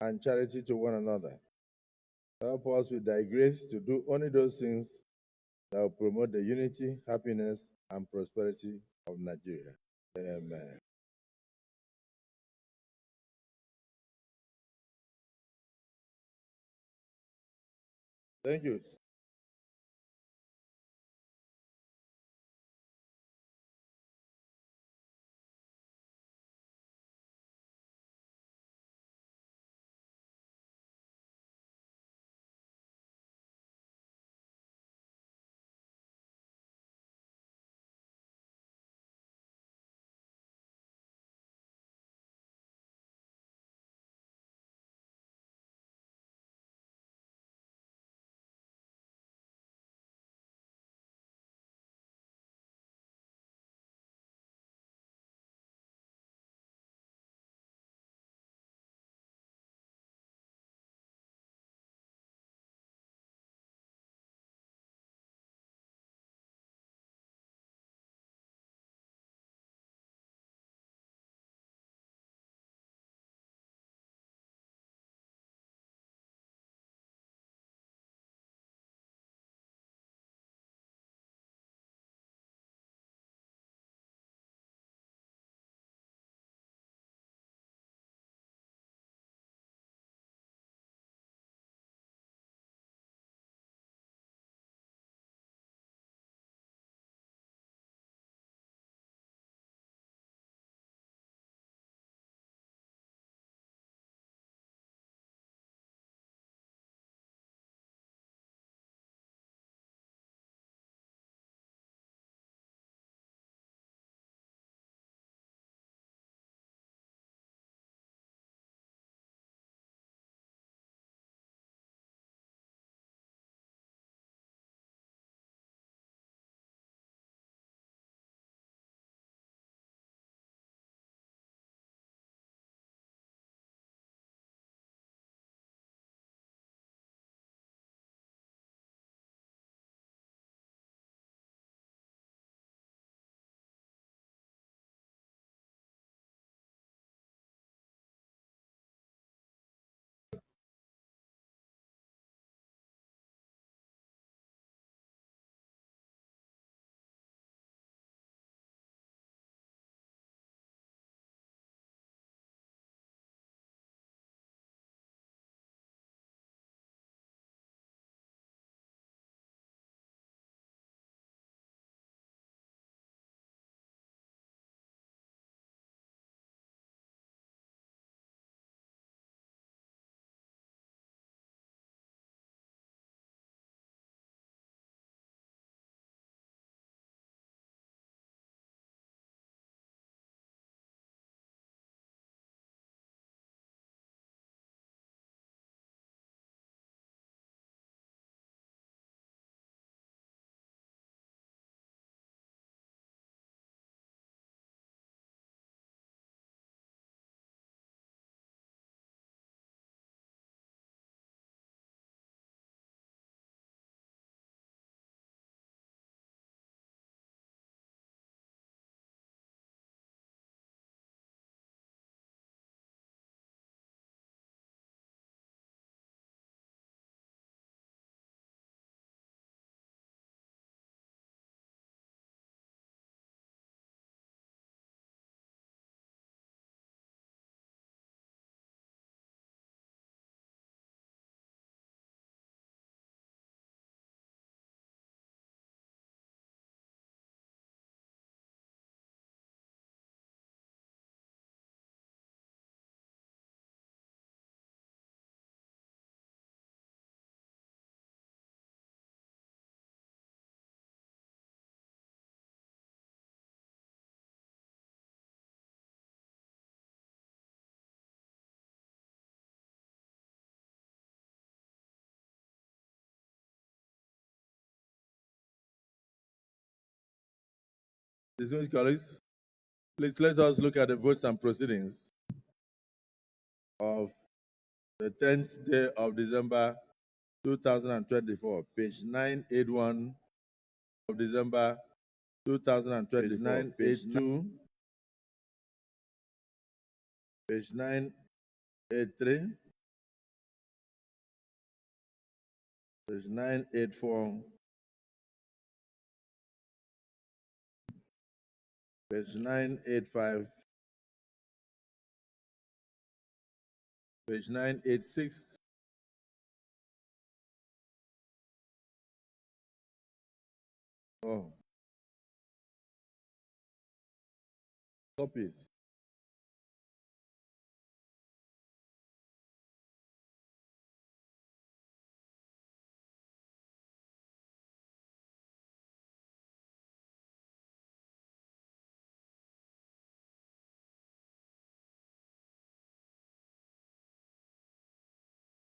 and charity to one another. Help us with thy grace to do only those things that will promote the unity, happiness, and prosperity of Nigeria. Amen. Thank you. Distinguished colleagues, please let us look at the votes and proceedings of the 10th day of December 2024, page 981 of December 2024, page 2, page 983, page 984, page 985, page 986, oh, copies.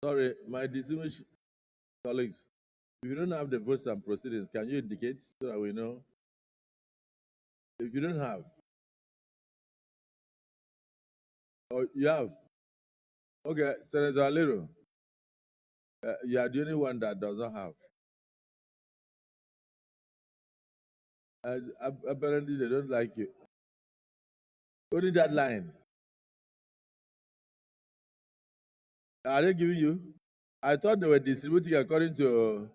Sorry, my distinguished colleagues, if you don't have the votes and proceedings, can you indicate so that we know? If you don't have, or you have, okay, Senator Alero, you are the only one that does not have. Apparently, they don't like you. Only that line. Are they giving you? I thought they were distributing according to.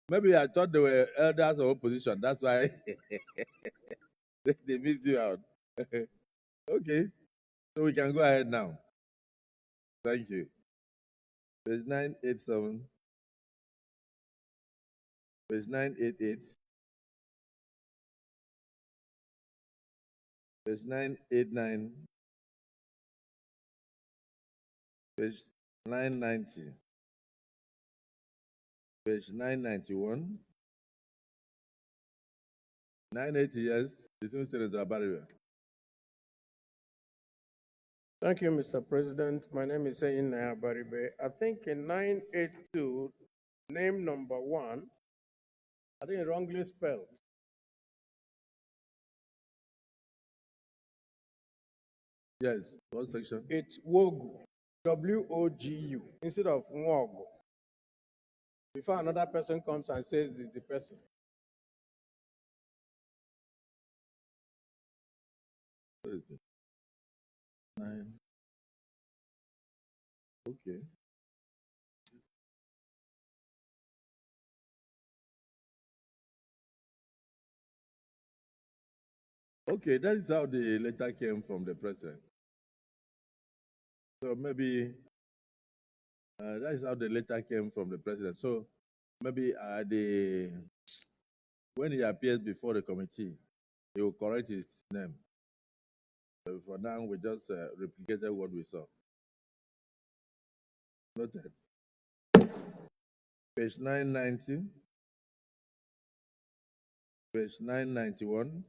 Maybe I thought they were elders of opposition. That's why they missed you out. Okay, so we can go ahead now. Thank you. Page 987, page 988, page 989, page 990, page 991, 980, yes, dismissed Senator Abariwa. Thank you, Mr. President. My name is Seyin Baribe. I think in 982, name number 1, I think wrongly spelled. Yes, what section? It's Wogu, Wogu, instead of Nwogu. Before another person comes and says it's the person. What is it? 9. Okay. Okay, that is how the letter came from the president. So maybe that is how the letter came from the president. So maybe when he appears before the committee, he will correct his name. So for now, we just replicated what we saw. Noted. Page 990, page 991,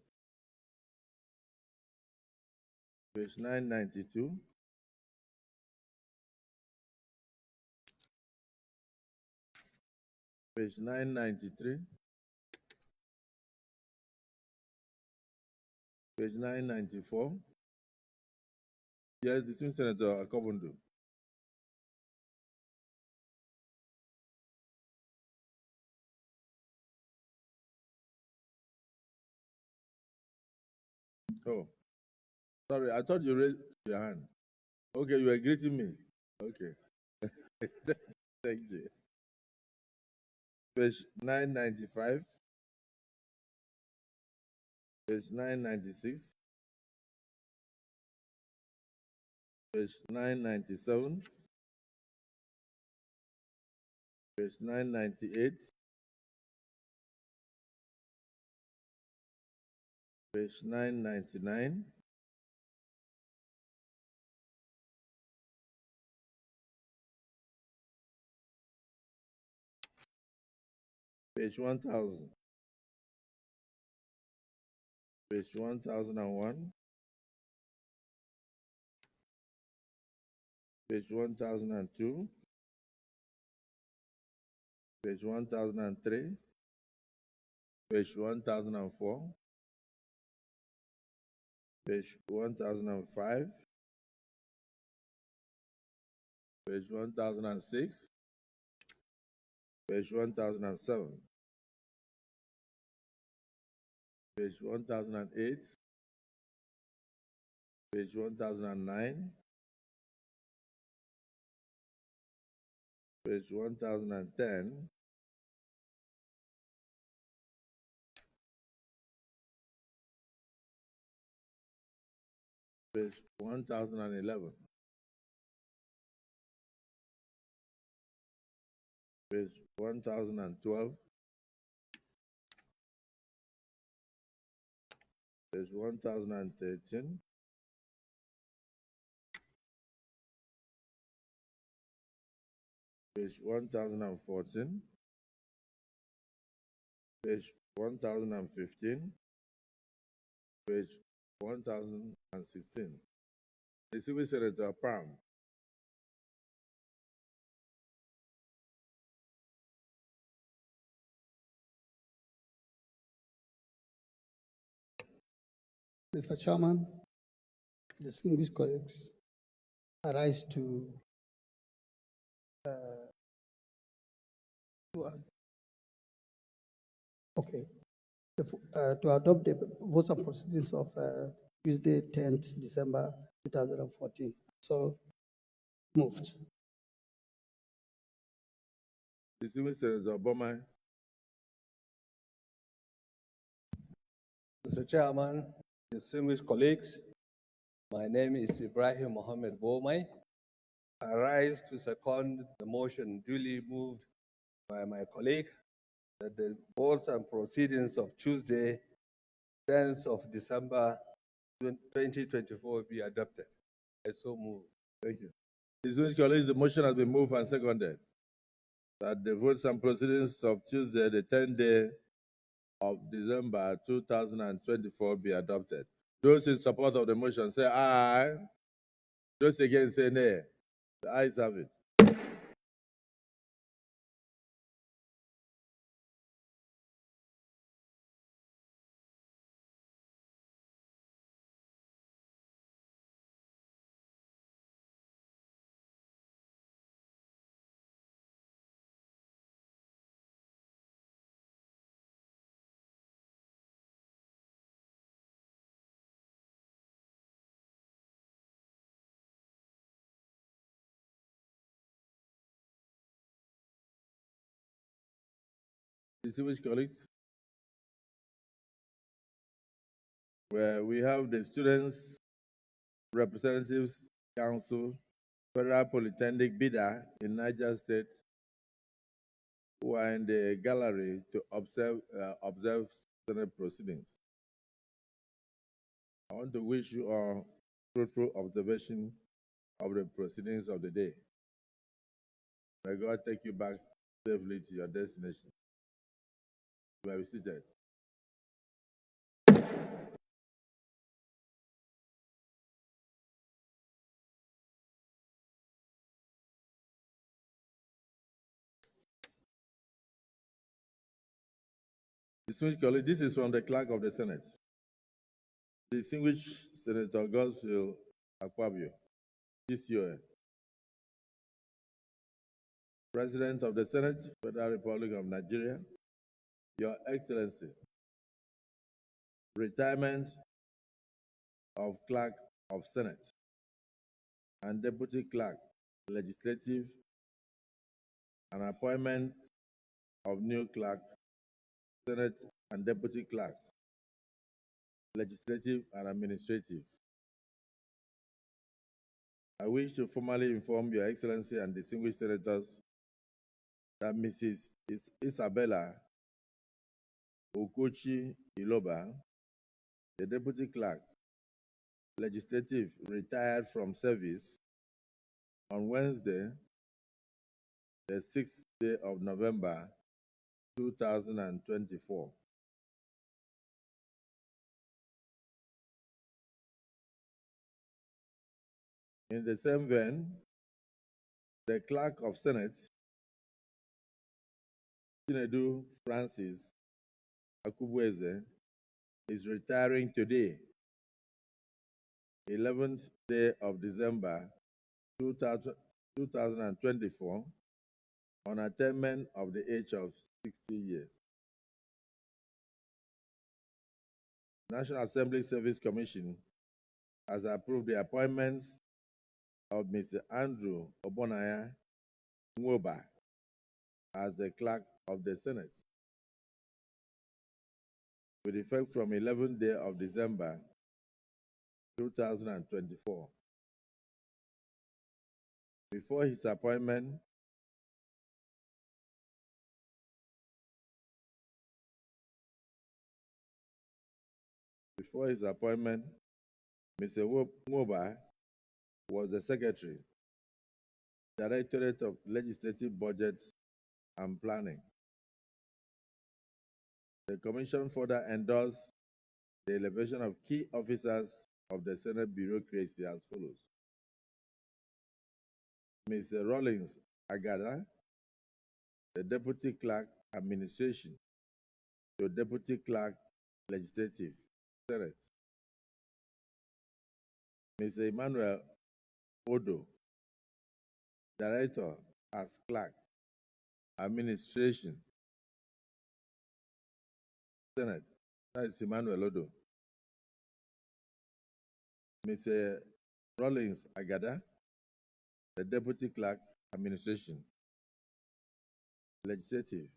page 992, page 993, page 994. Yes, dismissed Senator Akobundu. Oh, sorry, I thought you raised your hand. Okay, you were greeting me. Okay, thank you. Page 995, page 996, page 997, page 998, page 999, page 1000, page 1001, page 1002, page 1003, page 1004, page 1005, page 1006, page 1007, page 1008, page 1009, page 1010, page 1011, page 1012, page 1013, page 1014, page 1015, page 1016. Distinguished Senator Palm. Mr. Chairman, distinguished colleagues, I rise okay, to adopt the votes and proceedings of Tuesday, 10th December 2014. So moved. Distinguished Senator Bomai. Mr. Chairman, distinguished colleagues, my name is Ibrahim Mohammed Bomai. I rise to second the motion duly moved by my colleague that the votes and proceedings of Tuesday, 10th of December 2024 be adopted. I so move. Thank you. Distinguished colleagues, the motion has been moved and seconded that the votes and proceedings of Tuesday, the 10th day of December 2024 be adopted. Those in support of the motion say aye. Those against say nay. The ayes have it. Distinguished colleagues, where we have the Students Representatives Council, Federal Polytechnic bidder in Niger State, who are in the gallery to observe Senate proceedings. I want to wish you all fruitful observation of the proceedings of the day. May God take you back safely to your destination. You may be seated. Distinguished colleagues, this is from the Clerk of the Senate. Distinguished Senator Godswill Akpabio, GCON, President of the Senate, Federal Republic of Nigeria, Your Excellency, retirement of Clerk of Senate and Deputy Clerk, Legislative, and appointment of new clerk, Senate and Deputy Clerks, Legislative and Administrative. I wish to formally inform Your Excellency and distinguished senators that Mrs. Isabella Okochi Iloba, the Deputy Clerk, Legislative, retired from service on Wednesday, the 6th day of November, 2024. In the same vein, the Clerk of Senate, Chinedu Francis Akubweze, is retiring today, 11th day of December 2024, on attainment of the age of 60 years. National Assembly Service Commission has approved the appointments of Mr. Andrew Obonaya Nwoba as the Clerk of the Senate, with effect from 11th day of December 2024. Before his appointment, Mr. Ngoba was the Secretary, Directorate of Legislative Budgets and Planning. The Commission further endorsed the elevation of key officers of the Senate bureaucracy as follows. Mr. Rollins Agada, the Deputy Clerk Administration to Deputy Clerk Legislative, Senate. Mr. Emmanuel Odo, Director as Clerk, Administration, Senate. That is Emmanuel Odo. Mr. Rollins Agada, the Deputy Clerk, Administration, Legislative.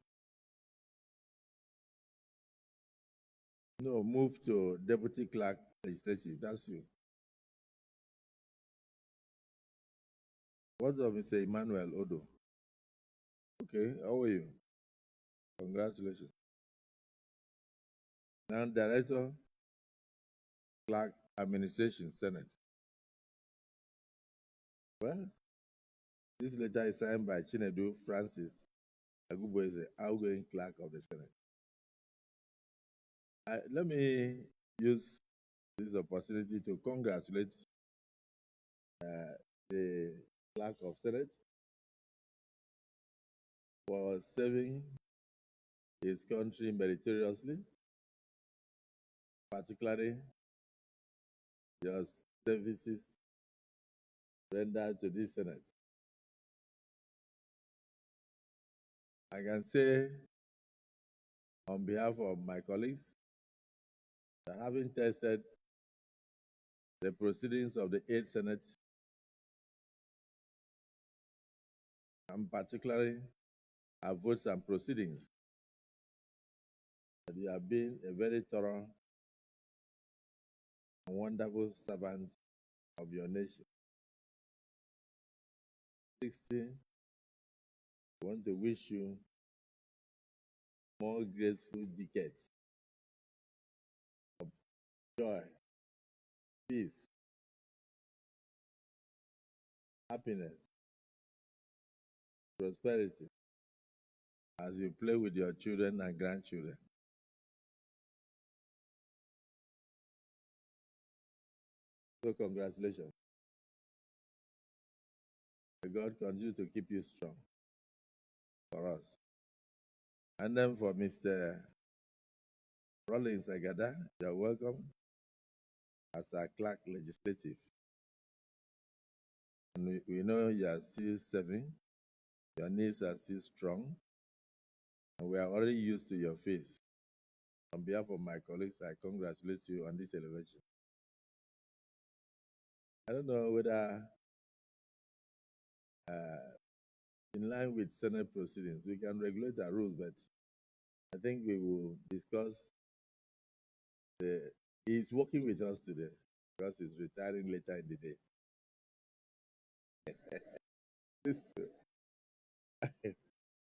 No, move to Deputy Clerk, Legislative. That's you. What's up, Mr. Emmanuel Odo? Okay, how are you? Congratulations. Now, Director, Clerk, Administration, Senate. Well, this letter is signed by Chinedu Francis Aguboeze, outgoing Clerk of the Senate. Let me use this opportunity to congratulate the Clerk of Senate for serving his country meritoriously, particularly your services rendered to this Senate. I can say on behalf of my colleagues that having tested the proceedings of the 8th Senate, and particularly our votes and proceedings, that you have been a very thorough and wonderful servant of your nation. 60, I want to wish you more graceful decades of joy, peace, happiness, prosperity, as you play with your children and grandchildren. So congratulations. May God continue to keep you strong for us. And then for Mr. Rollins Agada, you're welcome as our Clerk Legislative. And we know you are still serving, your knees are still strong, and we are already used to your face. On behalf of my colleagues, I congratulate you on this elevation. I don't know whether, in line with Senate proceedings, we can regulate our rules, but I think we will discuss he's working with us today because he's retiring later in the day.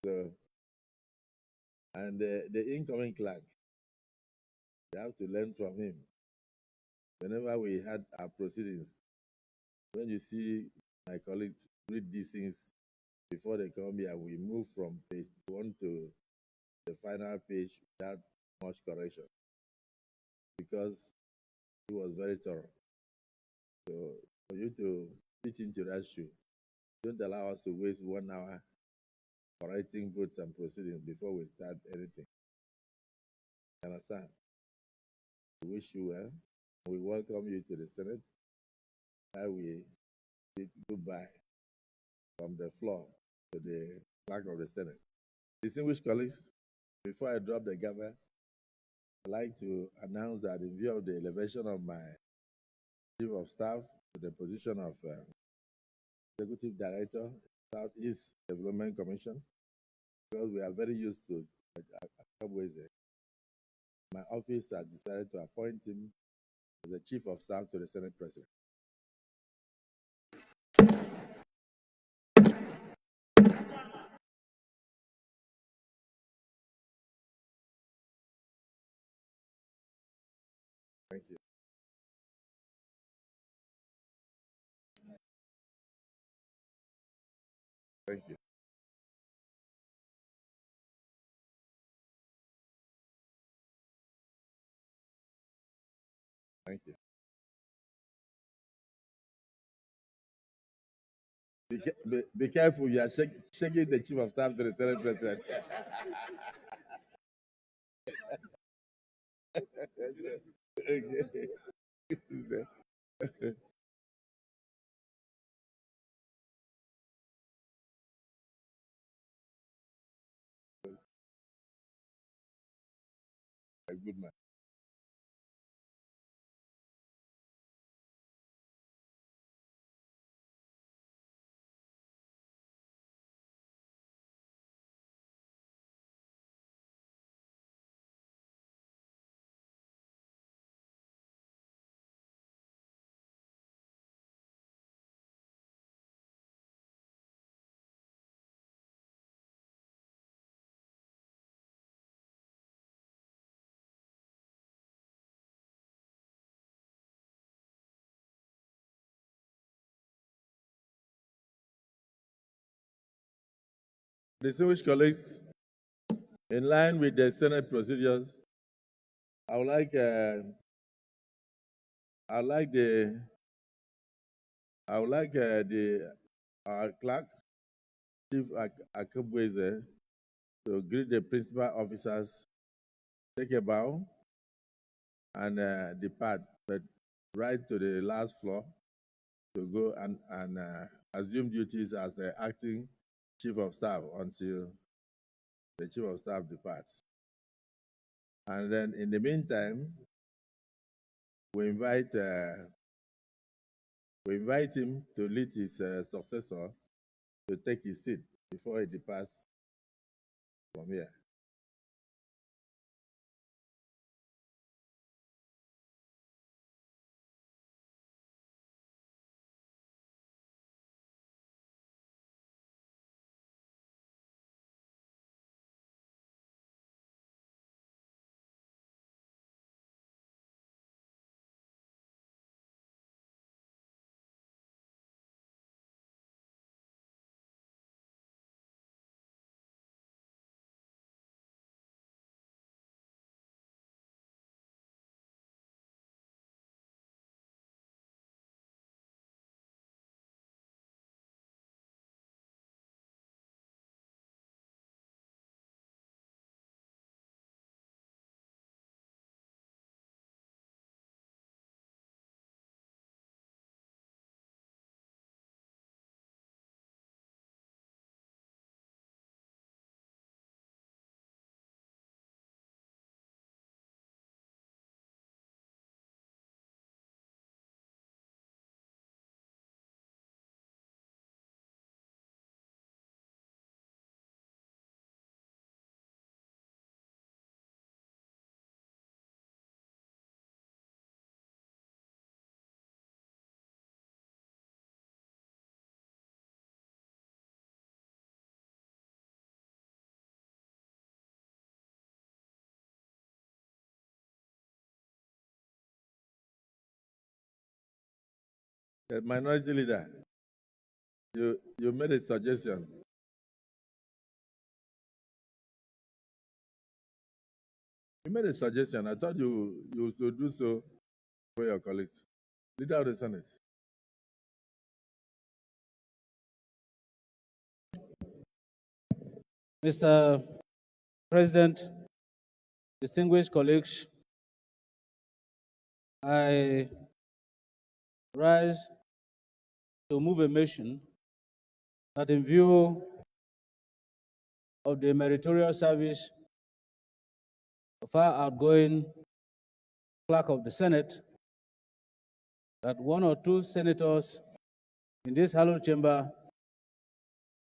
So, and the incoming clerk, we have to learn from him. Whenever we had our proceedings, when you see my colleagues read these things before they come here, we move from page 1 to the final page without much correction because he was very thorough. So for you to fit into that shoe, don't allow us to waste 1 hour correcting votes and proceedings before we start anything. You understand? We wish you well. We welcome you to the Senate. I will bid goodbye from the floor to the Clerk of the Senate. Distinguished colleagues, before I drop the gavel, I'd like to announce that in view of the elevation of my Chief of Staff to the position of Executive Director, Southeast Development Commission, because we are very used to my office has decided to appoint him the Chief of Staff to the Senate President. Thank you. Thank you. Thank you. Be careful, you are shaking the Chief of Staff to the Senate President. A good man. Distinguished colleagues, in line with the Senate procedures, I would like our clerk, Chief Akubweze, to greet the principal officers, take a bow, and depart, but right to the last floor to go and assume duties as the acting Chief of Staff until the Chief of Staff departs. And then in the meantime, we invite him to lead his successor to take his seat before he departs from here. The minority leader, you made a suggestion. You made a suggestion. I thought you should do so for your colleagues. Leader of the Senate. Mr. President, distinguished colleagues, I rise to move a motion that in view of the meritorious service of our outgoing clerk of the Senate, that one or two senators in this hallowed chamber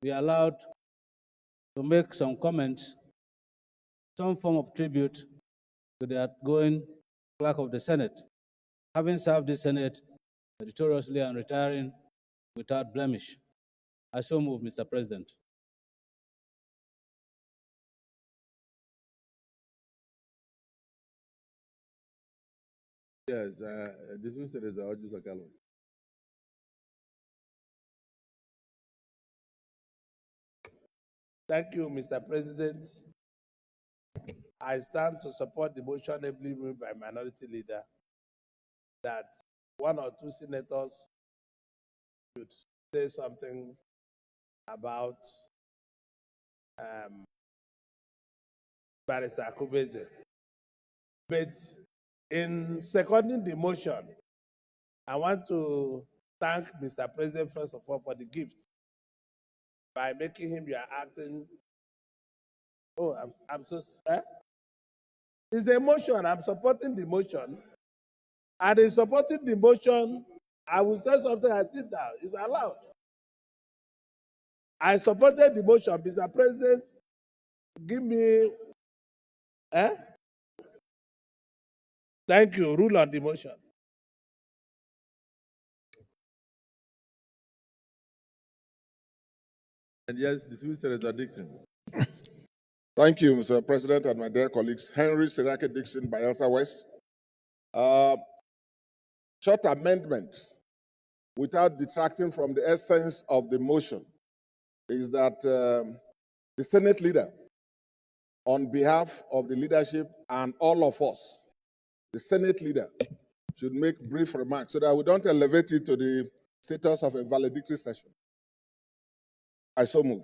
be allowed to make some comments, some form of tribute to the outgoing clerk of the Senate. having served the Senate meritoriously and retiring without blemish. I so move, Mr. President. Yes, dismissed Senator Oju Sakalo. Thank you, Mr. President. I stand to support the motion ably moved by Minority Leader that one or two senators should say something about Barrister Akubeze. But in seconding the motion, I want to thank Mr. President first of all for the gift by making him your acting. Oh, I'm so. It's a motion. I'm supporting the motion. And in supporting the motion, I will say something and sit down. It's allowed. I supported the motion. Mr. President, give me. Eh? Thank you. Rule on the motion. And yes, dismissed Senator Dixon. Thank you, Mr. President, and my dear colleagues. Henry Sirake Dixon, Bayelsa West. Short amendment, without detracting from the essence of the motion, is that the Senate leader, on behalf of the leadership and all of us, the Senate leader should make brief remarks so that we don't elevate it to the status of a valedictory session. I so move.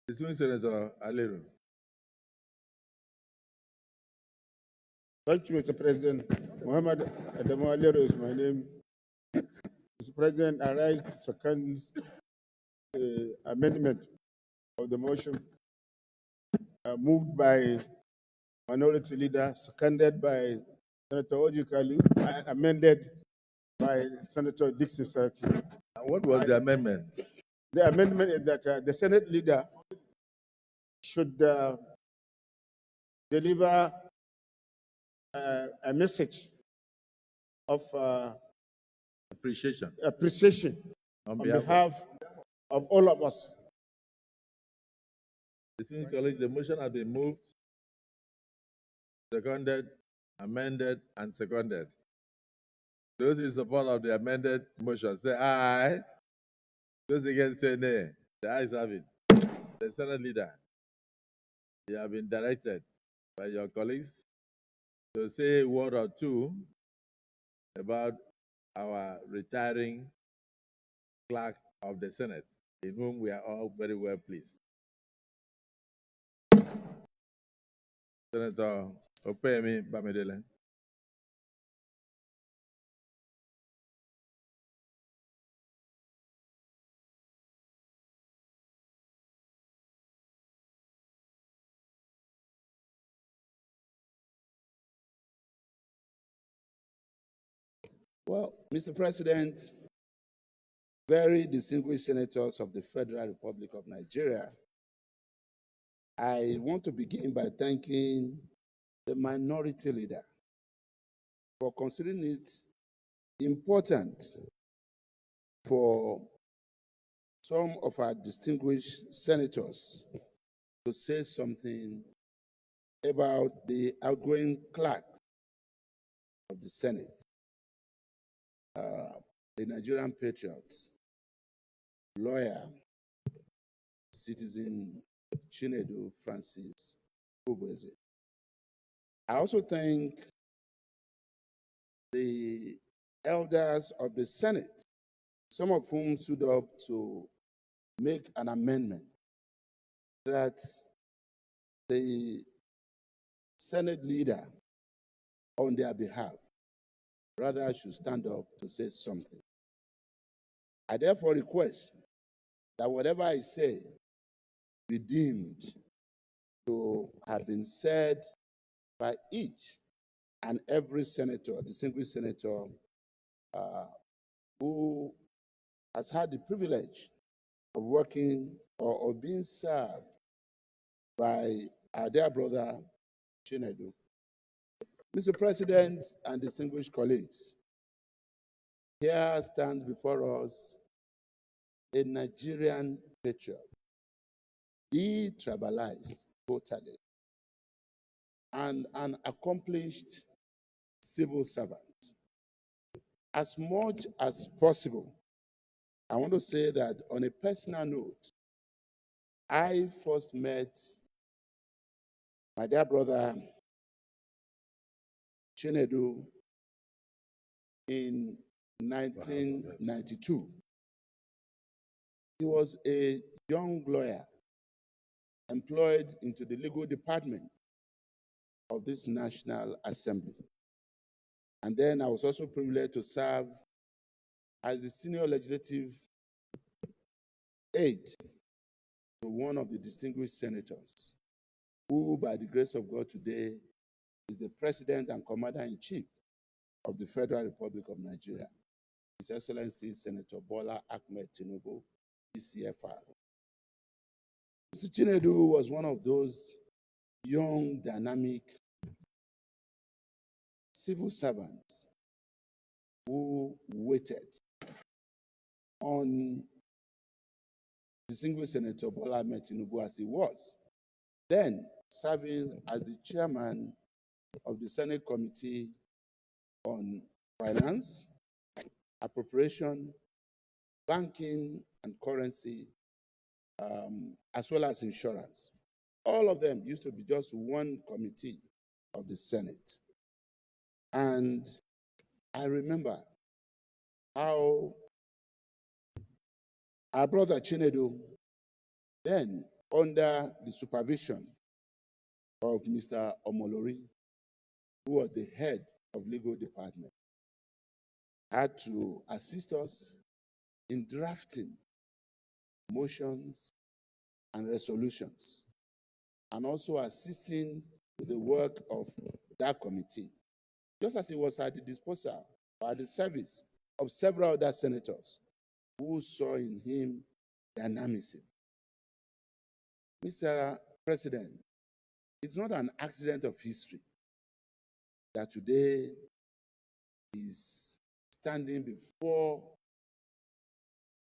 Dismissed Senator Alero. Thank you, Mr. President. Muhammad Adamu Alero is my name. Mr. President, I rise to second the amendment of the motion moved by Minority Leader, seconded by Senator Ojikalu, amended by Senator Dixon Saraki. What was the amendment? The amendment is that the Senate leader should deliver a message of appreciation on behalf of all of us. Dismissed colleagues, the motion has been moved, seconded, amended, and seconded. Those in support of the amended motion say aye. Those against say nay. The ayes have it. The Senate leader, you have been directed by your colleagues to say a word or two about our retiring clerk of the Senate, in whom we are all very well pleased. Senator Opeyemi Bamidele. Well, Mr. President, very distinguished senators of the Federal Republic of Nigeria, I want to begin by thanking the minority leader for considering it important for some of our distinguished senators to say something about the outgoing clerk of the Senate, the Nigerian patriot, lawyer, citizen Chinedu Francis Ubeze. I also thank the elders of the Senate, some of whom stood up to make an amendment that the Senate leader, on their behalf, rather should stand up to say something. I therefore request that whatever I say be deemed to have been said by each and every senator, distinguished senator, who has had the privilege of working or being served by our dear brother Chinedu. Mr. President and distinguished colleagues, here stands before us a Nigerian patriot, detribalized totally, and an accomplished civil servant. As much as possible, I want to say that on a personal note, I first met my dear brother Chinedu in 1992. He was a young lawyer employed into the legal department of this National Assembly. And then I was also privileged to serve as the senior legislative aide to one of the distinguished senators, who by the grace of God today is the President and Commander-in-Chief of the Federal Republic of Nigeria, His Excellency Senator Bola Ahmed Tinubu, ECFR. Mr. Chinedu was one of those young, dynamic civil servants who waited on distinguished Senator Bola Ahmed Tinubu as he was then serving as the chairman of the Senate Committee on Finance, Appropriation, Banking and Currency, as well as Insurance. All of them used to be just one committee of the Senate. And I remember how our brother Chinedu, then under the supervision of Mr. Omolori, who was the head of legal department, had to assist us in drafting motions and resolutions, and also assisting with the work of that committee, just as he was at the disposal or at the service of several other senators who saw in him dynamism. Mr. President, it's not an accident of history that today is standing before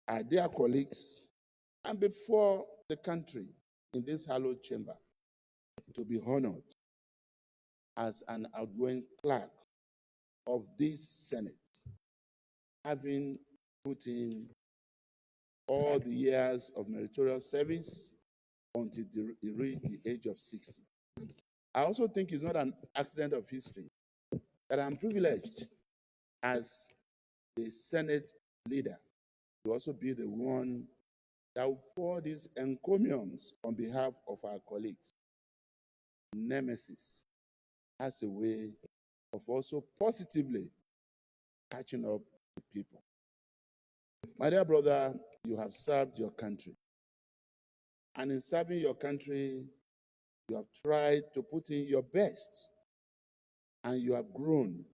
our dear colleagues and before the country in this hallowed chamber to be honored as an outgoing clerk of this Senate, having put in all the years of meritorious service until he reached the age of 60. I also think it's not an accident of history that I'm privileged as the Senate leader to also be the one that will pour these encomiums on behalf of our colleagues. Nemesis has a way of also positively catching up with people. My dear brother, you have served your country. And in serving your country, you have tried to put in your best, and you have grown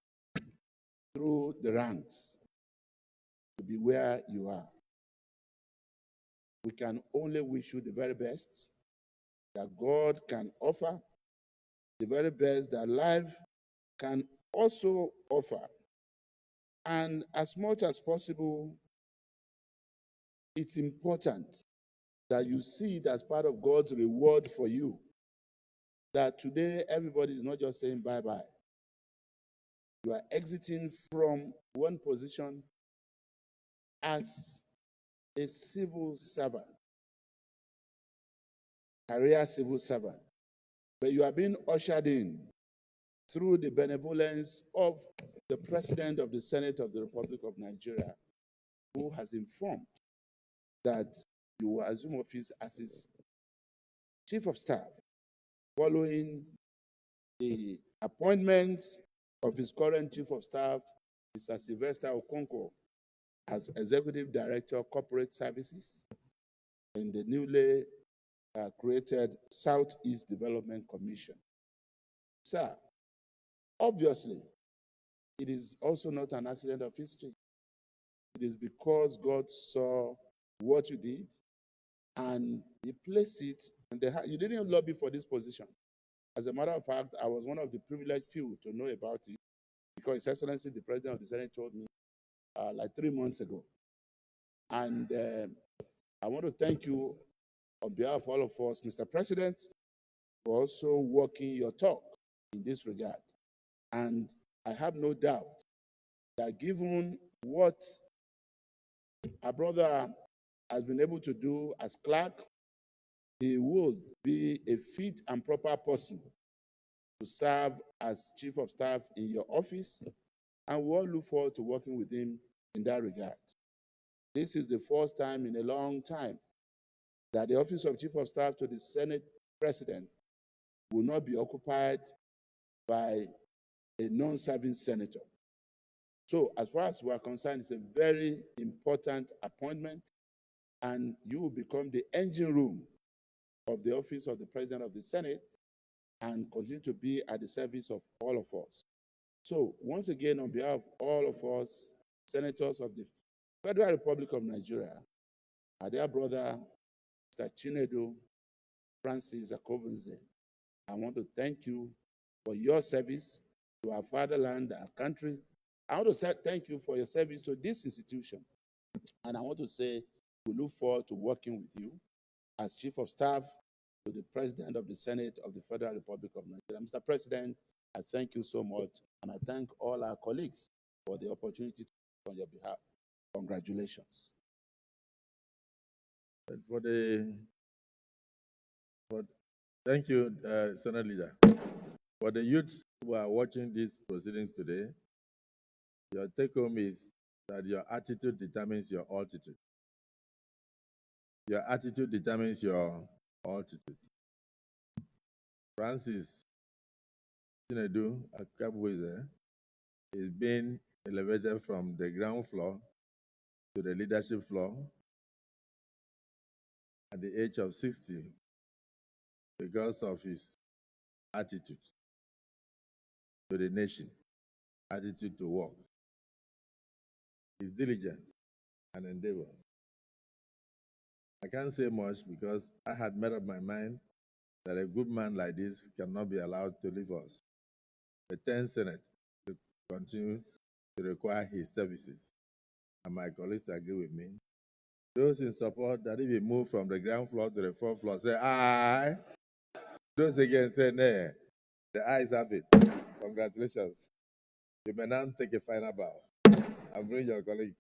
through the ranks to be where you are. We can only wish you the very best that God can offer, the very best that life can also offer. And as much as possible, it's important that you see it as part of God's reward for you, that today everybody is not just saying bye-bye. You are exiting from one position as a civil servant, career civil servant, but you are being ushered in through the benevolence of the President of the Senate of the Republic of Nigeria, who has informed that you will assume office as his Chief of Staff following the appointment of his current Chief of Staff, Mr. Sylvester Okonkwo, as Executive Director of Corporate Services in the newly created Southeast Development Commission. Sir, obviously, it is also not an accident of history. It is because God saw what you did and He placed it, and you didn't lobby for this position. As a matter of fact, I was one of the privileged few to know about it because His Excellency, the President of the Senate, told me like 3 months ago. And I want to thank you on behalf of all of us, Mr. President, for also walking your talk in this regard. And I have no doubt that given what our brother has been able to do as clerk, he will be a fit and proper person to serve as chief of staff in your office, and we all look forward to working with him in that regard. This is the first time in a long time that the office of chief of staff to the Senate president will not be occupied by a non-serving senator. So as far as we are concerned, it's a very important appointment, and you will become the engine room of the office of the President of the Senate and continue to be at the service of all of us. So once again, on behalf of all of us, senators of the Federal Republic of Nigeria, our dear brother, Mr. Chinedu Francis Akobunze, I want to thank you for your service to our fatherland, our country. I want to say thank you for your service to this institution. And I want to say we look forward to working with you as Chief of Staff to the President of the Senate of the Federal Republic of Nigeria. Mr. President, I thank you so much, and I thank all our colleagues for the opportunity to speak on your behalf. Congratulations. Thank you, Senate Leader. For the youths who are watching these proceedings today, your take home is that your attitude determines your altitude. Your attitude determines your altitude. Francis Chinedu Akabweze is being elevated from the ground floor to the leadership floor at the age of 60 because of his attitude to the nation, attitude to work, his diligence and endeavor. I can't say much because I had made up my mind that a good man like this cannot be allowed to leave us. The 10th Senate will continue to require his services, and my colleagues agree with me. Those in support that if he move from the ground floor to the fourth floor, say aye. Those again say nay. The ayes have it. Congratulations. You may now take a final bow and bring your colleague.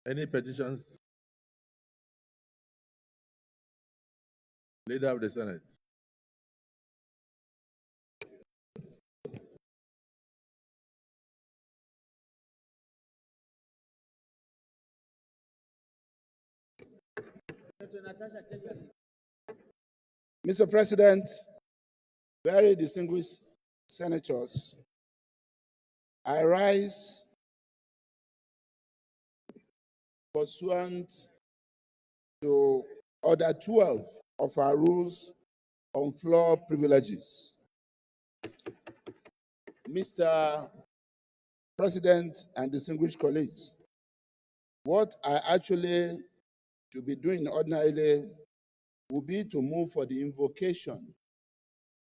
Any petitions? Leader of the Senate. Mr. President, very distinguished senators, I rise pursuant to Order 12 of our rules on floor privileges. Mr. President and distinguished colleagues, what I actually should be doing ordinarily would be to move for the invocation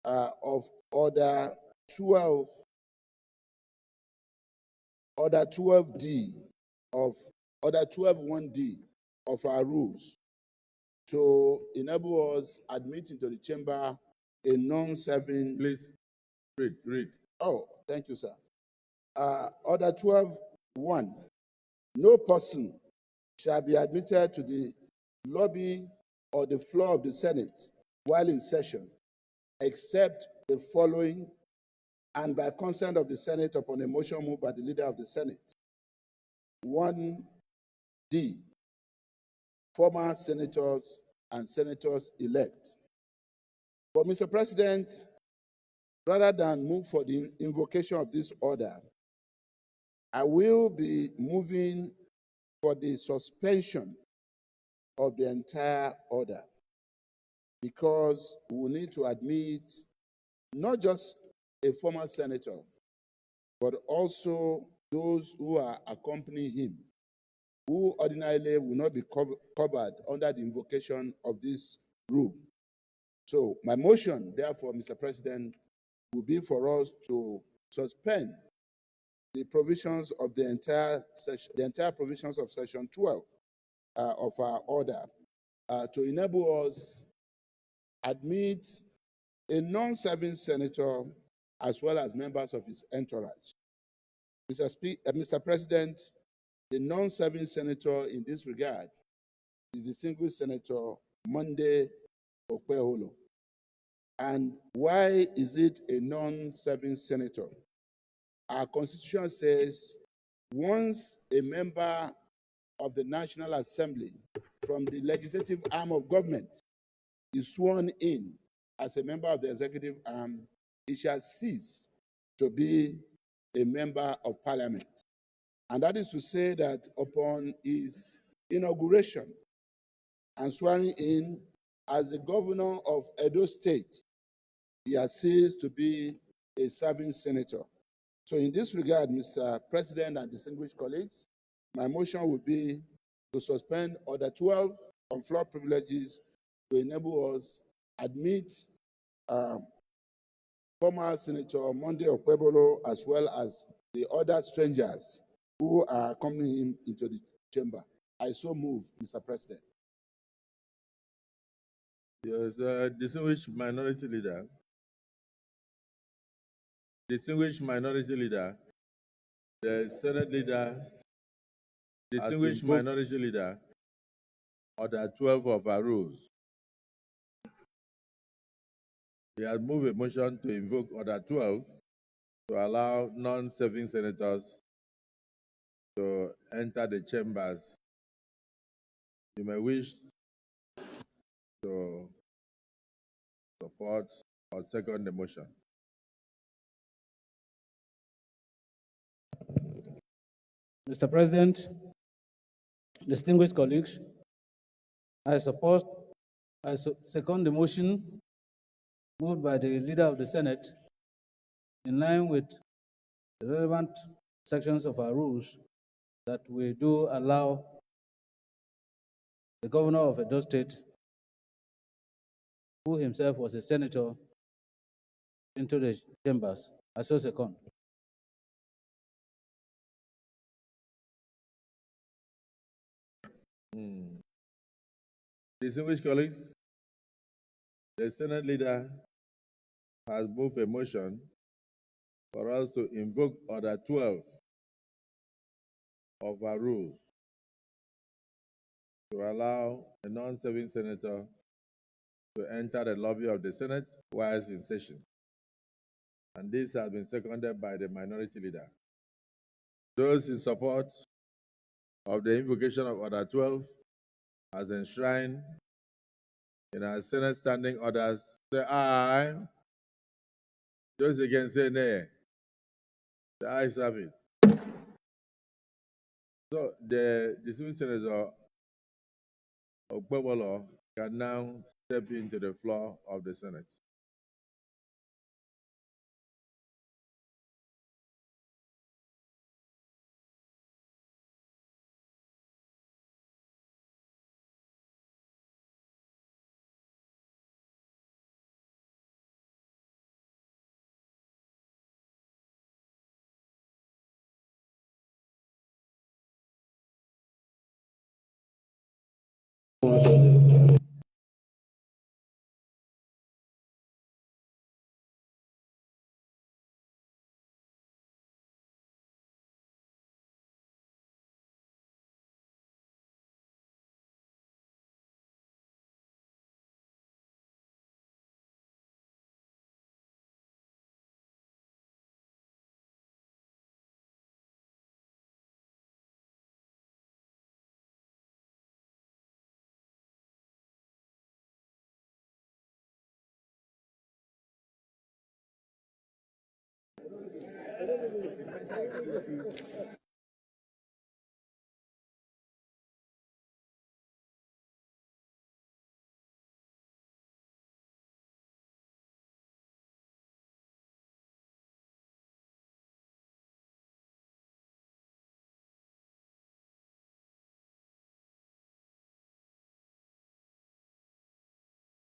of Order 12, Order 12D of Order 12.1D of our rules to enable us admit into the chamber a non-serving. Please read. Oh, thank you, sir. Order 12.1. No person shall be admitted to the lobby or the floor of the Senate while in session, except the following, and by consent of the Senate upon a motion moved by the leader of the Senate. 1D. Former senators and senators-elect. But, Mr. President, rather than move for the invocation of this order, I will be moving for the suspension of the entire order, because we need to admit not just a former senator, but also those who are accompanying him, who ordinarily will not be covered under the invocation of this rule. So my motion, therefore, Mr. President, will be for us to suspend the provisions of the entire provisions of Section 12 of our order to enable us admit a non-serving senator as well as members of his entourage. Mr. President, the non-serving senator in this regard is distinguished Senator Monday Okpeholo. And why is it a non-serving senator? Our Constitution says once a member of the National Assembly from the legislative arm of government is sworn in as a member of the executive arm, he shall cease to be a member of parliament. And that is to say that upon his inauguration and swearing in as the governor of Edo State, he has ceased to be a serving senator. So in this regard, Mr. President and distinguished colleagues, my motion would be to suspend Order 12 on floor privileges to enable us admit former Senator Monday Okpebolo as well as the other strangers who are accompanying him into the chamber. I so move, Mr. President. Yes, distinguished minority leader. Distinguished minority leader. The Senate leader. Distinguished minority leader. Order 12 of our rules. He has moved a motion to invoke Order 12 to allow non-serving senators to enter the chambers. You may wish to support or second the motion. Mr. President, distinguished colleagues, I second the motion moved by the leader of the Senate in line with the relevant sections of our rules that we do allow the governor of Edo State, who himself was a senator, into the chambers. I so second. Distinguished colleagues, the Senate leader has moved a motion for us to invoke Order 12 of our rules to allow a non-serving senator to enter the lobby of the Senate while in session. And this has been seconded by the minority leader. Those in support of the invocation of Order 12 as enshrined in our Senate standing orders, say aye. Those against say nay. The ayes have it. So the distinguished Senator Ogbobolo can now step into the floor of the Senate.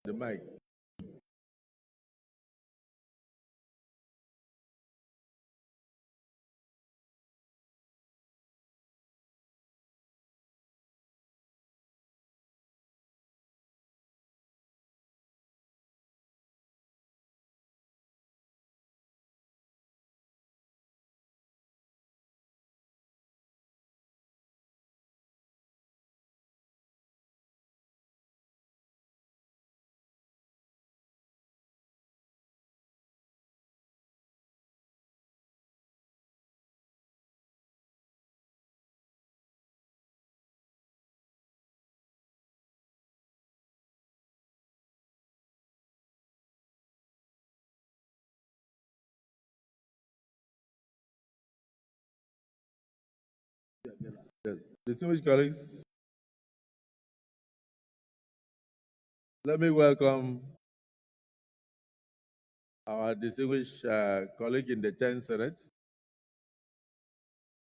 The mic. Yes. Distinguished colleagues, let me welcome our distinguished colleague in the 10th Senate,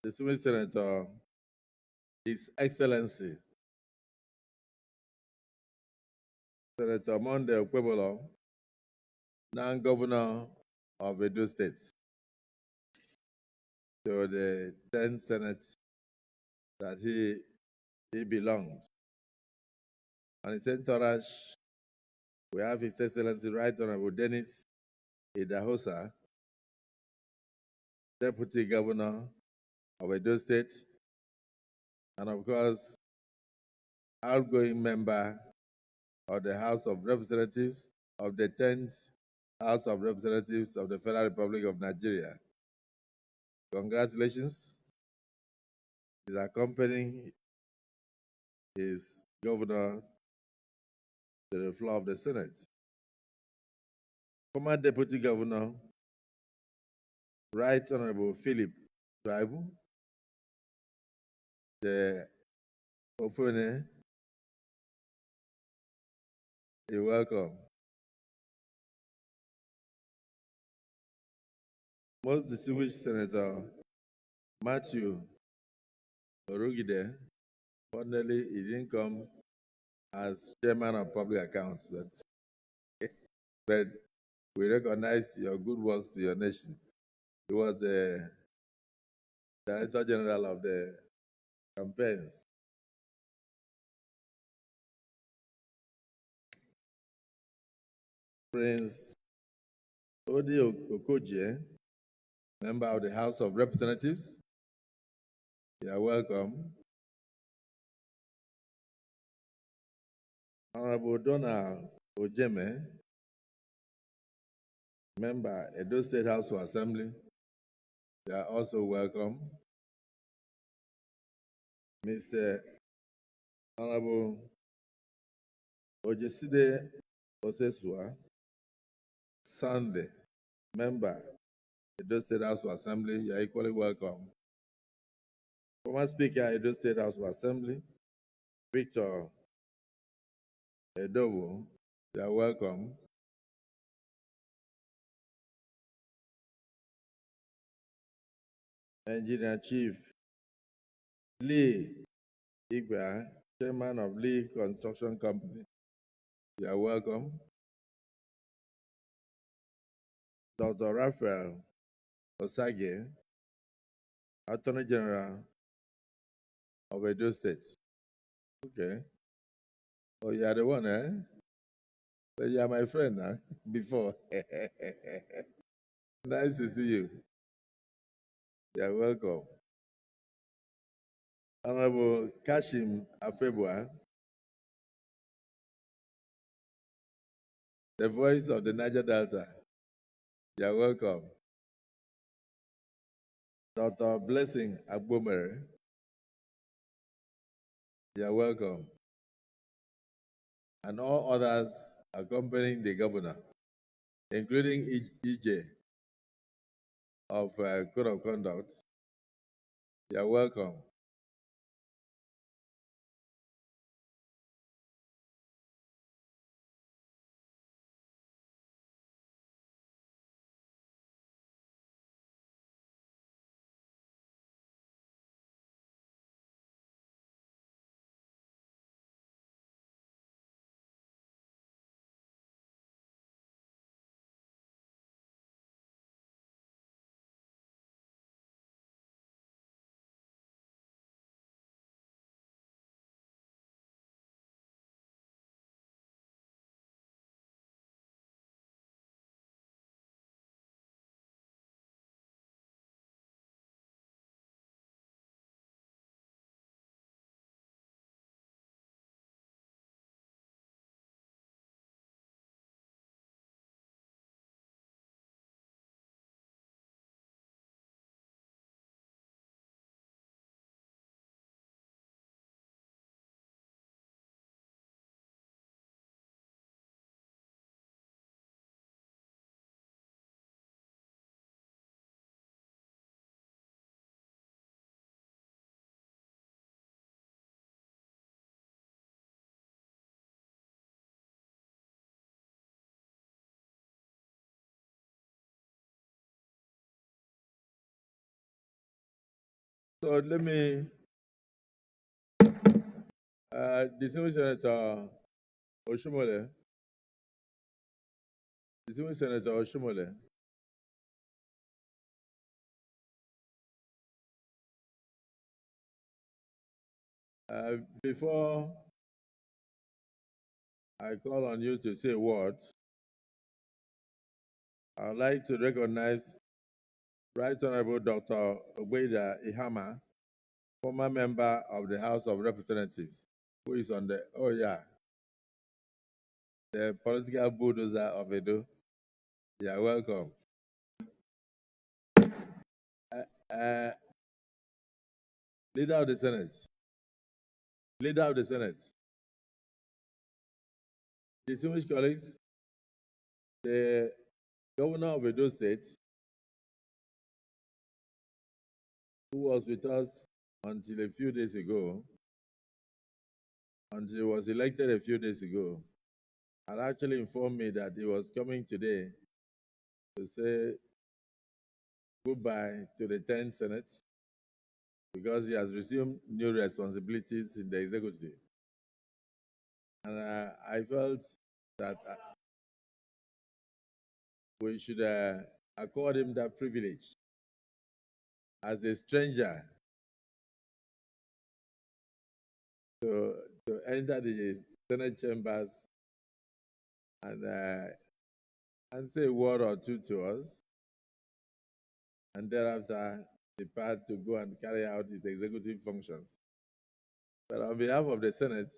distinguished Senator, His Excellency, Senator Monde Okwebolo, now Governor of Edo State, to the 10th Senate that he belongs. And its entourage, we have His Excellency Right Honorable Dennis Idahosa, Deputy Governor of Edo State, and of course, outgoing member of the House of Representatives of the 10th House of Representatives of the Federal Republic of Nigeria. Congratulations. He's accompanying his governor to the floor of the Senate. Former Deputy Governor, Right Honorable Philip Tribal, the Ofene, you're welcome. Most distinguished Senator Matthew Orugide, fortunately, he didn't come as chairman of public accounts, but we recognize your good works to your nation. He was the Director General of the campaigns. Prince Odi Okoje, member of the House of Representatives, you are welcome. Honorable Donald Ojeme, member, Edo State House of Assembly. They are also welcome. Mr. Honorable Ojeside Osesua, Sunday, member, Edo State House of Assembly. You are equally welcome. Former Speaker, Edo State House of Assembly, Victor Edowo, you are welcome. Engineer Chief Lee Igba, Chairman of Lee Construction Company, you are welcome. Dr. Raphael Osage, Attorney General of Edo State. Okay. Oh, you are the one, eh? But you are my friend, huh? Before. Nice to see you. You are welcome. Honorable Kashim Afebwa, the voice of the Niger Delta. You are welcome. Dr. Blessing Agbomere, you are welcome. And all others accompanying the governor, including EJ of Code of Conduct, you are welcome. So let me, distinguished Senator Oshumole, distinguished Senator Oshumole, before I call on you to say words, I would like to recognize Right Honorable Dr. Ogbeida Ihama, former member of the House of Representatives, who is on the, oh yeah, the political bulldozer of Edo. You are welcome. Uh, Leader of the Senate, Leader of the Senate, distinguished colleagues, the Governor of Edo State, who was with us until a few days ago, until he was elected a few days ago, had actually informed me that he was coming today to say goodbye to the 10th Senate because he has resumed new responsibilities in the executive. And I felt that we should accord him that privilege as a stranger to enter the Senate chambers and say a word or two to us, and thereafter depart to go and carry out his executive functions. But on behalf of the Senate,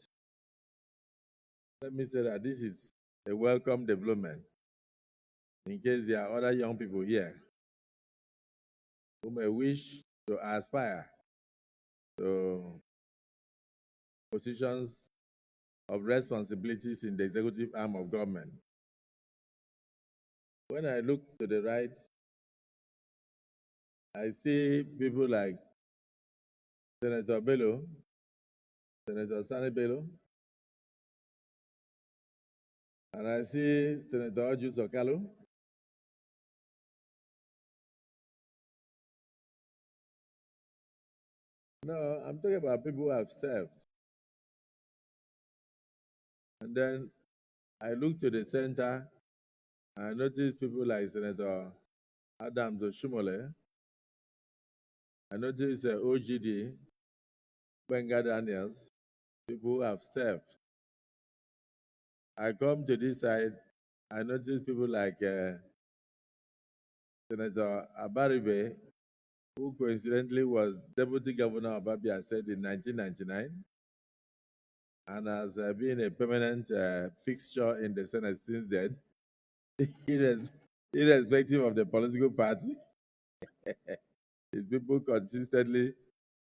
let me say that this is a welcome development in case there are other young people here who may wish to aspire to positions of responsibilities in the executive arm of government. When I look to the right, I see people like Senator Bello, Senator Sani Bello, and I see Senator Oju Sokalo. No, I'm talking about people who have served. And then I look to the center, and I notice people like Senator Adams Oshumole. I notice OGD, Benga Daniels, people who have served. I come to this side, I notice people like Senator Abaribe, who coincidentally was Deputy Governor of Abia State in 1999 and has been a permanent fixture in the Senate since then, irrespective of the political party. His people consistently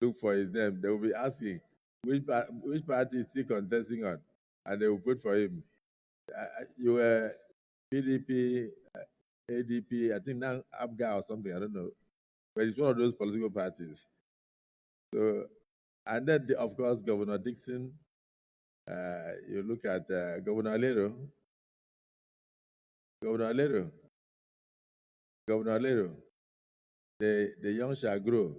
look for his name. They will be asking, which party is he contesting on? And they will vote for him. You were PDP, ADP, I think now ABGA or something, I don't know. But it's one of those political parties. So, and then, of course, Governor Dixon, you look at Governor Alero, Governor Alero, Governor Alero, the young shall grow.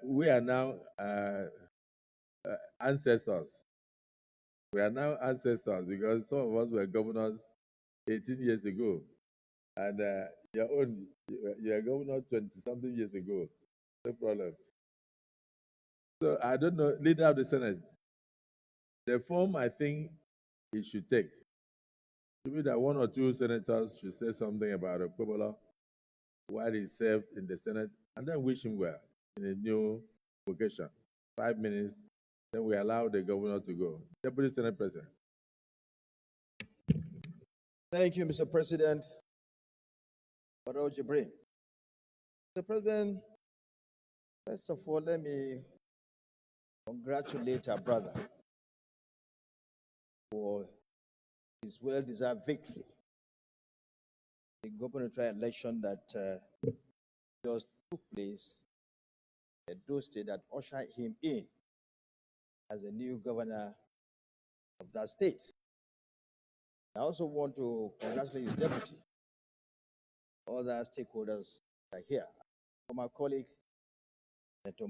We are now ancestors. We are now ancestors because some of us were governors 18 years ago. And you're a governor 20-something years ago. No problem. So I don't know, leader of the Senate, the form I think it should take should be that one or two senators should say something about Okwebolo while he served in the Senate, and then wish him well in a new vocation. 5 minutes, then we allow the governor to go. Deputy Senate President. Thank you, Mr. President. Mr. President, first of all, let me congratulate our brother for his well-deserved victory. The gubernatorial election that just took place at those states that ushered him in as a new governor of that state. I also want to congratulate his deputy, other stakeholders that are here. For my colleague, Senator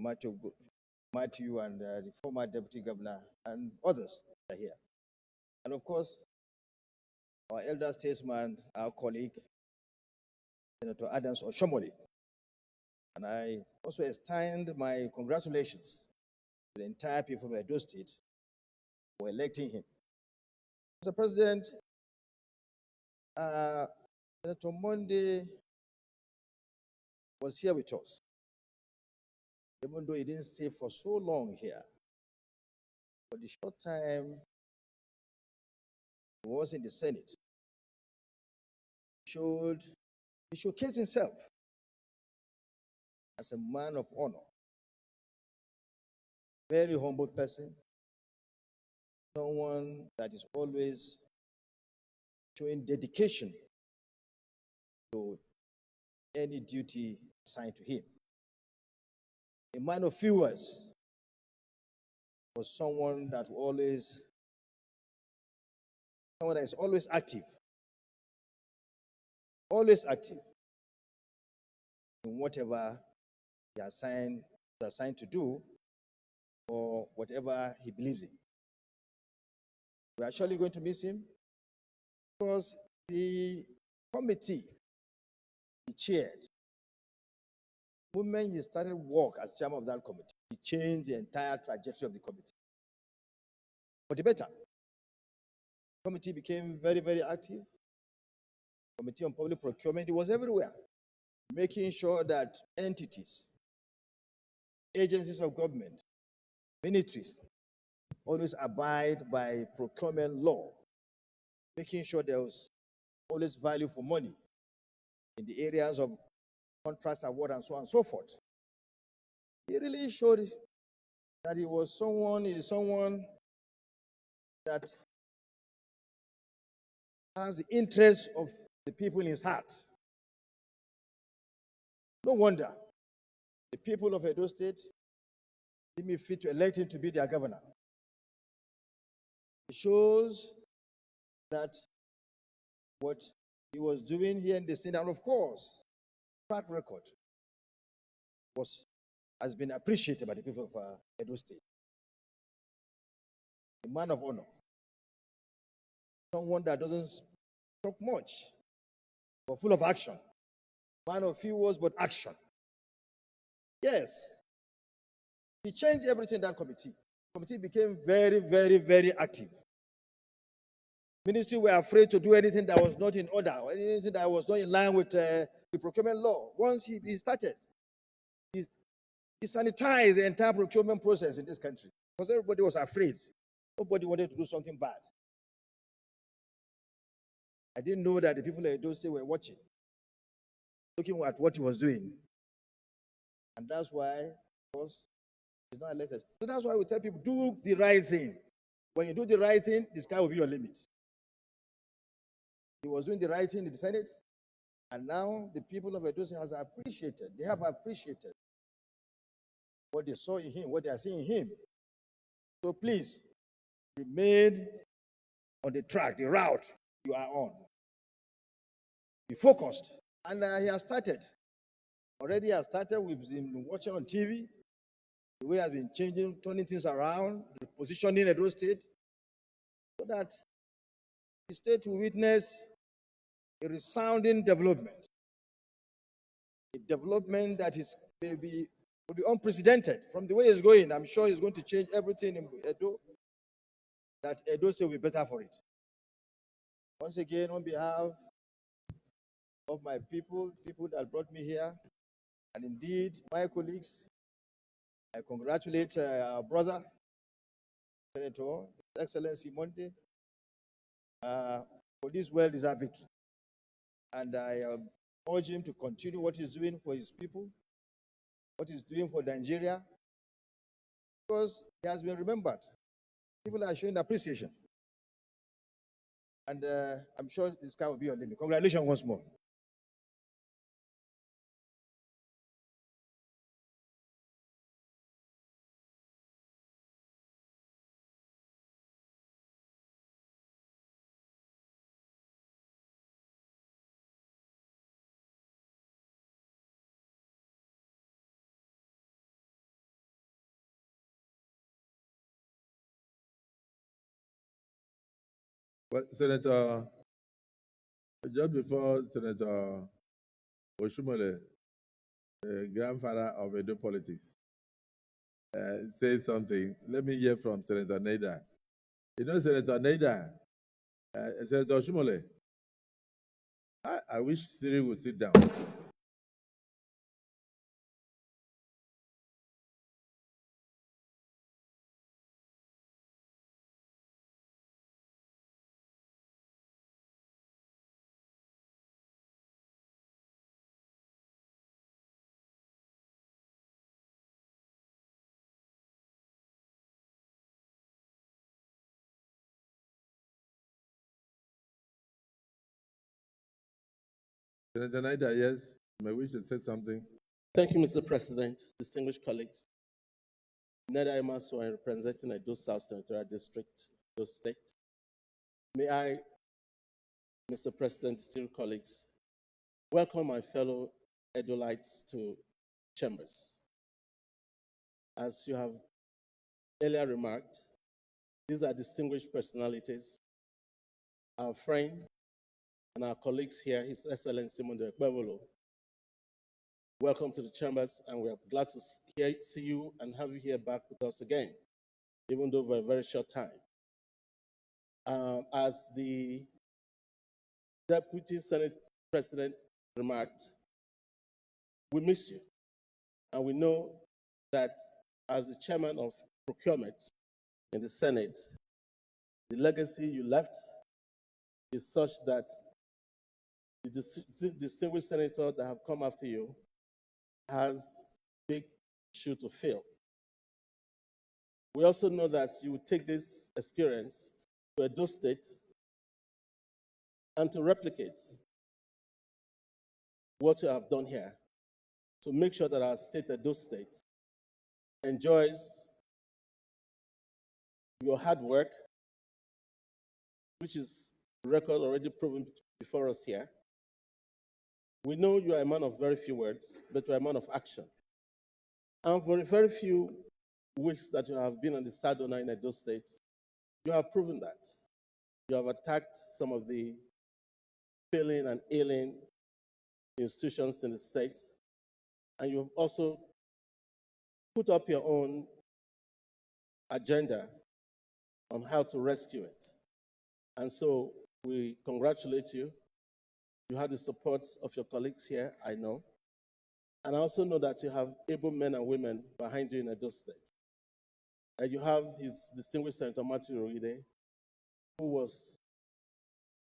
Matthew and the former deputy governor and others that are here. And of course, our elder statesman, our colleague, Senator Adams Oshomole. And I also extend my congratulations to the entire people of Edo State for electing him. Mr. President, Senator Monday was here with us, even though he didn't stay for so long here. For the short time he was in the Senate, he showcased himself as a man of honor, very humble person, someone that is always showing dedication to any duty assigned to him. A man of few words, was someone that is always active in whatever he is assigned to do or whatever he believes in. We are surely going to miss him because the committee he chaired, the moment he started work as chairman of that committee, he changed the entire trajectory of the committee for the better. The committee became very, very active. Committee on Public Procurement, it was everywhere, making sure that entities, agencies of government, ministries always abide by procurement law, making sure there was always value for money in the areas of contracts award and so on and so forth. He really showed that he is someone that has the interest of the people in his heart. No wonder the people of Edo State deemed fit to elect him to be their governor. It shows that what he was doing here in the state, and of course, track record has been appreciated by the people of Edo State. A man of honor, someone that doesn't talk much, but full of action. Man of few words, but action. Yes, he changed everything in that committee. The committee became very, very, very active. Ministry were afraid to do anything that was not in order, or anything that was not in line with the procurement law. Once he started, he sanitized the entire procurement process in this country because everybody was afraid. Nobody wanted to do something bad. I didn't know that the people of Edo State were watching, looking at what he was doing. And that's why, of course, he's not elected. So that's why we tell people, do the right thing. When you do the right thing, the sky will be your limit. He was doing the right thing in the Senate, and now the people of Edo State they have appreciated what they saw in him, what they are seeing in him. So please, remain on the track, the route you are on. Be focused. And he has started. Already has started. We've been watching on TV. The way he has been changing, turning things around, the positioning Edo State, so that the state will witness a resounding development. A development that is maybe will be unprecedented from the way it's going. I'm sure it's going to change everything in Edo, that Edo State will be better for it. Once again, on behalf of my people that brought me here, and indeed my colleagues, I congratulate our brother, Senator His Excellency Monday, for this well-deserved victory. And I urge him to continue what he's doing for his people, what he's doing for Nigeria, because he has been remembered. People are showing appreciation. And I'm sure this guy will be your limit. Congratulations once more. Well, Senator, just before Senator Oshumole, the grandfather of Edo politics, says something, let me hear from Senator Neda. You know, Senator Neda, Senator Oshumole, I wish Siri would sit down. Senator Neda, yes, you may wish to say something. Thank you, Mr. President, distinguished colleagues. Neda Emaso, I'm representing Edo South Senatorial District, Edo State. May I, Mr. President, distinguished colleagues, welcome my fellow Edolites to chambers. As you have earlier remarked, these are distinguished personalities. Our friend and our colleagues here, His Excellency Monday Ekpebolo. Welcome to the chambers, and we are glad to see you and have you here back with us again, even though for a very short time. As the Deputy Senate President remarked, we miss you. And we know that as the chairman of procurement, in the Senate, the legacy you left is such that the distinguished senator that have come after you has big shoe to fill. We also know that you will take this experience to Edo State and to replicate what you have done here to make sure that our state, Edo State, enjoys your hard work, which is record already proven before us here. We know you are a man of very few words, but you are a man of action. And for the very few weeks that you have been on the saddle now in Edo State, you have proven that. You have attacked some of the failing and ailing institutions in the state, and you've also put up your own agenda on how to rescue it. And so we congratulate you. You have the support of your colleagues here, I know. And I also know that you have able men and women behind you in Edo State. And you have His distinguished Senator Matthew Roide, who was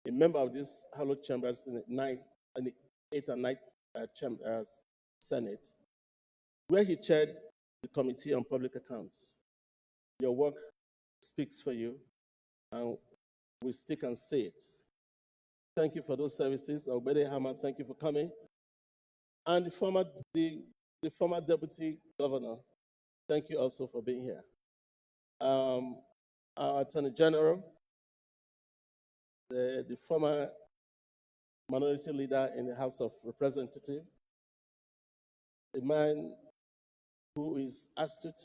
a member of this hallowed chambers in the 8th and 9th Senate, where he chaired the Committee on Public Accounts. Your work speaks for you, and we stick and say it. Thank you for those services. Obede Hammer, thank you for coming. And the former deputy governor, thank you also for being here. Our Attorney General, the former minority leader in the House of Representatives, a man who is astute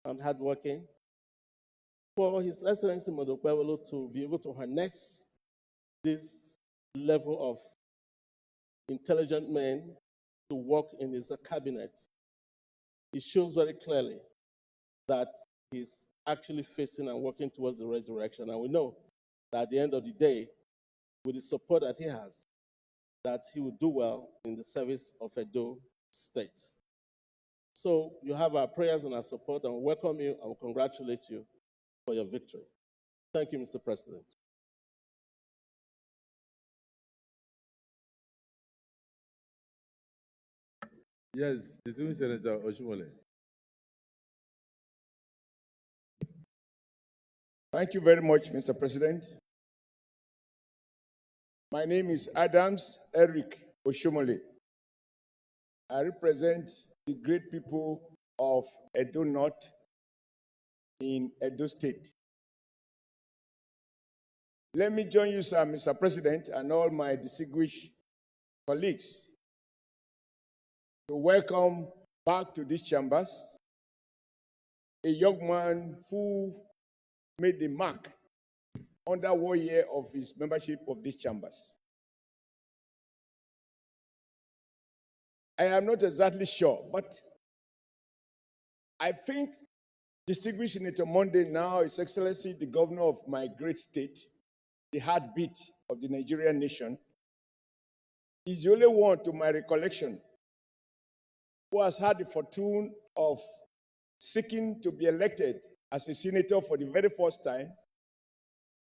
and hardworking, for His Excellency Modokbewolo to be able to harness this level of intelligent men to work in his cabinet. It shows very clearly that he's actually facing and working towards the right direction. And we know that at the end of the day, with the support that he has, that he will do well in the service of Edo State. So you have our prayers and our support, and we welcome you and we congratulate you for your victory. Thank you, Mr. President. Yes, distinguished Senator Oshimole. Thank you very much, Mr. President. My name is Adams Eric Oshomole. I represent the great people of Edo North in Edo State. Let me join you, sir, Mr. President, and all my distinguished colleagues to welcome back to these chambers a young man who made the mark under 1 year of his membership of these chambers. I am not exactly sure, but I think distinguished Senator Monday, now His Excellency, the governor of my great state, the heartbeat of the Nigerian nation, is the only one, to my recollection, who has had the fortune of seeking to be elected as a senator for the very first time,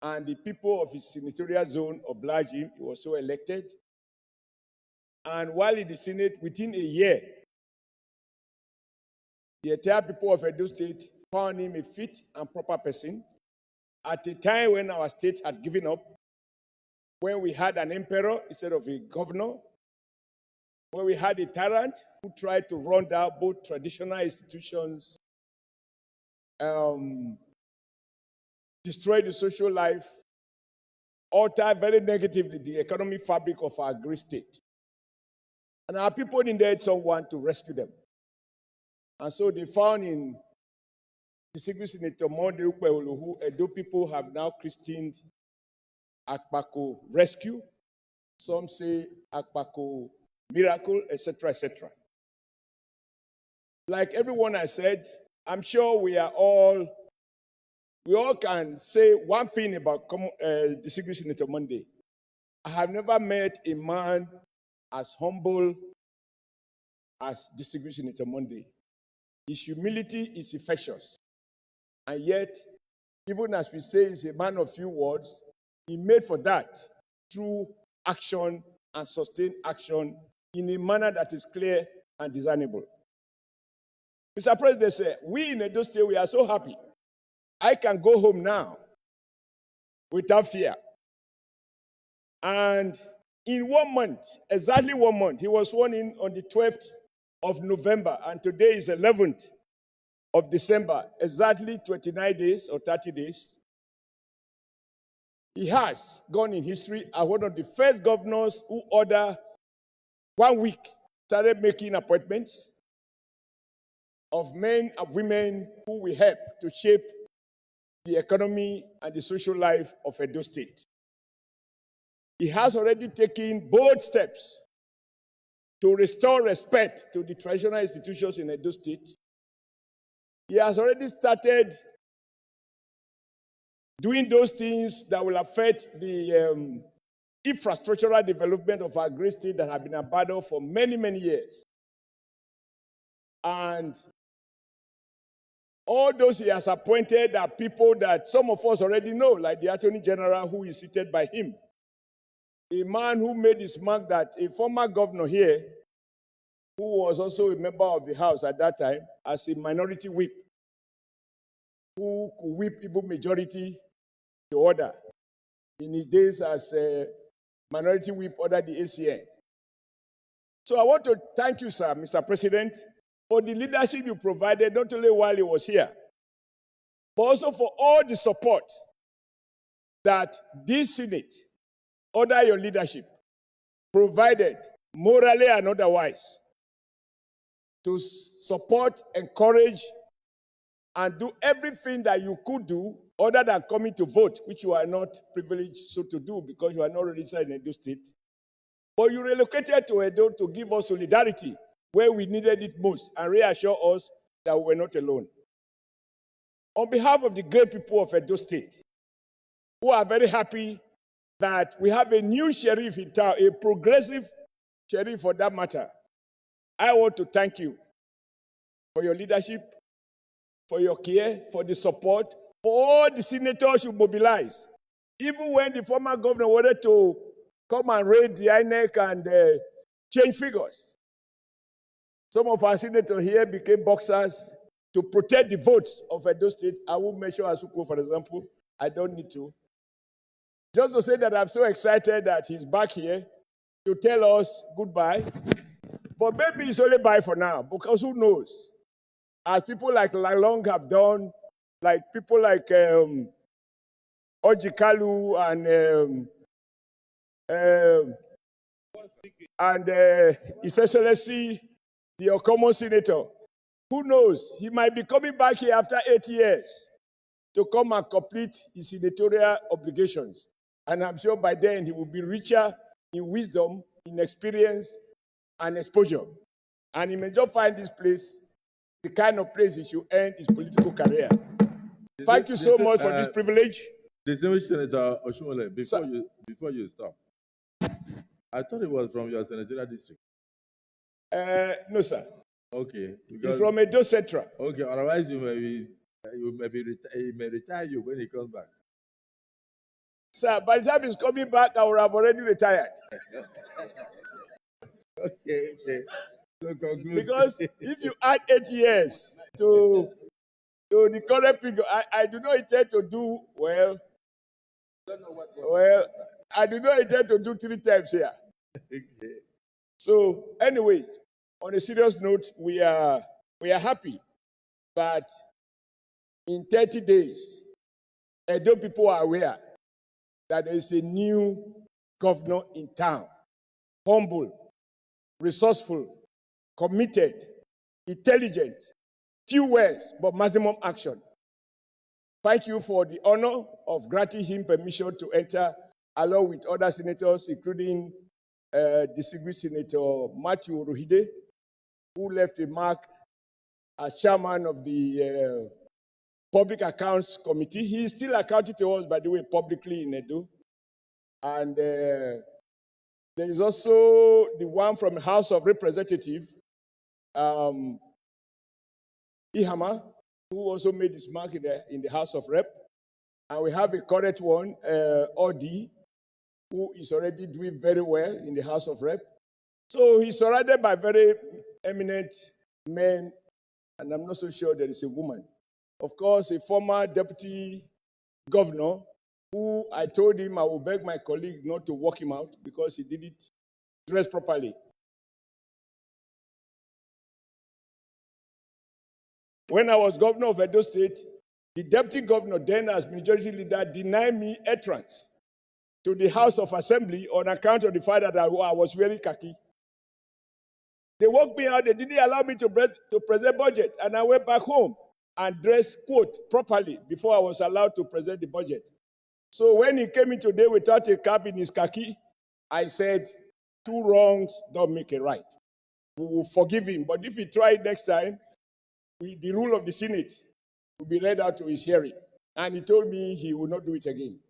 and the people of his senatorial zone obliged him. He was so elected. And while in the Senate, within a year, the entire people of Edo State found him a fit and proper person at a time when our state had given up, when we had an emperor instead of a governor, when we had a tyrant who tried to run down both traditional institutions, destroy the social life, alter very negatively the economic fabric of our great state. And our people needed someone to rescue them. And so they found in distinguished Senator Monde Ukpewolo, who Edo people have now christened Akpako Rescue. Some say Akpako Miracle, etc., etc. Like everyone I said, I'm sure we all can say one thing about distinguished Senator Monday. I have never met a man as humble as distinguished Senator Monday. His humility is infectious, and yet even as we say he's a man of few words, he made for that through action and sustained action in a manner that is clear and discernible. Mr. President, we in Edo State, we are so happy. I can go home now without fear. And in 1 month, exactly 1 month, he was sworn in on the 12th of November, and today is 11th of December, exactly 29 days or 30 days. He has gone in history as one of the first governors who ordered 1 week, started making appointments of men and women who will help to shape the economy and the social life of Edo State. He has already taken bold steps to restore respect to the traditional institutions in Edo State. He has already started doing those things that will affect the infrastructural development of our great state that have been abandoned for many, many years. And all those he has appointed are people that some of us already know, like the Attorney General who is seated by him. A man who made his mark that a former governor here, who was also a member of the House at that time, as a minority whip, who could whip even majority to order. In his days as a minority whip under the ACN. So I want to thank you, sir, Mr. President, for the leadership you provided, not only while he was here, but also for all the support that this Senate, under your leadership, provided, morally and otherwise, to support, encourage, and do everything that you could do other than coming to vote, which you are not privileged so to do because you are not registered in Edo State. But you relocated to Edo to give us solidarity where we needed it most and reassure us that we were not alone. On behalf of the great people of Edo State, who are very happy that we have a new sheriff in town, a progressive sheriff for that matter, I want to thank you for your leadership, for your care, for the support, for all the senators you mobilized. Even when the former governor wanted to come and raid the INEC and change figures, some of our senators here became boxers to protect the votes of Edo State. I won't mention Asuko, for example. I don't need to. Just to say that I'm so excited that he's back here to tell us goodbye. But maybe it's only bye for now, because who knows? As people like Lalong have done, like people like Ojikalu and His Excellency, the Okomo Senator, who knows? He might be coming back here after 8 years to come and complete his senatorial obligations. And I'm sure by then he will be richer in wisdom, in experience, and exposure. And he may just find this place the kind of place he should end his political career. Thank you so much for this privilege. Distinguished Senator Oshumole, before you stop, I thought it was from your senatorial district. No, sir. Okay. He's from Edo Central. Okay, otherwise he may retire you when he comes back. Sir, by the time he's coming back, I would have already retired. Okay. So conclude. Because if you add 8 years to the current figure, I do not intend to do well. Well, I do not intend to do 3 times here. Okay. So anyway, on a serious note, we are happy that in 30 days, Edo people are aware that there is a new governor in town, humble, resourceful, committed, intelligent, few words, but maximum action. Thank you for the honor of granting him permission to enter along with other senators, including distinguished Senator Matthew Rohide, who left a mark as chairman of the Public Accounts Committee. He is still accounting to us, by the way, publicly in Edo. And there is also the one from the House of Representatives, Ihama, who also made his mark in the House of Rep. And we have a current one, Odi, who is already doing very well in the House of Rep. So he's surrounded by very eminent men, and I'm not so sure there is a woman. Of course, a former deputy governor who I told him I will beg my colleague not to walk him out because he didn't dress properly. When I was governor of Edo State, the deputy governor, then as majority leader, denied me entrance to the House of Assembly on account of the fact that I was wearing khaki. They walked me out. They didn't allow me to present budget. And I went back home and dressed, quote, properly before I was allowed to present the budget. So when he came in today without a cap in his khaki, I said, 2 wrongs don't make a right. We will forgive him. But if he tries next time, the rule of the Senate will be read out to his hearing. And he told me he will not do it again.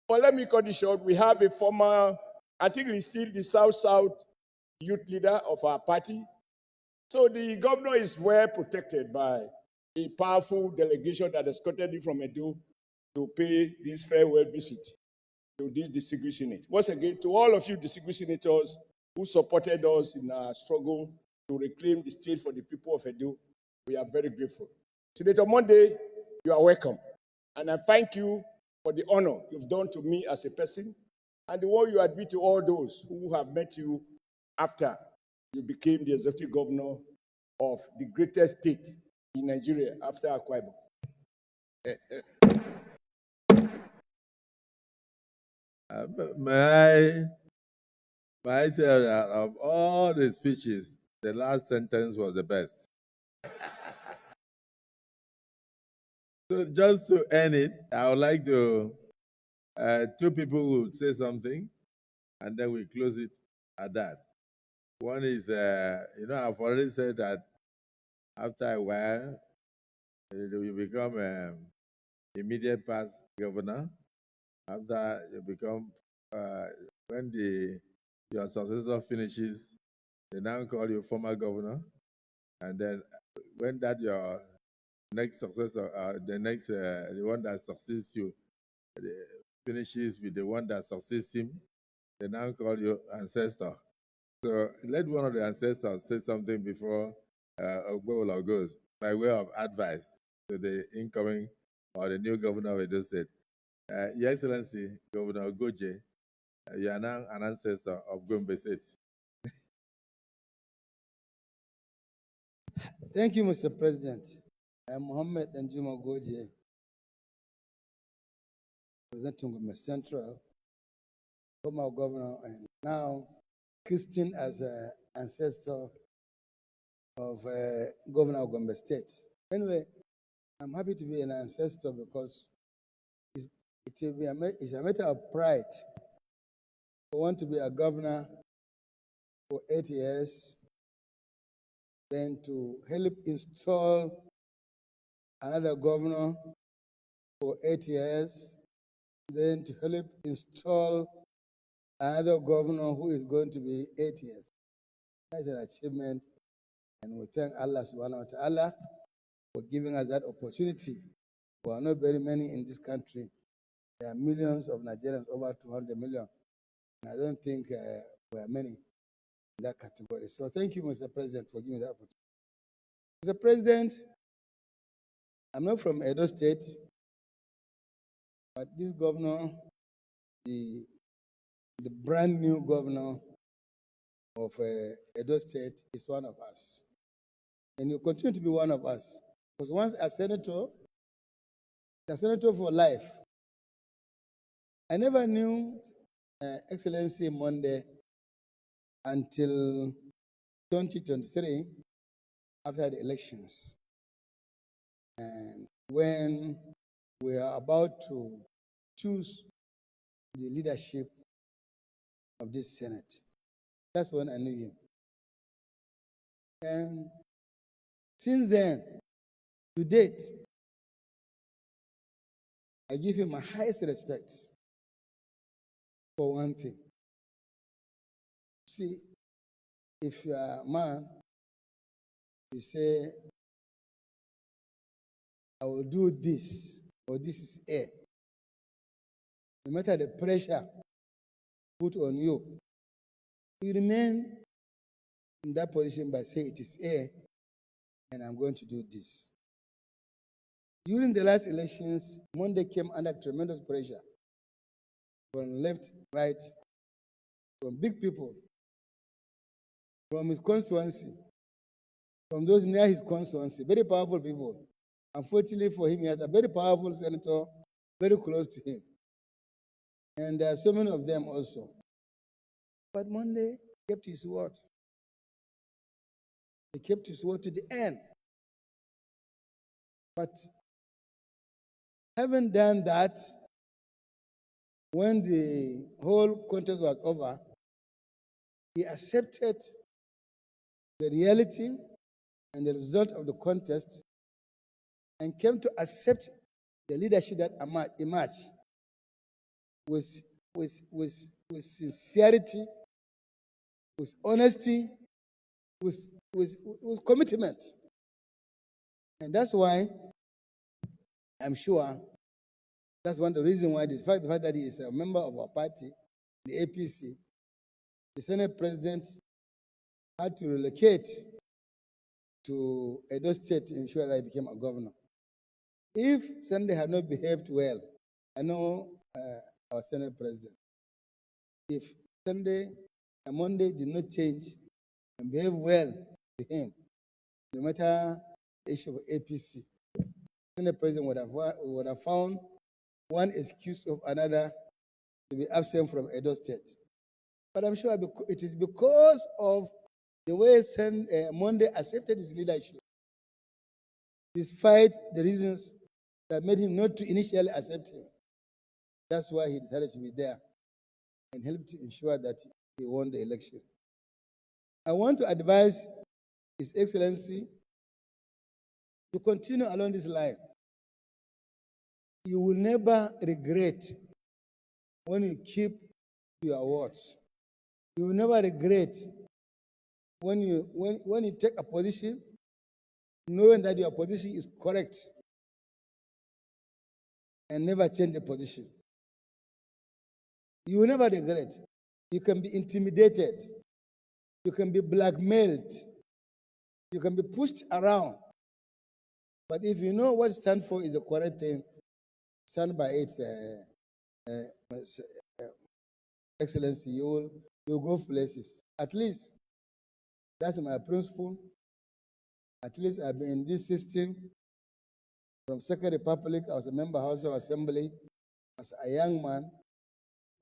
But let me cut it short. We have a former, I think he's still the South-South youth leader of our party. So the governor is well protected by a powerful delegation that escorted him from Edo to pay this farewell visit to this distinguished Senate. Once again, to all of you distinguished senators who supported us in our struggle to reclaim the state for the people of Edo, we are very grateful. Senator Monday, you are welcome. And I thank you for the honor you've done to me as a person and the one you have done to all those who have met you after you became the executive governor of the greatest state in Nigeria after Akwa Ibom. May I say that of all the speeches, the last sentence was the best. So just to end it, I would like to, 2 people will say something, and then we close it at that. One is, I've already said that after a while, you become immediate past governor. After you become, when your successor finishes, they now call you former governor. And then when that your next successor, the one that succeeds you, finishes with the one that succeeds him, they now call you ancestor. So let one of the ancestors say something before Ogbowola goes, by way of advice to the incoming or the new governor of Edo State. Your Excellency, Governor Goje, you are now an ancestor of Gombe State. Thank you, Mr. President. I'm Mohammed Danjuma Goje, representing Gombe Central, former governor, and now Christian as an ancestor of Governor of Gombe State. Anyway, I'm happy to be an ancestor because it's a matter of pride for one to be a governor for 8 years, then to help install another governor for 8 years, then to help install another governor who is going to be 8 years. That's an achievement, and we thank Allah subhanahu wa ta'ala for giving us that opportunity. There are not very many in this country. There are millions of Nigerians, over 200 million. And I don't think there are many in that category. So thank you, Mr. President, for giving me that opportunity. Mr. President, I'm not from Edo State, but this governor, the brand new governor of Edo State, is one of us. And you continue to be one of us. Because once a senator for life. I never knew Excellency Monday until 2023, after the elections. And when we are about to choose the leadership of this Senate, that's when I knew him. And since then, to date, I give him my highest respect for one thing. See, if you are a man, you say, I will do this, or this is A. no matter the pressure put on you, you remain in that position by saying it is A and I'm going to do this. During the last elections, Monday came under tremendous pressure from left, right, from big people, from his constituency, from those near his constituency, very powerful people. Unfortunately for him, he has a very powerful senator very close to him. And there are so many of them also. But Monday kept his word. He kept his word to the end. But having done that, when the whole contest was over, he accepted the reality and the result of the contest and came to accept the leadership that emerged with sincerity, with honesty, with commitment. And that's why I'm sure that's one of the reasons why, despite the fact that he is a member of our party, the APC, the Senate President had to relocate to Edo State to ensure that he became a governor. If Sunday had not behaved well, I know our Senate President, if Sunday and Monday did not change and behave well to him, no matter the issue of APC, the Senate President would have found one excuse of another to be absent from Edo State. But I'm sure it is because of the way Monday accepted his leadership, despite the reasons that made him not to initially accept him. That's why he decided to be there and help to ensure that he won the election. I want to advise His Excellency to continue along this line. You will never regret when you keep to your words. You will never regret when you take a position knowing that your position is correct and never change the position. You will never regret. You can be intimidated. You can be blackmailed. You can be pushed around. But if you know what stand for is the correct thing, stand by it, Excellency, you'll go places. At least that's my principle. At least I've been in this system from Second Republic. I was a member of House of Assembly as a young man.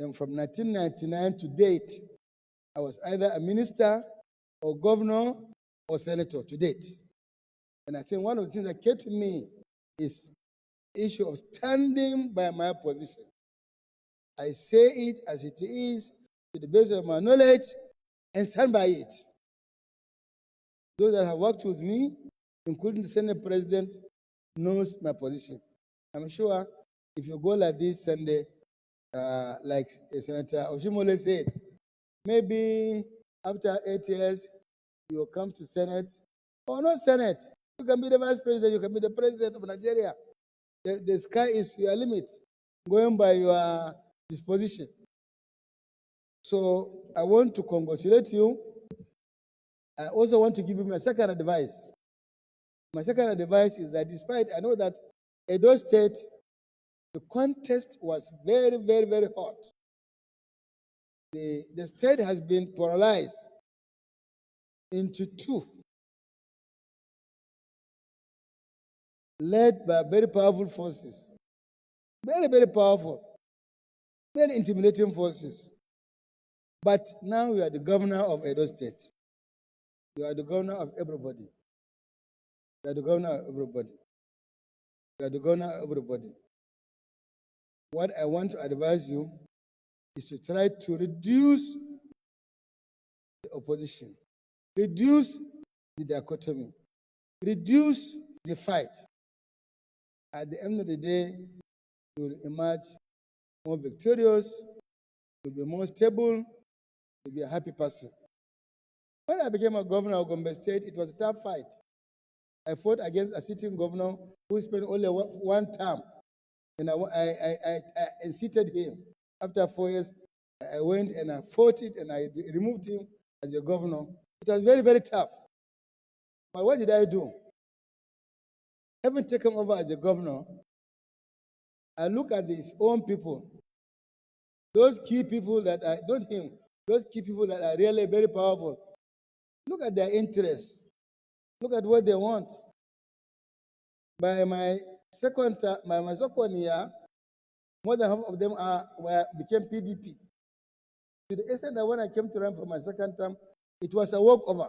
And from 1999 to date, I was either a minister or governor or senator to date. And I think one of the things that kept me is the issue of standing by my position. I say it as it is, to the best of my knowledge, and stand by it. Those that have worked with me, including the Senate President, knows my position. I'm sure if you go like this Sunday, like Senator Oshimole said, maybe after 8 years, you will come to Senate, or not Senate. You can be the Vice President, you can be the President of Nigeria. The sky is your limit, going by your disposition. So I want to congratulate you. I also want to give you my second advice. My second advice is that despite, I know that Edo State, the contest was very, very, very hot. The state has been polarized into two, led by very powerful forces. Very, very powerful. Very intimidating forces. But now you are the governor of Edo State. You are the governor of everybody. You are the governor of everybody. You are the governor of everybody. What I want to advise you is to try to reduce the opposition, reduce the dichotomy, reduce the fight. At the end of the day, you will emerge more victorious, you'll be more stable, you'll be a happy person. When I became a governor of Gombe State, it was a tough fight. I fought against a sitting governor who spent only one term. And I seated him. After 4 years, I went and I fought it and I removed him as a governor. It was very, very tough. But what did I do? Having taken over as a governor, I look at his own people, those key people that are, not him, those key people that are really very powerful. Look at their interests. Look at what they want. By my second year, more than half of them became PDP. To the extent that when I came to run for my second term, it was a walkover.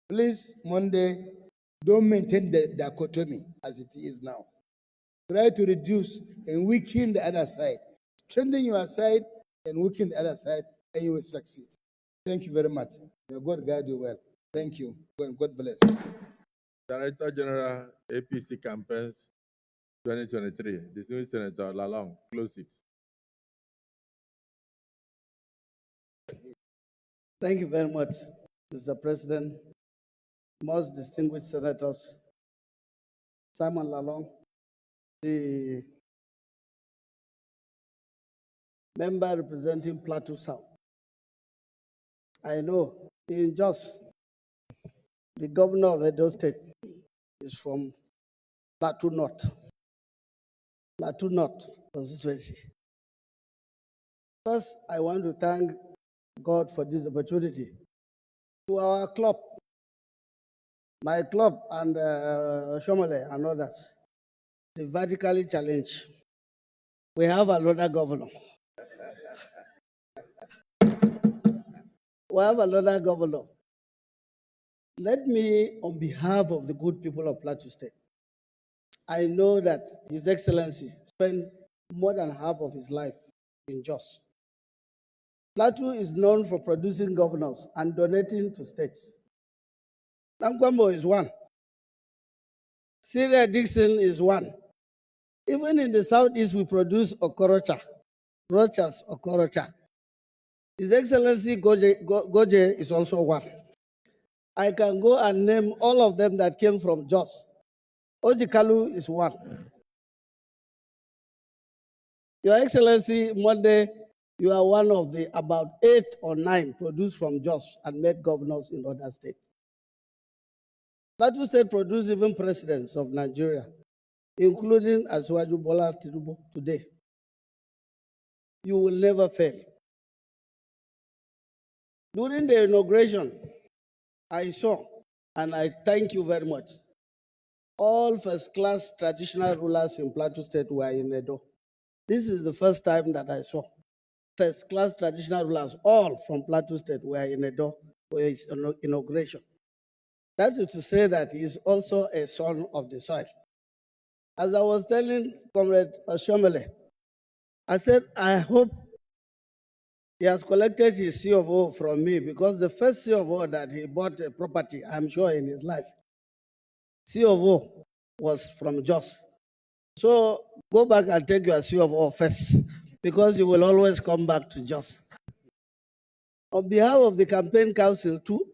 Please, Monday, don't maintain the dichotomy as it is now. Try to reduce and weaken the other side. Strengthen your side and weaken the other side, and you will succeed. Thank you very much. May God guide you well. Thank you. God bless. Director General, APC Campaigns 2023, Distinguished Senator Lalong, close it. Thank you very much, Mr. President. Most distinguished senators, Simon Lalong, the member representing Plateau South. I know in Jos, the governor of Edo State is from Plateau North constituency. First, I want to thank God for this opportunity. To our club, my club and Shomole and others, the vertically challenged. We have another governor. We have another governor. Let me, on behalf of the good people of Plateau State, I know that His Excellency spent more than half of his life in Jos. Plateau is known for producing governors and donating to states. Nankwambo is one. Syria Dixon is one. Even in the southeast, we produce Okorocha, Rochas Okorocha. His Excellency Goje is also one. I can go and name all of them that came from Jos. Ojikalu is one. Your Excellency, Monday, you are one of the about 8 or 9 produced from Jos and made governors in other states. Plateau State produced even presidents of Nigeria, including Asiwaju Bola Tinubu today. You will never fail. During the inauguration, I saw, and I thank you very much, all first-class traditional rulers in Plateau State were in Edo. This is the first time that I saw first-class traditional rulers, all from Plateau State, were in Edo for his inauguration. That is to say that he is also a son of the soil. As I was telling Comrade Shomele, I said, I hope he has collected his C of O from me, because the first C of O that he bought a property, I'm sure, in his life, C of O was from Jos. So go back and take your C of O first, because you will always come back to Jos. On behalf of the campaign council too,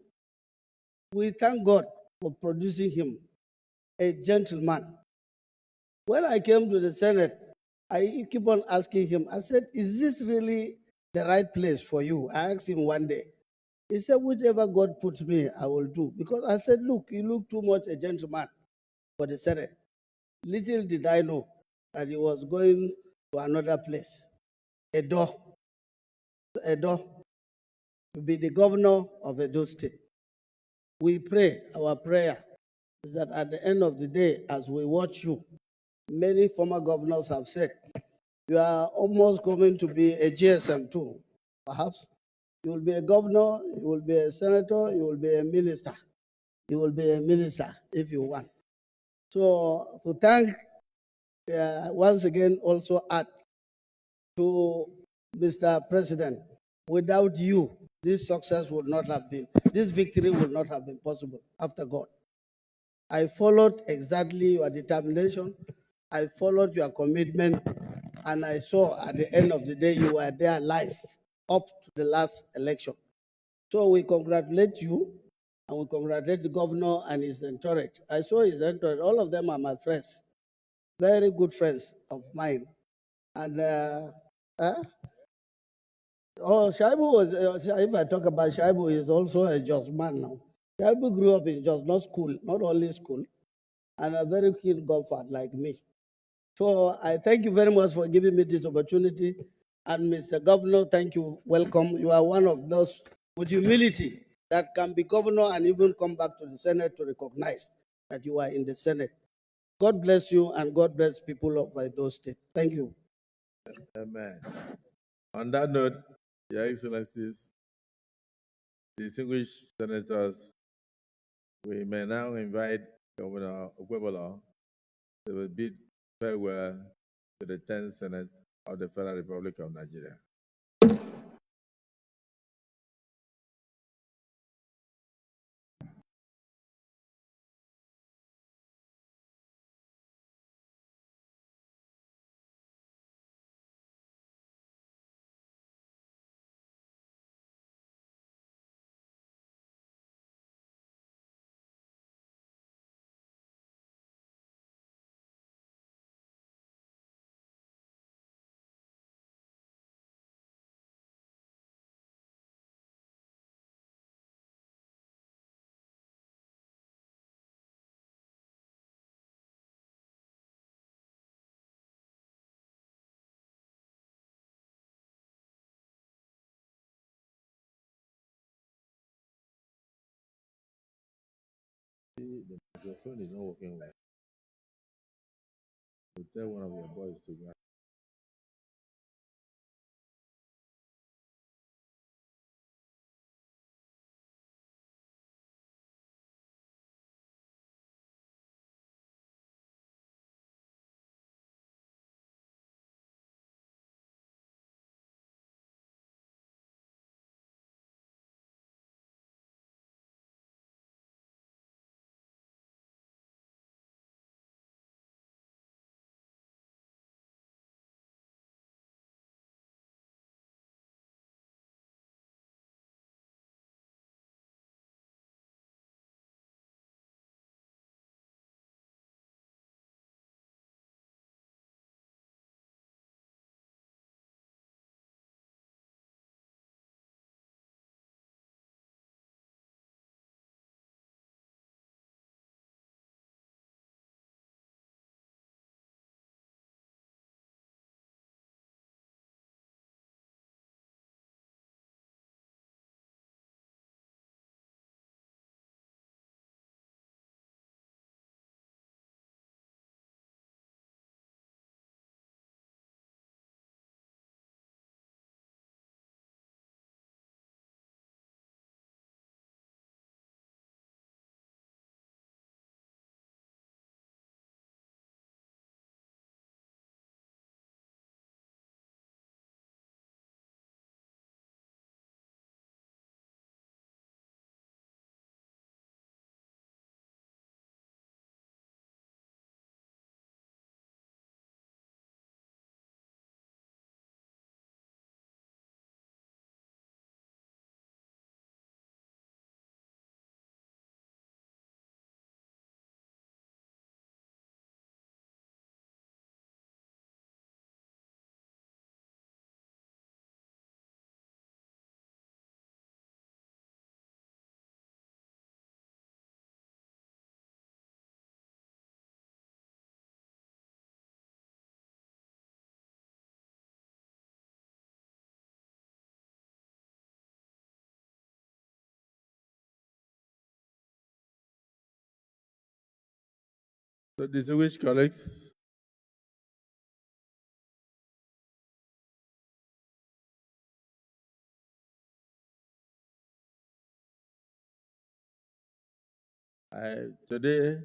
we thank God for producing him, a gentleman. When I came to the Senate, I keep on asking him, I said, is this really the right place for you? I asked him one day. He said, whichever God puts me, I will do. Because I said, look, you look too much a gentleman for the Senate. Little did I know that he was going to another place, Edo, to be the governor of Edo State. We pray, our prayer is that at the end of the day, as we watch you, many former governors have said, you are almost going to be a GSM too, perhaps. You will be a governor, you will be a senator, you will be a minister. You will be a minister if you want. So to thank, once again, also add to Mr. President, without you, this success would not have been, this victory would not have been possible after God. I followed exactly your determination. I followed your commitment, and I saw at the end of the day you were there live up to the last election. So we congratulate you, and we congratulate the governor and his entourage. I saw his entourage. All of them are my friends. very good friends of mine. And Shaibu was, if I talk about Shaibu, he's also a Jos man now. Shaibu grew up in Jos, not school, not only school, and a very keen golfer like me. So I thank you very much for giving me this opportunity. And Mr. Governor, thank you. Welcome. You are one of those with humility that can be governor and even come back to the Senate to recognize that you are in the Senate. God bless you and God bless people of Edo State. Thank you. Amen. On that note, Your Excellencies, distinguished senators, we may now invite Governor Okwebolo to bid farewell to the 10th Senate of the Federal Republic of Nigeria. The microphone is not working well. So tell one of your boys to go. So distinguished colleagues, today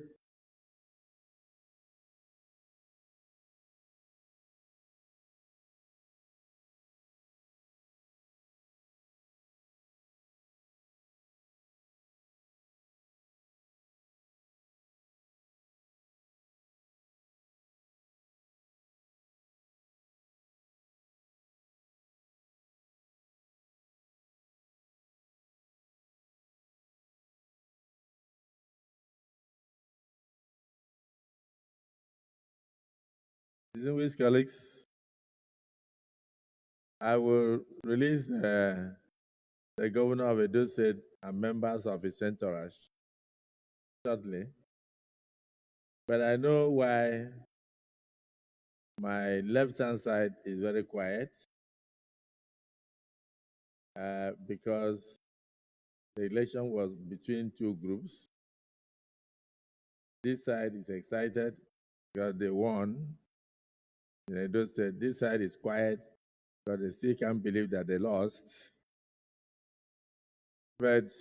Distinguished colleagues, I will release the governor of Edo State and members of his entourage shortly. But I know why my left-hand side is very quiet, because the election was between two groups. This side is excited because they won in Edo State. This side is quiet because they still can't believe that they lost. But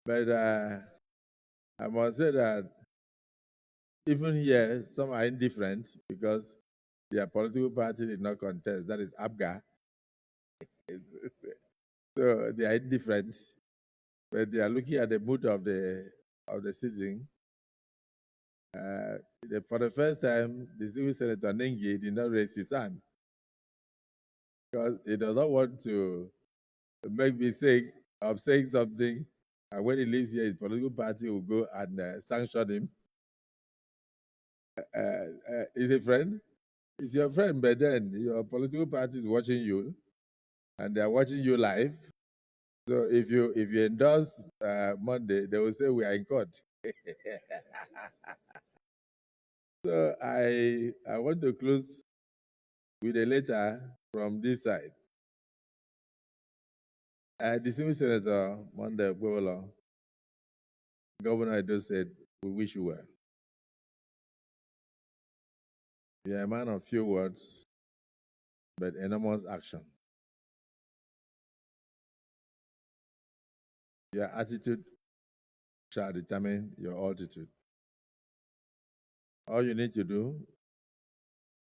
I must say that even here, some are indifferent because their political party did not contest. That is ABGA. So they are indifferent, but they are looking at the mood of the citizen. For the first time, the civil senator Nengi did not raise his hand because he does not want to make mistake of saying something, and when he leaves here, his political party will go and sanction him. He's a friend. He's your friend, but then your political party is watching you, and they are watching you live. So if you endorse Monday, they will say we are in court. So I want to close with a letter from this side. Distinguished Senator Monday Gwewolo, Governor Edo said, we wish you well. You are a man of few words, but enormous action. Your attitude shall determine your altitude. All you need to do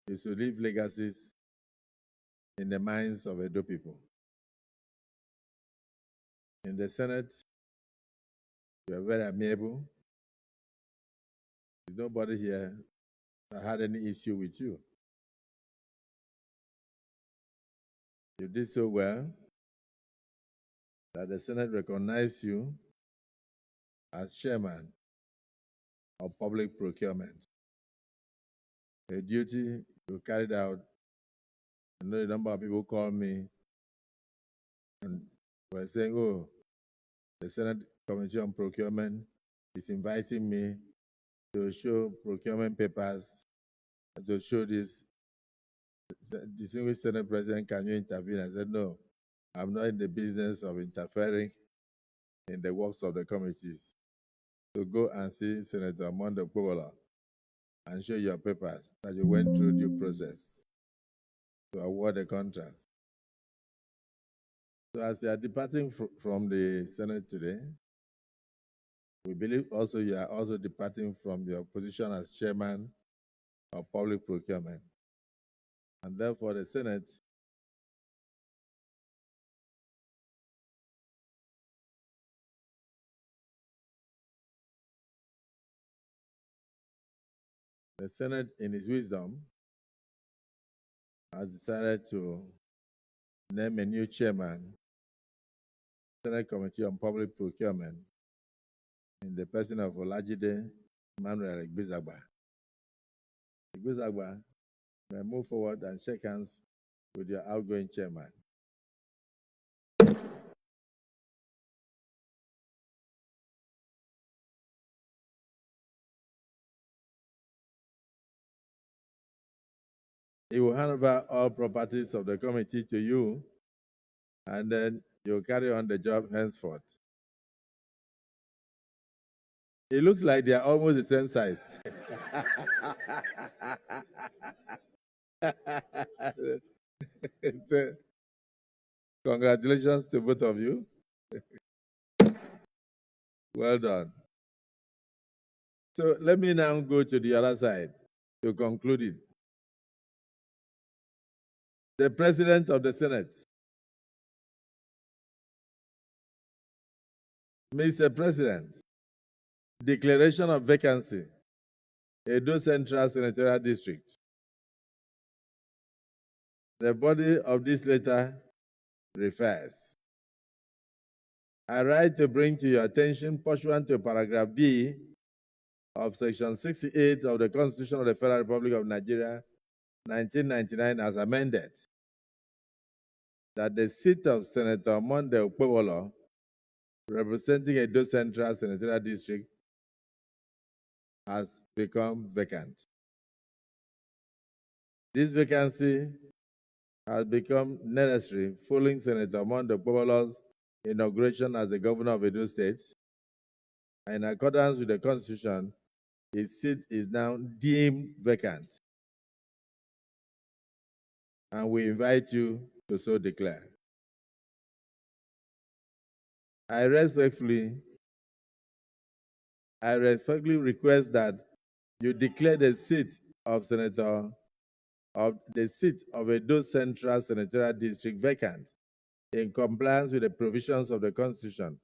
is to leave legacies in the minds of Edo people. In the Senate, you are very amiable. There's nobody here that had any issue with you. You did so well that the Senate recognized you as chairman of public procurement. A duty you carried out. I know a number of people called me and were saying, oh, the Senate Committee on Procurement is inviting me to show procurement papers, to show this. Distinguished Senate President, can you intervene? I said, no, I'm not in the business of interfering in the works of the committees. So go and see Senator Mondo Kwobola and show your papers that you went through due process to award the contract. So as you are departing from the Senate today, we believe also you are also departing from your position as chairman of public procurement. And therefore the Senate in its wisdom has decided to name a new chairman, Senate Committee on Public Procurement, in the person of Olajide Emmanuel Igbizagba. Igbizagba may move forward and shake hands with your outgoing chairman. He will hand over all properties of the committee to you, and then you'll carry on the job henceforth. It looks like they are almost the same size. Congratulations to both of you. Well done. So let me now go to the other side to conclude it. The President of the Senate. Mr. President, declaration of vacancy, Edo Central Senatorial District. The body of this letter refers. I write to bring to your attention, pursuant to paragraph B of Section 68 of the Constitution of the Federal Republic of Nigeria, 1999, as amended, that the seat of Senator Monde Okpebholo, representing Edo Central Senatorial District, has become vacant. This vacancy has become necessary following Senator Monde Okpebholo's inauguration as the governor of Edo State. In accordance with the Constitution, his seat is now deemed vacant. And we invite you to so declare. I respectfully request that you declare the seat of Edo Central Senatorial District vacant in compliance with the provisions of the Constitution,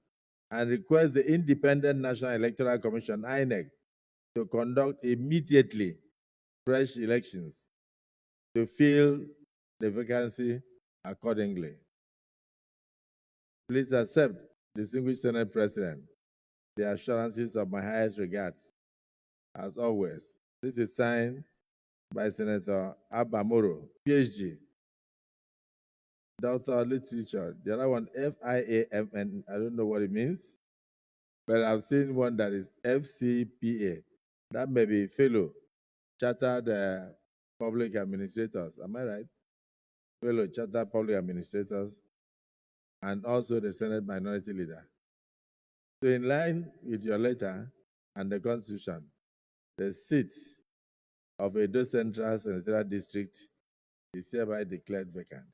and request the Independent National Electoral Commission, INEC, to conduct immediately fresh elections to fill the vacancy accordingly. Please accept, distinguished Senate President, the assurances of my highest regards. As always, this is signed by Senator Abamoro, PhD, Doctor of Literature. The other one, FIAMN, I don't know what it means, but I've seen one that is FCPA. That may be Fellow, Chartered Public Administrators. Am I right? Fellow Chartered Public Administrators, and also the Senate Minority Leader. So in line with your letter and the Constitution, the seat of Edo Central Senatorial District is hereby declared vacant.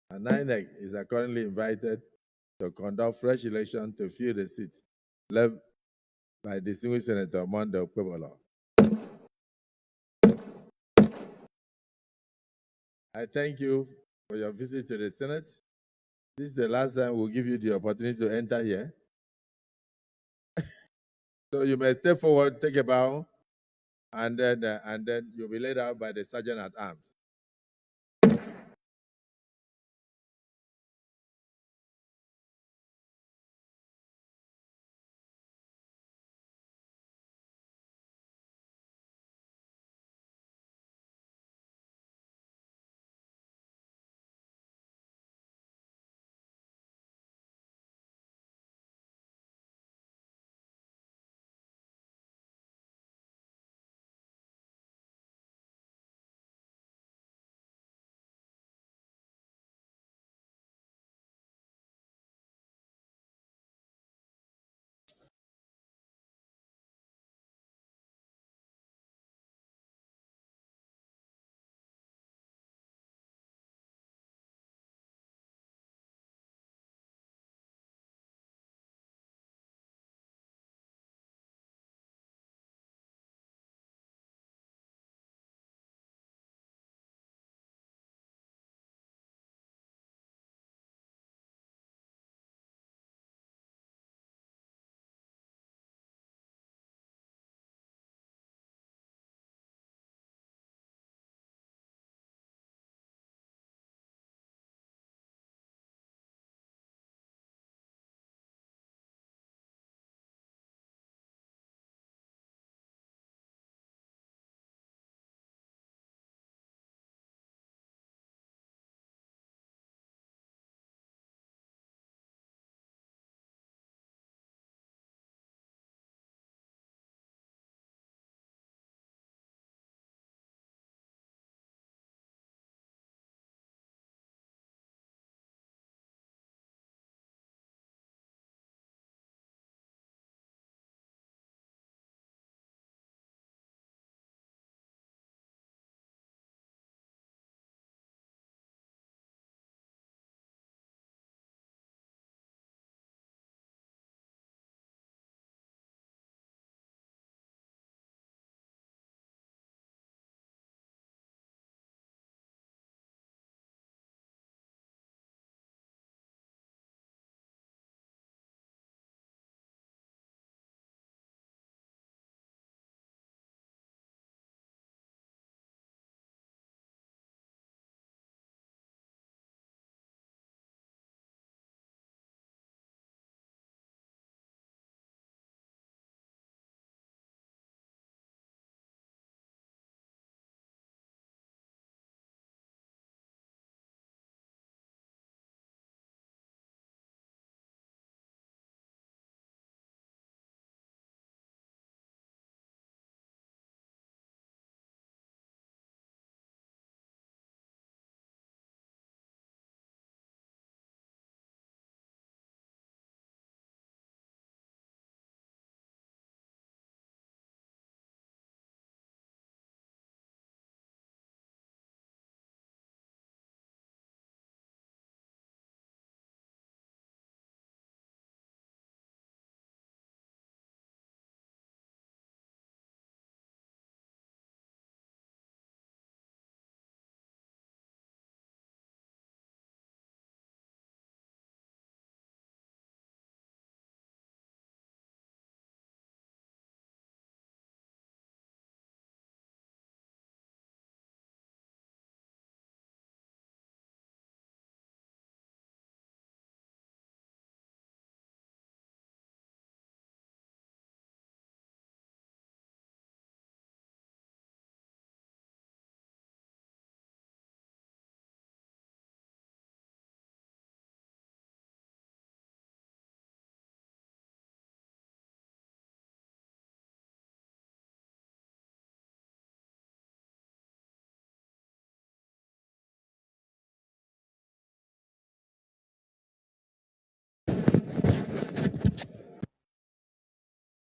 And INEC is accordingly invited to conduct fresh election to fill the seat left by distinguished Senator Monde Okpebholo. I thank you for your visit to the Senate. This is the last time we'll give you the opportunity to enter here. So you may step forward, take a bow, and then you'll be led out by the Sergeant at Arms.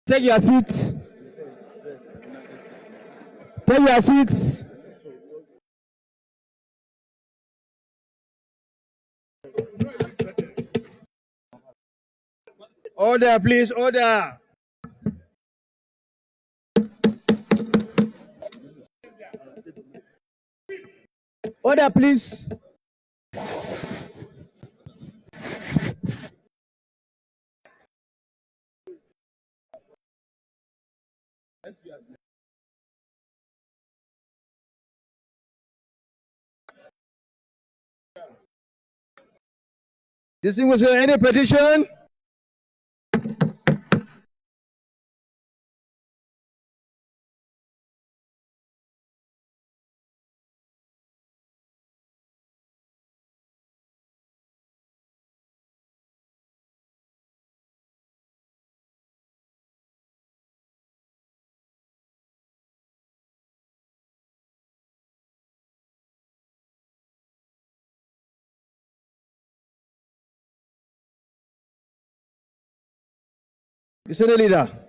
Take your seats. Take your seats. Order, please, order. Order, please. Distinguished, any petition? The Senate leader.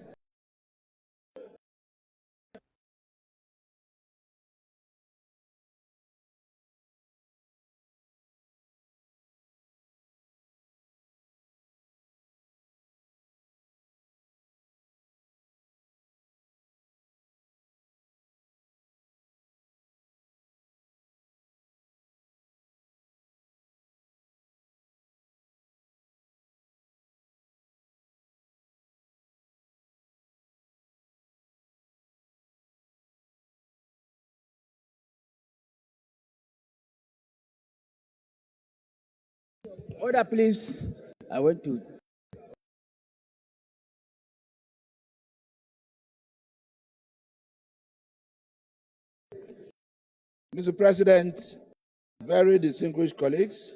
Order, please. I want to. Mr. President, very distinguished colleagues,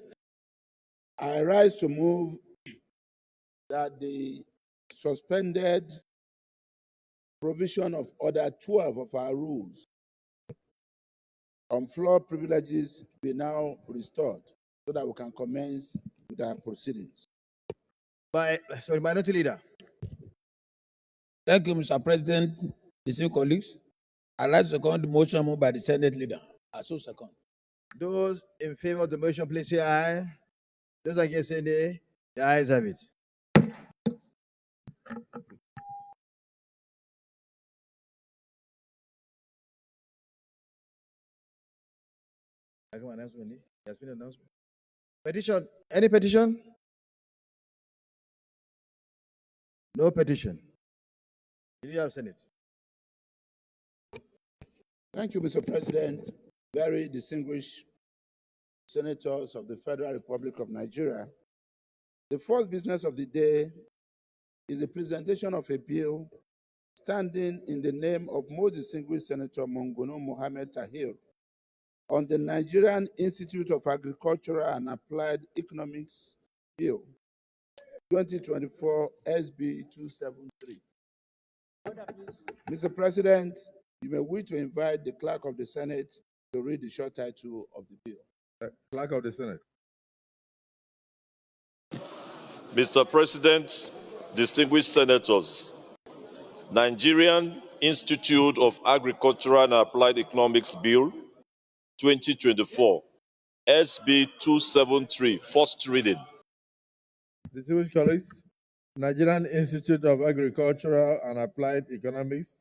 I rise to move that the suspended provision of Order 12 of our rules on floor privileges be now restored so that we can commence with our proceedings. Minority leader. Thank you, Mr. President. Distinguished colleagues, I like to second the motion moved by the Senate leader. I so second. Those in favor of the motion, please say aye. Those against say nay. The ayes have it. Petition. Any petition? No petition. The leader of Senate. Thank you, Mr. President. Very distinguished senators of the Federal Republic of Nigeria. The first business of the day is the presentation of a bill standing in the name of most distinguished Senator Mongono Mohammed Tahir on the Nigerian Institute of Agricultural and Applied Economics Bill 2024 SB 273. Mr. President, you may wish to invite the Clerk of the Senate to read the short title of the bill. Clerk of the Senate. Mr. President, distinguished senators, Nigerian Institute of Agricultural and Applied Economics Bill 2024, SB 273, first reading. Distinguished colleagues, Nigerian Institute of Agricultural and Applied Economics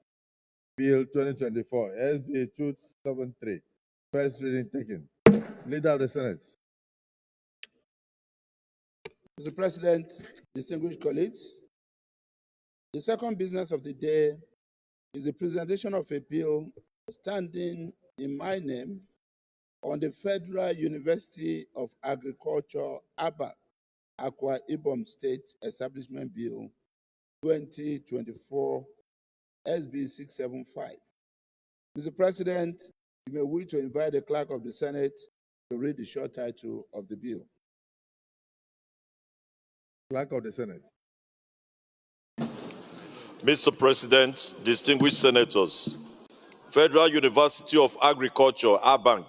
Bill 2024, SB 273, first reading taken. Leader of the Senate. Mr. President, distinguished colleagues, the second business of the day is the presentation of a bill standing in my name on the Federal University of Agriculture, ABA, Akwa Ibom State Establishment Bill 2024, SB 675. Mr. President, you may wish to invite the Clerk of the Senate to read the short title of the bill. Clerk of the Senate. Mr. President, distinguished senators, Federal University of Agriculture, ABANG,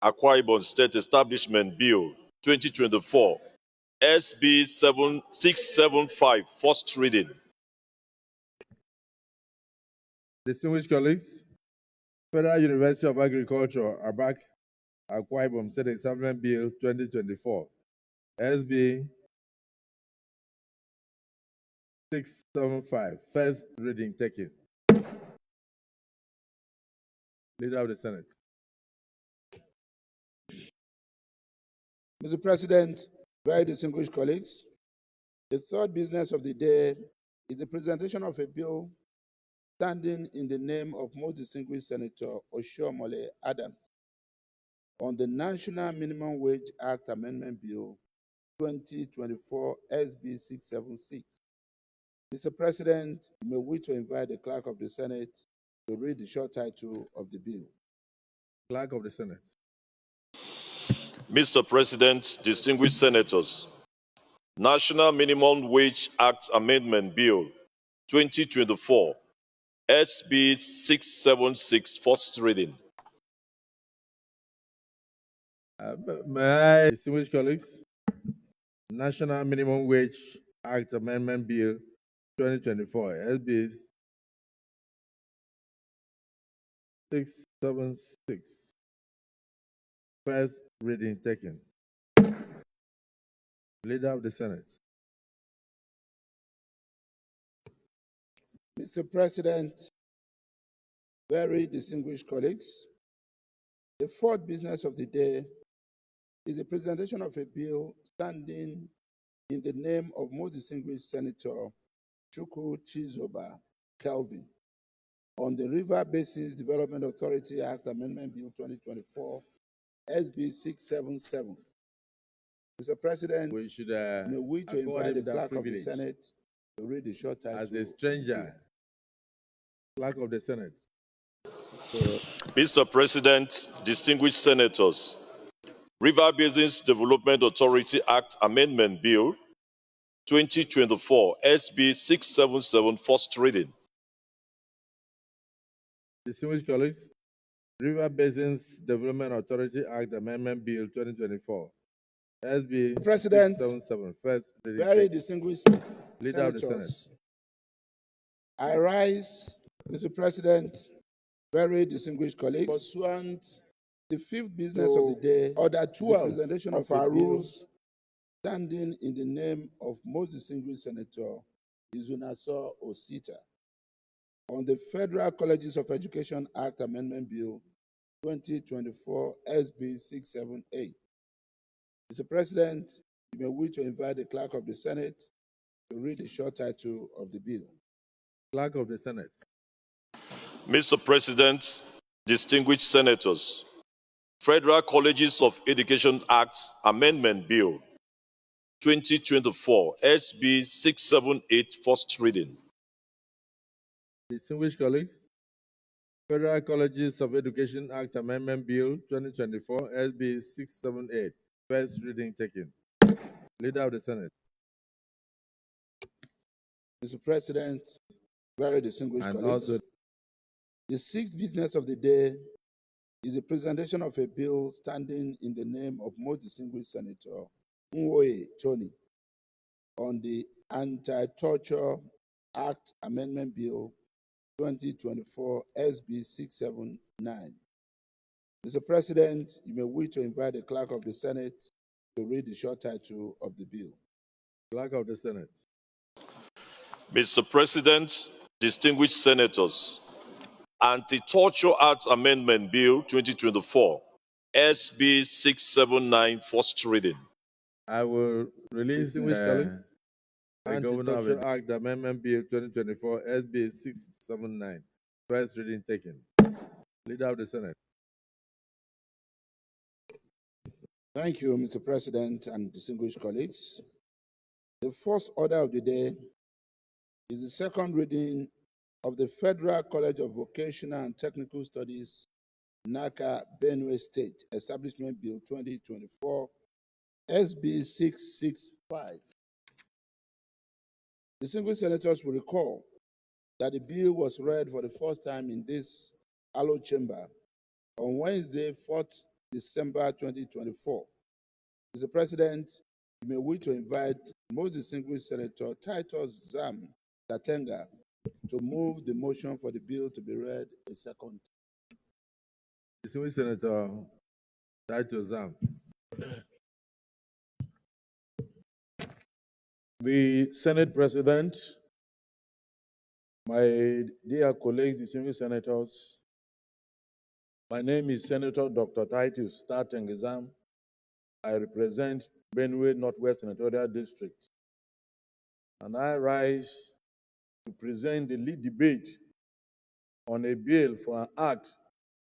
Akwa Ibom State Establishment Bill 2024, SB 675, first reading. Distinguished colleagues, Federal University of Agriculture, ABAC, Akwa Ibom State Establishment Bill 2024, SB 675, first reading taken. Leader of the Senate. Mr. President, very distinguished colleagues, the third business of the day is the presentation of a bill standing in the name of most distinguished Senator Oshiomhole Adams on the National Minimum Wage Act Amendment Bill 2024 SB 676. Mr. President, you may wish to invite the Clerk of the Senate to read the short title of the bill. Clerk of the Senate. Mr. President, distinguished senators, National Minimum Wage Act Amendment Bill 2024, SB 676, first reading. May I, distinguished colleagues, National Minimum Wage Act Amendment Bill 2024, SB 676, first reading taken. Leader of the Senate. Mr. President, very distinguished colleagues, the fourth business of the day is the presentation of a bill standing in the name of most distinguished Senator Chukwu Chizoba Kelvin on the River Basins Development Authority Act Amendment Bill 2024, SB 677. Mr. President, We should may we to accord invite the him that Clerk of the privilege Senate to read the short title. as a stranger. Clerk of the Senate. Mr. President, distinguished senators, River Basins Development Authority Act Amendment Bill 2024, SB 677, first reading. Distinguished colleagues, River Basins Development Authority Act Amendment Bill 2024, SB President, 677, first reading. Very distinguished Leader of the Senate. senators, I rise, Mr. President, very distinguished colleagues, pursuant the fifth business of the day, Order 12, the presentation of our rules standing in the name of most distinguished Senator Izunaso Osita on the Federal Colleges of Education Act Amendment Bill 2024 SB 678. Mr. President, you may wish to invite the Clerk of the Senate to read the short title of the bill. Clerk of the Senate. Mr. President, distinguished senators, Federal Colleges of Education Act Amendment Bill 2024, SB 678, first reading. Distinguished colleagues, Federal Colleges of Education Act Amendment Bill 2024, SB 678, first reading taken. Leader of the Senate. Mr. President, very distinguished And colleagues, also, the sixth business of the day is the presentation of a bill standing in the name of most distinguished Senator Nwoye Tony on the Anti-Torture Act Amendment Bill 2024 SB 679. Mr. President, you may wish to invite the Clerk of the Senate to read the short title of the bill. Clerk of the Senate. Mr. President, distinguished senators, Anti-Torture Act Amendment Bill 2024, SB 679, first reading. I will release distinguished colleagues. Anti-Torture Act Amendment Bill 2024, SB 679, first reading taken. Leader of the Senate. Thank you, Mr. President and distinguished colleagues. The first order of the day is the second reading of the Federal College of Vocational and Technical Studies, NACA, Benue State Establishment Bill 2024, SB 665. Distinguished senators will recall that the bill was read for the first time in this hallowed chamber on Wednesday, 4th December 2024. Mr. President, you may wish to invite most distinguished Senator Titus Zam Datenga to move the motion for the bill to be read a second. Distinguished Senator Titus Zam. The Senate President, my dear colleagues, distinguished senators, my name is Senator Dr. Titus Tatengizam. I represent Benue Northwest Senatorial District, and I rise to present the lead debate on a bill for an act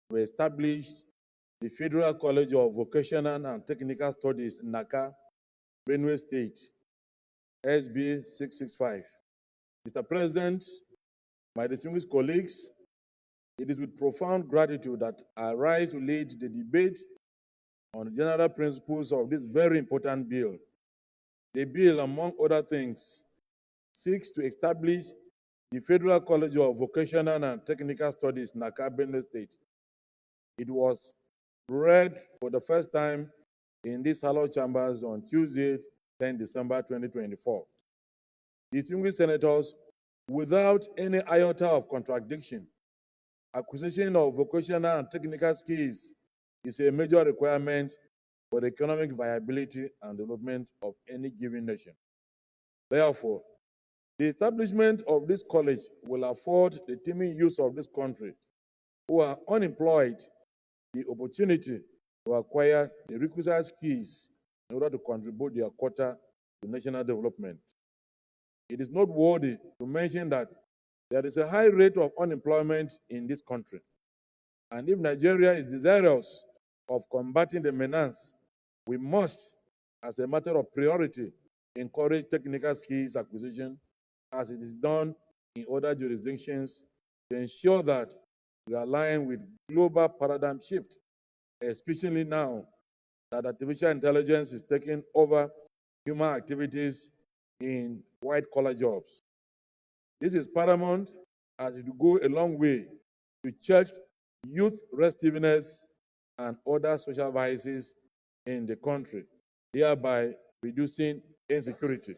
to establish the Federal College of Vocational and Technical Studies in Naka, Benue State, SB 665. Mr. President, my distinguished colleagues, it is with profound gratitude that I rise to lead the debate on the general principles of this very important bill. The bill, among other things, seeks to establish the Federal College of Vocational and Technical Studies, Naka, Benue State. It was read for the first time in these hallowed chambers on Tuesday, 10 December 2024. Distinguished senators, without any iota of contradiction, acquisition of vocational and technical skills is a major requirement for the economic viability and development of any given nation. Therefore, the establishment of this college will afford the teeming youth of this country who are unemployed the opportunity to acquire the requisite skills in order to contribute their quota to national development. It is noteworthy to mention that there is a high rate of unemployment in this country. And if Nigeria is desirous of combating the menace, we must, as a matter of priority, encourage technical skills acquisition as it is done in other jurisdictions to ensure that we align with global paradigm shift, especially now that artificial intelligence is taking over human activities in white-collar jobs. This is paramount as it will go a long way to check youth restiveness and other social vices in the country, thereby reducing insecurity.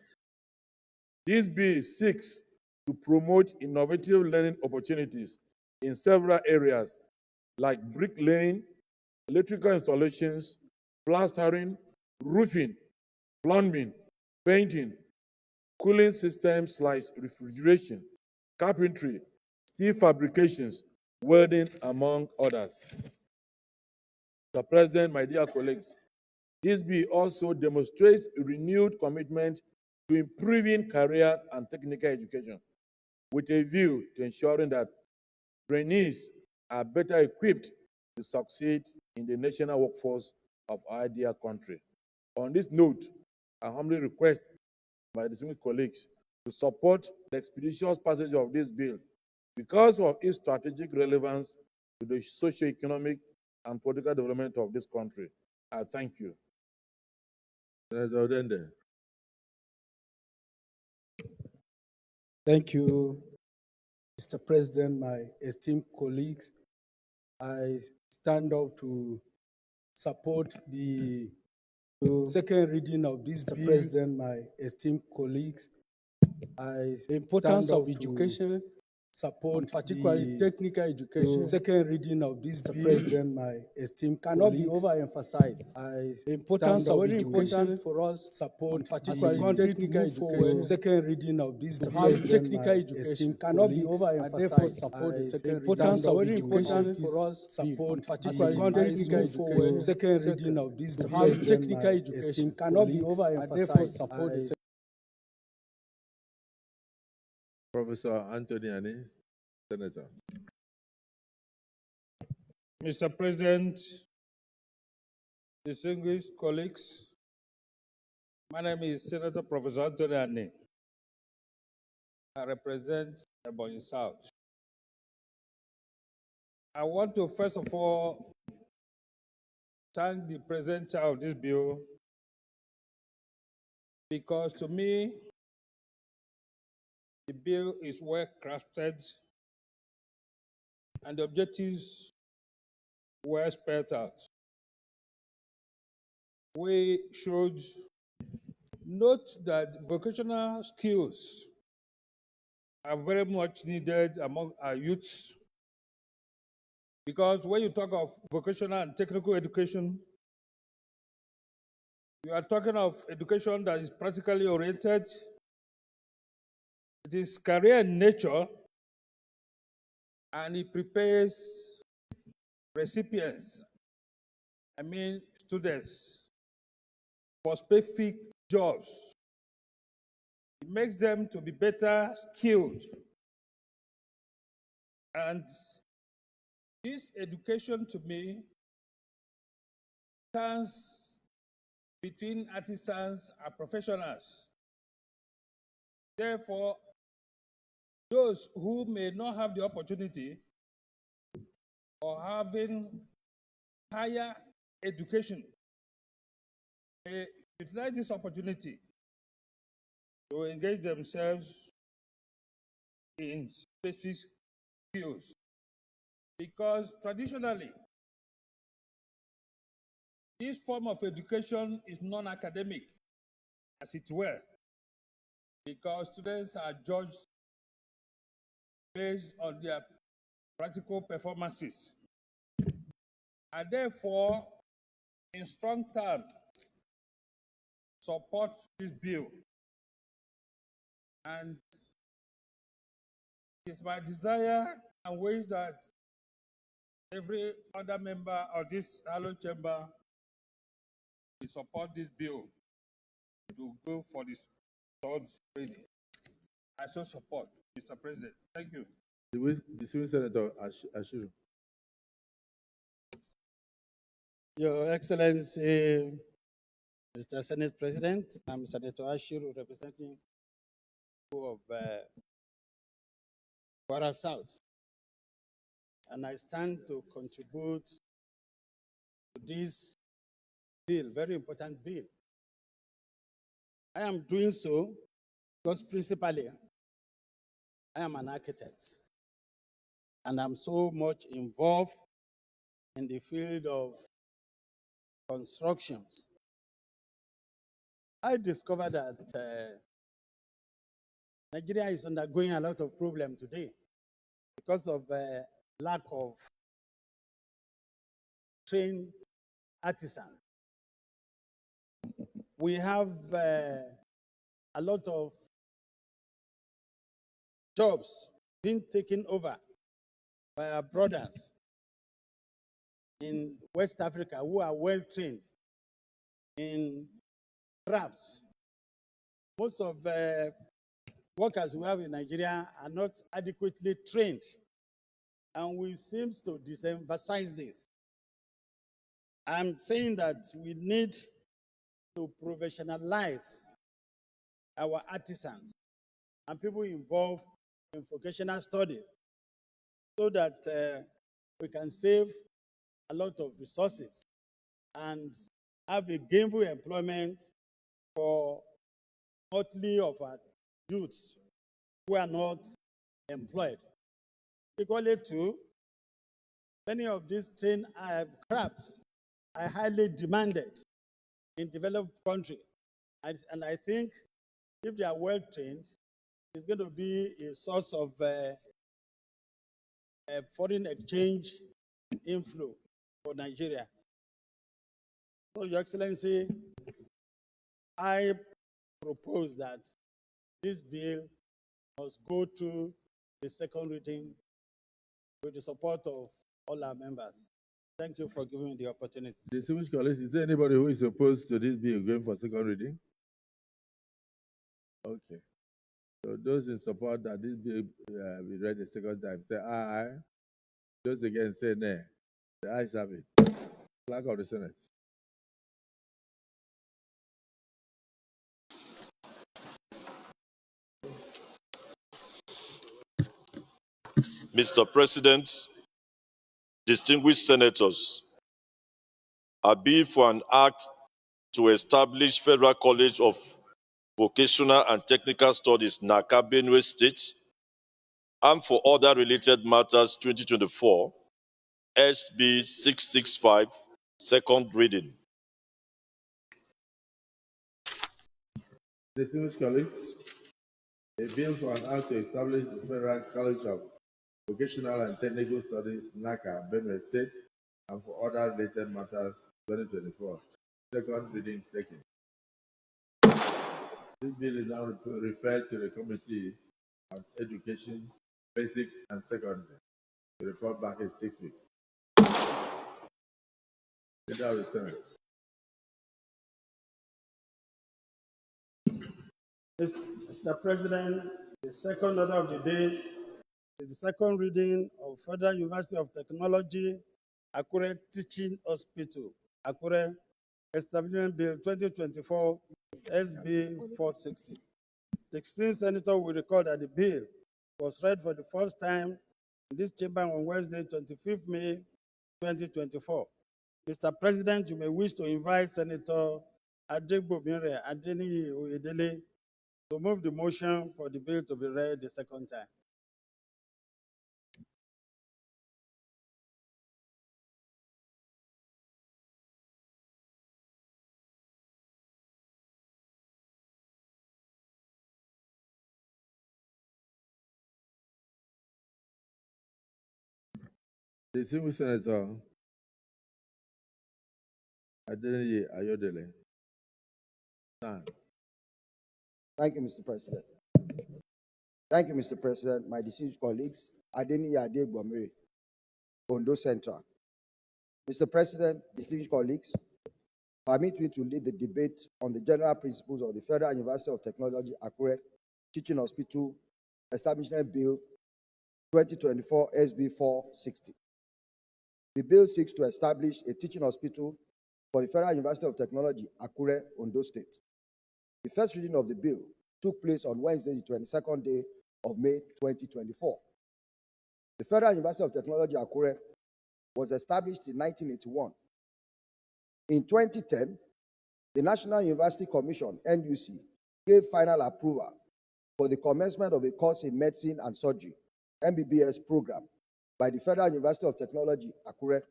This bill seeks to promote innovative learning opportunities in several areas like bricklaying, electrical installations, plastering, roofing, plumbing, painting, cooling systems like refrigeration, carpentry, steel fabrications, welding, among others. Mr. President, my dear colleagues, this bill also demonstrates a renewed commitment to improving career and technical education with a view to ensuring that trainees are better equipped to succeed in the national workforce of our dear country. On this note, I humbly request my distinguished colleagues to support the expeditious passage of this bill because of its strategic relevance to the socio-economic and political development of this country. I thank you. Senator Odende. Thank you, Mr. President, my esteemed colleagues. I stand up to support the second reading of this bill. Mr. President, my esteemed colleagues, the importance of education, support particularly technical education. Second reading of this bill, Mr. President, my esteemed cannot be overemphasized. The importance of very important for us support particularly technical education. Second reading of this bill, technical education cannot be overemphasized. Support the second importance of very important for us support particularly technical education. Second reading of this bill, technical education cannot be overemphasized. Support the Professor Anthony Ani, Senator. Mr. President, distinguished colleagues, my name is Senator Professor Anthony Ani. I represent Ebonyi South. I want to first of all thank the presenter of this bill because to me, the bill is well crafted and the objectives were spelled out. We should note that vocational skills are very much needed among our youths, because when you talk of vocational and technical education, you are talking of education that is practically oriented. It is career in nature, and it prepares recipients, students, for specific jobs. It makes them to be better skilled. And this education to me stands between artisans and professionals. Therefore, those who may not have the opportunity or having higher education may utilize this opportunity to engage themselves in specific skills. Because traditionally, this form of education is non-academic, as it were, because students are judged based on their practical performances. And therefore, in strong terms, support this bill. And it is my desire and wish that every other member of this Hallowed Chamber will support this bill to go for this third reading. I so support, Mr. President. Thank you. The distinguished Senator Ashiru. Your Excellency, Mr. Senate President, I'm Senator Ashiru, representing of Kwara South, and I stand to contribute to this bill, very important bill. I am doing so because principally I am an architect, and I'm so much involved in the field of constructions. I discovered that Nigeria is undergoing a lot of problems today because of lack of trained artisans. We have a lot of jobs being taken over by our brothers in West Africa who are well trained in crafts. Most of the workers we have in Nigeria are not adequately trained, and we seem to disemphasize this. I'm saying that we need to professionalize our artisans and people involved in vocational study so that we can save a lot of resources and have a gainful employment for mostly of our youths who are not employed. Equally too, many of these trained crafts are highly demanded in developed countries. And I think if they are well trained, it's going to be a source of foreign exchange inflow for Nigeria. So, Your Excellency, I propose that this bill must go to the second reading with the support of all our members. Thank you for giving me the opportunity. Distinguished colleagues, is there anybody who is opposed to this bill going for second reading? Okay. So those in support that this bill be read a second time, say aye. Those against say nay. The ayes have it. Clerk of the Senate. Mr. President, distinguished senators, a bill for an act to establish Federal College of Vocational and Technical Studies, NACA, Benue State, and for other related matters 2024, SB 665, second reading. Distinguished colleagues, A bill for an act to establish the Federal College of Vocational and Technical Studies, NACA, Benue State, and for other related matters, 2024. Second reading taken. This bill is now referred to the Committee on Education, Basic and Secondary. The report back in 6 weeks. Leader of the Senate. Mr. President, the second order of the day is the second reading of Federal University of Technology, Akure Teaching Hospital, Akure Establishment Bill 2024, SB 460. The esteemed senator will recall that the bill was read for the first time in this chamber on Wednesday, 25th May 2024. Mr. President, you may wish to invite Senator Adegbobinre Adeniyi Oyedele to move the motion for the bill to be read the second time. The distinguished Senator Adeniyi Ayodele. Stand. Thank you, Mr. President. Thank you, Mr. President. My distinguished colleagues, Adeniyi Adegbomire, Ondo Central. Mr. President, distinguished colleagues, permit me to lead the debate on the general principles of the Federal University of Technology, Akure Teaching Hospital Establishment Bill 2024 SB 460. The bill seeks to establish a teaching hospital for the Federal University of Technology, Akure, Ondo State. The first reading of the bill took place on Wednesday, the 22nd day of May 2024. The Federal University of Technology, Akure, was established in 1981. In 2010, the National University Commission, NUC, gave final approval for the commencement of a course in medicine and surgery, MBBS program, by the Federal University of Technology, Akure,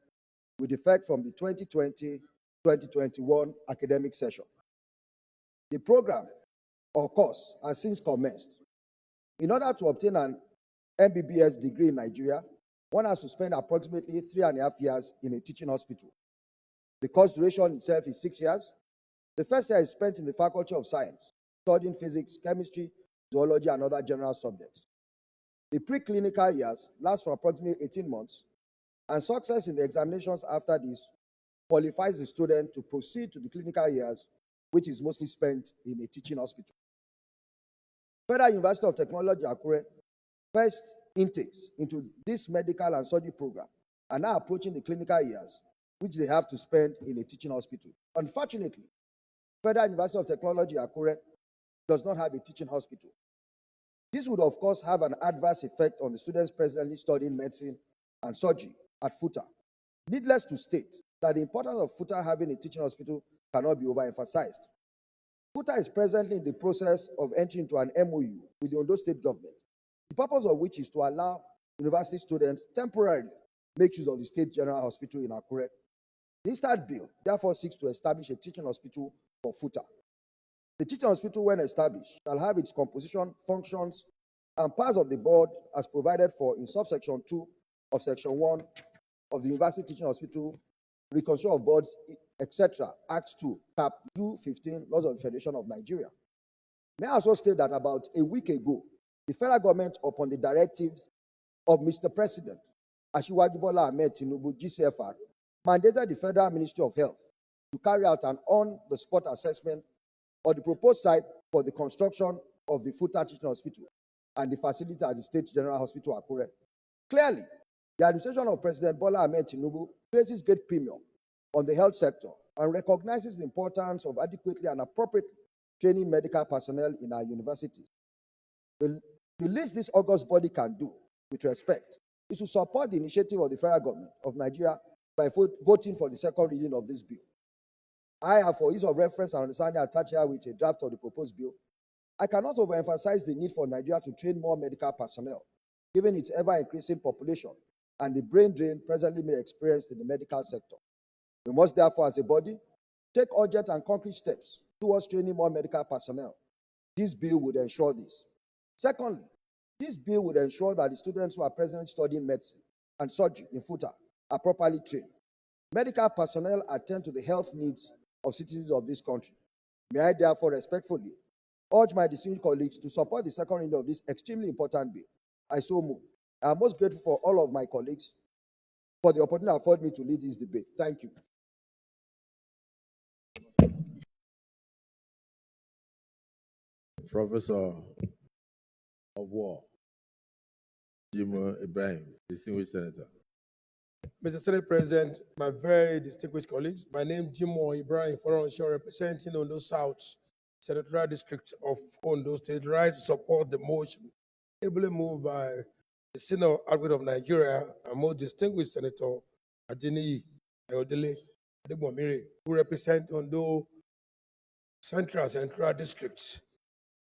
with effect from the 2020-2021 academic session. The program or course has since commenced. In order to obtain an MBBS degree in Nigeria, one has to spend approximately 3.5 years in a teaching hospital. The course duration itself is 6 years. The first year is spent in the Faculty of Science, studying physics, chemistry, zoology, and other general subjects. The preclinical years last for approximately 18 months, and success in the examinations after this qualifies the student to proceed to the clinical years, which is mostly spent in a teaching hospital. Federal University of Technology, Akure, first intakes into this medical and surgery program are now approaching the clinical years, which they have to spend in a teaching hospital. Unfortunately, Federal University of Technology, Akure, does not have a teaching hospital. This would, of course, have an adverse effect on the students presently studying medicine and surgery at FUTA. Needless to state that the importance of FUTA having a teaching hospital cannot be overemphasized. FUTA is presently in the process of entering into an MOU with the Ondo State government, the purpose of which is to allow university students temporarily make use of the State General Hospital in Akure. The Instant Bill therefore seeks to establish a teaching hospital for FUTA. The teaching hospital, when established, shall have its composition, functions, and parts of the board as provided for in subsection 2 of section 1 of the University Teaching Hospital, Reconstruction of Boards, etc., Act 2, Cap 215, Laws of the Federation of Nigeria. May I also state that about a week ago, the federal government, upon the directives of Mr. President Asiwaju Bola Ahmed Tinubu, GCFR, mandated the Federal Ministry of Health to carry out an on-the-spot assessment of the proposed site for the construction of the FUTA Teaching Hospital and the facility at the State General Hospital, Akure. Clearly, the administration of President Bola Ahmed Tinubu places great premium on the health sector and recognizes the importance of adequately and appropriately training medical personnel in our universities. The least this august body can do, with respect, is to support the initiative of the federal government of Nigeria by voting for the second reading of this bill. I have, for ease of reference and understanding, attached here with a draft of the proposed bill. I cannot overemphasize the need for Nigeria to train more medical personnel, given its ever-increasing population and the brain drain presently being experienced in the medical sector. We must therefore, as a body, take urgent and concrete steps towards training more medical personnel. This bill would ensure this. Secondly, this bill would ensure that the students who are presently studying medicine and surgery in FUTA are properly trained. Medical personnel attend to the health needs of citizens of this country. May I therefore respectfully urge my distinguished colleagues to support the second reading of this extremely important bill. I so move. I am most grateful for all of my colleagues for the opportunity afforded me to lead this debate. Thank you. Professor of War, Jimo Ibrahim, distinguished senator. Mr. Senate President, my very distinguished colleagues, my name is Jimo Ibrahim Foronshaw, representing Ondo South Senatorial District of Ondo State, right to support the motion ably moved by the Senior Advocate of Nigeria and most distinguished Senator Adini Ayodele Adebomire, who represent Ondo Central District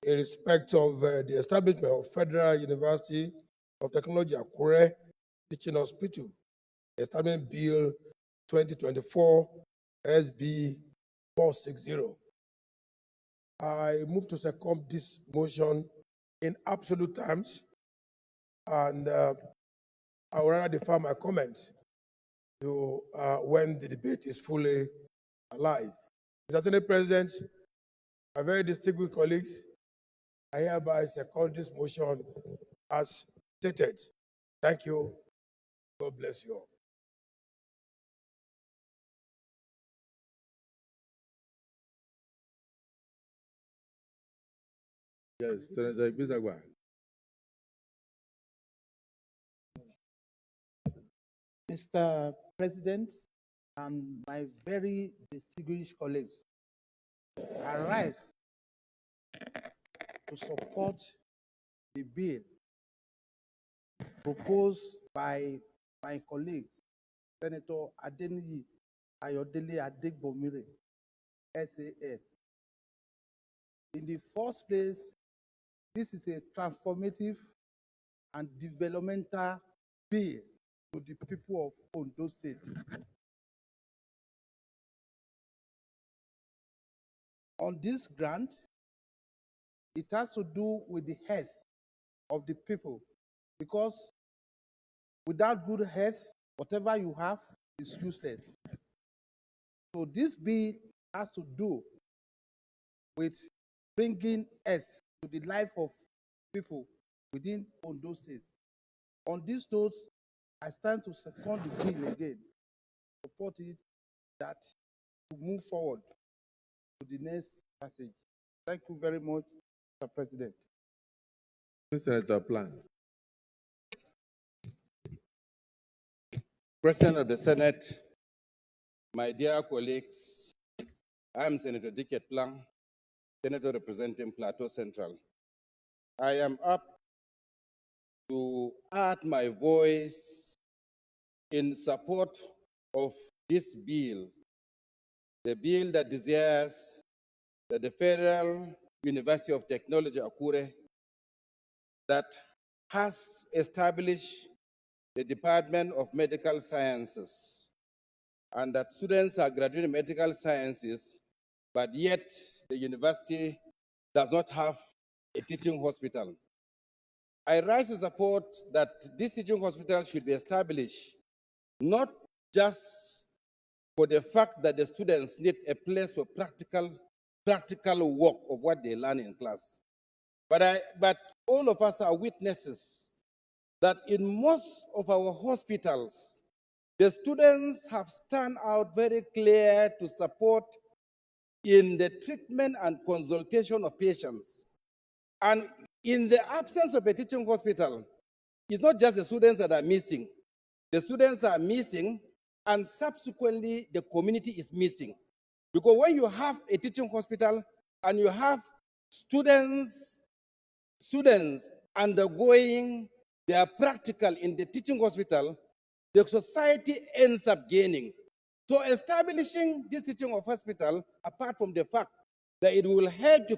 in respect of the establishment of Federal University of Technology Akure Teaching Hospital, Establishment Bill 2024 SB 460. I move to second this motion in absolute terms, and I will rather defer my comments to when the debate is fully alive. Mr. Senate President, my very distinguished colleagues, I hereby second this motion as stated. Thank you. God bless you all. Yes, Senator Bisagwa. Mr. President and my very distinguished colleagues, I rise to support the bill proposed by my colleagues, Senator Adeniyi Ayodele Adegbomire, SAS. In the first place, this is a transformative and developmental bill to the people of Ondo State. On this grant, it has to do with the health of the people, because without good health, whatever you have is useless. So this bill has to do with bringing health to the life of people within Ondo State. On this note, I stand to second the bill again, support it, that to move forward to the next passage. Thank you very much, Mr. President. Senator Plan. President of the Senate, my dear colleagues, I am Senator Dicket Plan, Senator representing Plateau Central. I am up to add my voice in support of this bill, the bill that desires that the Federal University of Technology, Akure, that has established the Department of Medical Sciences, and that students are graduating medical sciences, but yet the university does not have a teaching hospital. I rise to support that this teaching hospital should be established, not just for the fact that the students need a place for practical work of what they learn in class. But all of us are witnesses that in most of our hospitals, the students have stand out very clear to support in the treatment and consultation of patients. And in the absence of a teaching hospital, it's not just the students that are missing. The students are missing, and subsequently the community is missing. Because when you have a teaching hospital and you have students undergoing their practical in the teaching hospital, the society ends up gaining. So establishing this teaching of hospital, apart from the fact that it will help to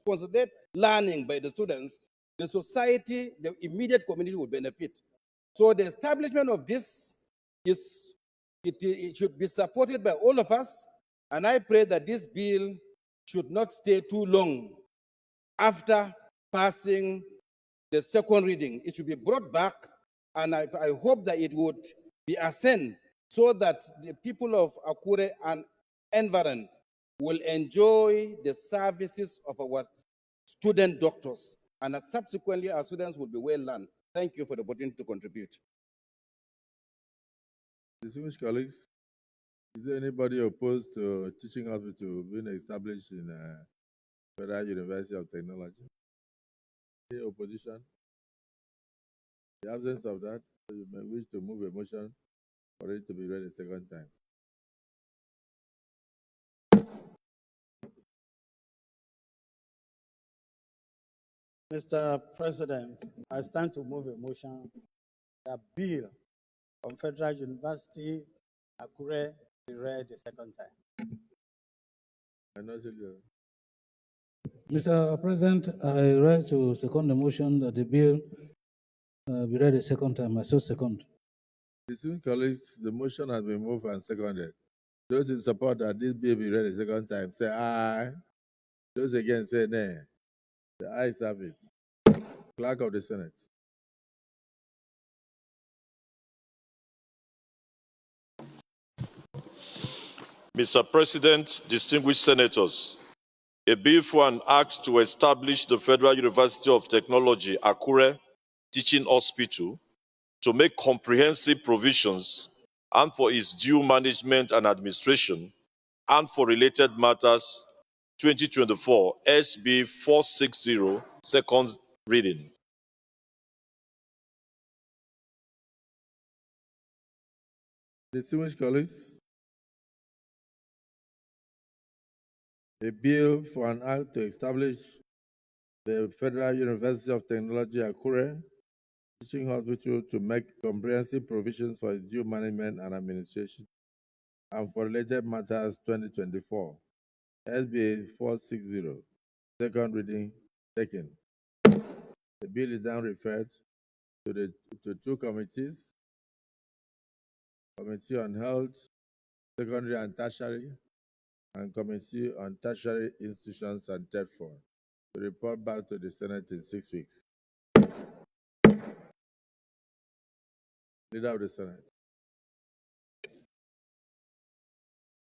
consolidate learning by the students, the society, the immediate community will benefit. So the establishment of this it should be supported by all of us, and I pray that this bill should not stay too long after passing the second reading. It should be brought back, and I hope that it would be ascended so that the people of Akure and environ will enjoy the services of our student doctors, and subsequently our students will be well learned. Thank you for the opportunity to contribute. Distinguished colleagues, is there anybody opposed to teaching hospital being established in Federal University of Technology? Any opposition? In the absence of that, you may wish to move a motion for it to be read a second time. Mr. President, I stand to move a motion that bill on Federal University Akure be read the second time. I know, Silvio. Mr. President, I rise to second the motion that the bill be read a second time. I so second. Distinguished colleagues, the motion has been moved and seconded. Those in support that this bill be read a second time say aye. Those against say nay. The ayes have it. Clerk of the Senate. Mr. President, distinguished senators, a bill for an act to establish the Federal University of Technology, Akure Teaching Hospital to make comprehensive provisions and for its due management and administration and for related matters 2024 SB 460, second reading. Distinguished colleagues, a bill for an act to establish the Federal University of Technology, Akure Teaching Hospital to make comprehensive provisions for its due management and administration and for related matters 2024 SB 460, second reading taken. The bill is now referred to two committees, Committee on Health, Secondary and Tertiary, and Committee on Tertiary Institutions and Third Form, to report back to the Senate in 6 weeks. Leader of the Senate.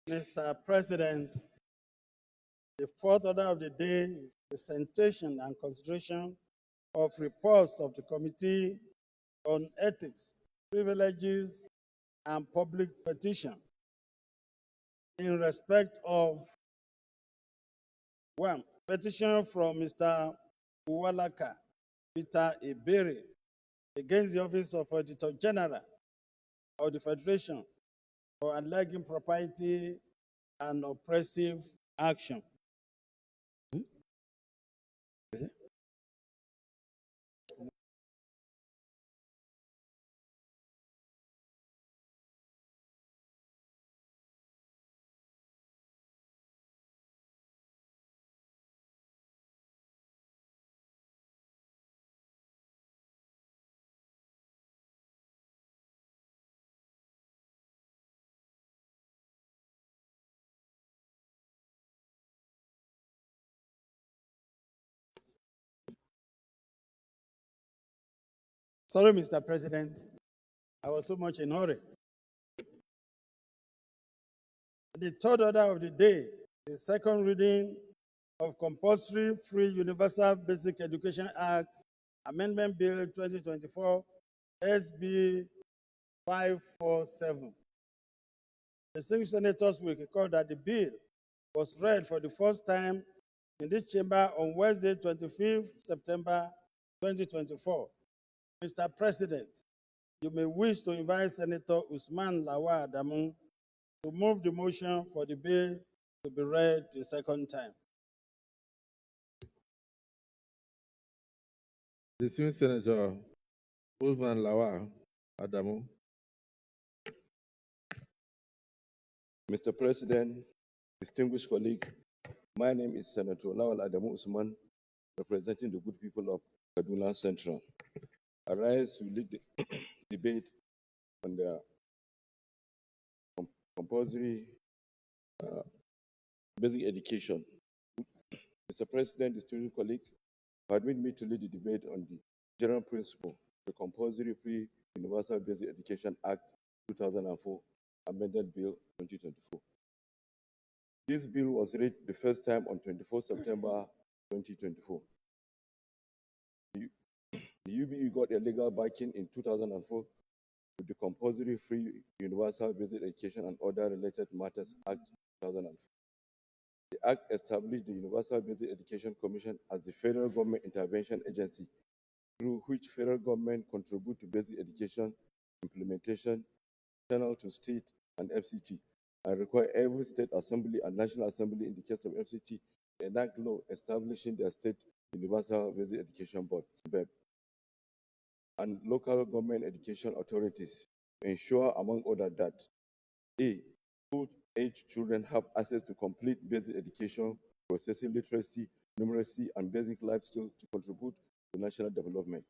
Mr. President, the fourth order of the day is presentation and consideration of reports of the Committee on Ethics, Privileges, and Public Petition in respect of 1. Petition from Mr. Uwalaka Peter Ebere against the Office of Auditor General of the Federation for alleged impropriety and oppressive action. Is it? Sorry, Mr. President. I was so much in a hurry. The third order of the day, the second reading of Compulsory Free Universal Basic Education Act, Amendment Bill 2024, SB 547. Distinguished senators will recall that the bill was read for the first time in this chamber on Wednesday, 25th September 2024. Mr. President, you may wish to invite Senator Usman Lawal Adamu to move the motion for the bill to be read the second time. Distinguished Senator Usman Lawal Adamu. Mr. President, distinguished colleague, my name is Senator Lawal Adamu Usman, representing the good people of Kaduna Central. I rise to lead the debate on the compulsory basic education. Mr. President, distinguished colleagues, permit me to lead the debate on the general principle, the Compulsory Free Universal Basic Education Act 2004, Amended Bill 2024. This bill was read the first time on 24 September 2024. The UBE got a legal backing in 2004 with the Compulsory Free Universal Basic Education and Other Related Matters Act 2004. The Act established the Universal Basic Education Commission as the federal government intervention agency through which federal government contribute to basic education implementation, channel to state and FCT, and require every state assembly and national assembly in the case of FCT to enact law establishing their state Universal Basic Education Board, SBEB, and local government education authorities to ensure, among others, that A, school-age children have access to complete basic education, processing literacy, numeracy, and basic life skills to contribute to national development.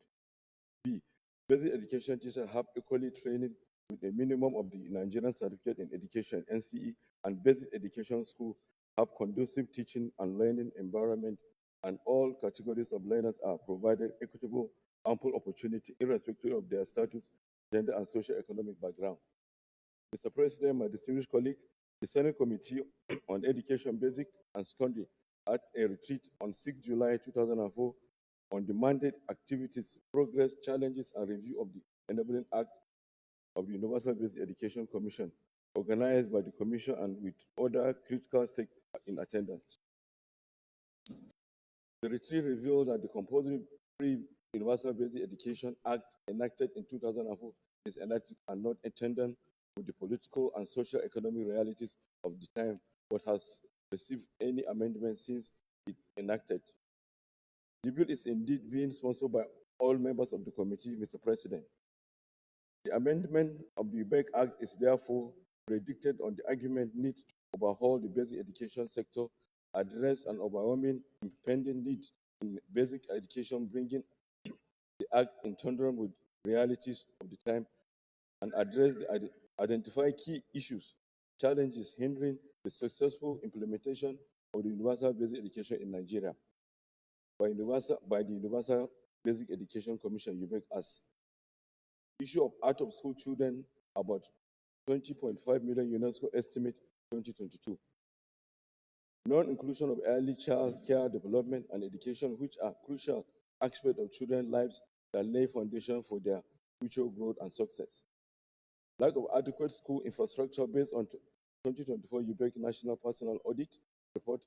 B, basic education teachers have equally training with a minimum of the Nigerian Certificate in Education, NCE, and basic education school have conducive teaching and learning environment, and all categories of learners are provided equitable, ample opportunity irrespective of their status, gender, and socio-economic background. Mr. President, my distinguished colleague, the Senate Committee on Education, Basic and Secondary at a retreat on 6 July 2004 on the mandate, activities, progress, challenges, and review of the Enabling Act of the Universal Basic Education Commission, organized by the Commission and with other critical stakeholders in attendance. The retreat revealed that the Compulsory Free Universal Basic Education Act enacted in 2004 is enacted and not intended with the political and social economic realities of the time, but has received any amendment since it enacted. The bill is indeed being sponsored by all members of the committee, Mr. President. The amendment of the UBEC Act is therefore predicted on the argument need to overhaul the basic education sector, address an overwhelming impending need in basic education, bringing the Act in tandem with realities of the time, and address the identify key issues, challenges hindering the successful implementation of the universal basic education in Nigeria by the Universal Basic Education Commission, UBEC, as issue of out-of-school children, about 20.5 million UNESCO estimate 2022. Non-inclusion of early child care development and education, which are crucial aspects of children's lives that lay foundation for their future growth and success. Lack of adequate school infrastructure based on 2024 UBEC National Personal Audit report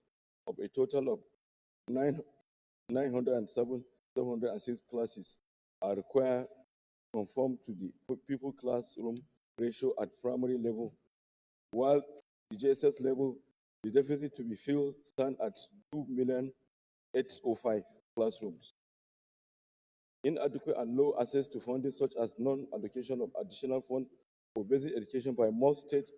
of a total of 907,706 classes are required to conform to the pupil classroom ratio at primary level, while the JSS level, the deficit to be filled stands at 2,805 classrooms. Inadequate and low access to funding, such as non-allocation of additional funds for basic education by most states,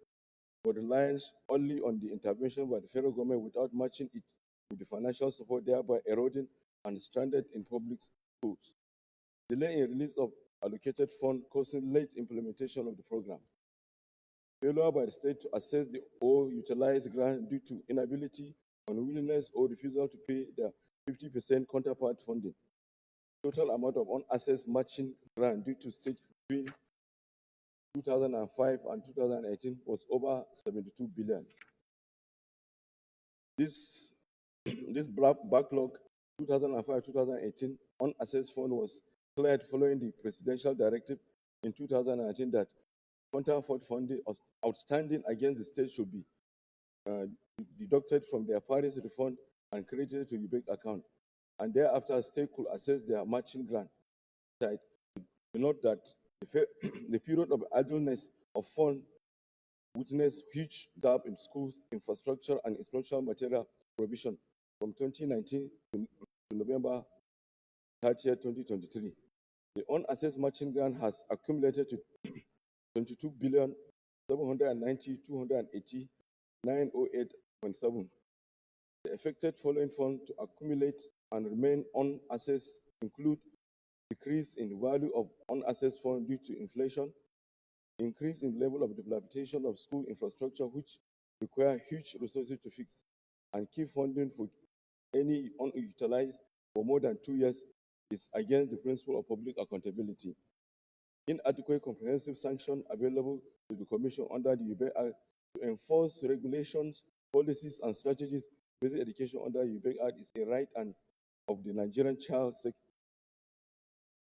but reliance only on the intervention by the federal government without matching it with the financial support, thereby eroding and stranded in public schools. Delay in release of allocated funds causing late implementation of the program. Failure by the state to assess the or utilize grant due to inability, unwillingness, or refusal to pay their 50% counterpart funding. Total amount of unassessed matching grant due to state between 2005 and 2018 was over 72 billion. This backlog 2005-2018 unassessed fund was cleared following the presidential directive in 2019 that counterpart funding outstanding against the state should be deducted from their parties refund and credited to UBEC account, and thereafter state could assess their matching grant. To note that the period of idleness of fund witnessed huge gap in schools infrastructure and instructional material provision from 2019 to November 30, 2023. The unassessed matching grant has accumulated to 22 billion 790 280 908.7. The affected following funds to accumulate and remain unassessed include decrease in value of unassessed funds due to inflation, increase in level of dilapidation of school infrastructure, which require huge resources to fix, and keep funding for any unutilized for more than 2 years is against the principle of public accountability. Inadequate comprehensive sanction available to the Commission under the UBEC Act to enforce regulations, policies, and strategies basic education under the UBEC Act is a right and of the Nigerian Child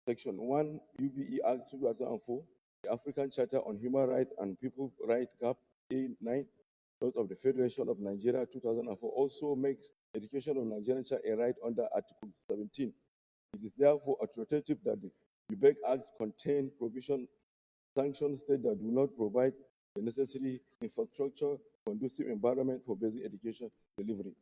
Section 1 UBE Act 2004, the African Charter on Human Rights and People Rights Cap A9, Laws of the Federation of Nigeria 2004 also makes education of Nigerian child a right under Article 17. It is therefore authoritative that the UBEC Act contains provision sanctions states that do not provide the necessary infrastructure, conducive environment for basic education delivery.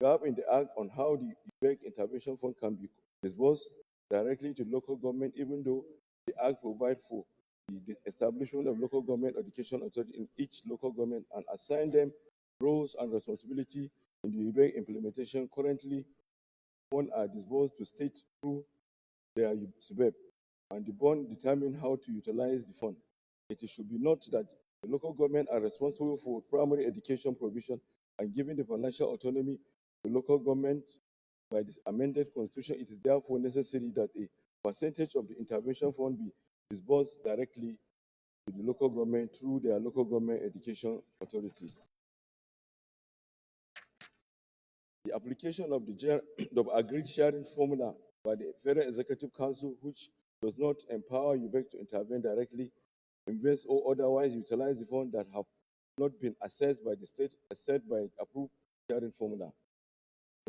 Gap in the Act on how the UBEC intervention fund can be disbursed directly to local government, even though the Act provides for the establishment of local government education authority in each local government and assign them roles and responsibility in the UBEC implementation. Currently, funds are disbursed to states through their SUBEB, and the bond determine how to utilize the fund. It should be noted that the local government are responsible for primary education provision, and given the financial autonomy to local government by this amended constitution, it is therefore necessary that a percentage of the intervention fund be disbursed directly to the local government through their local government education authorities. The application of the agreed sharing formula by the Federal Executive Council, which does not empower UBEC to intervene directly, invest or otherwise utilize the funds that have not been assessed by the state, except by approved sharing formula.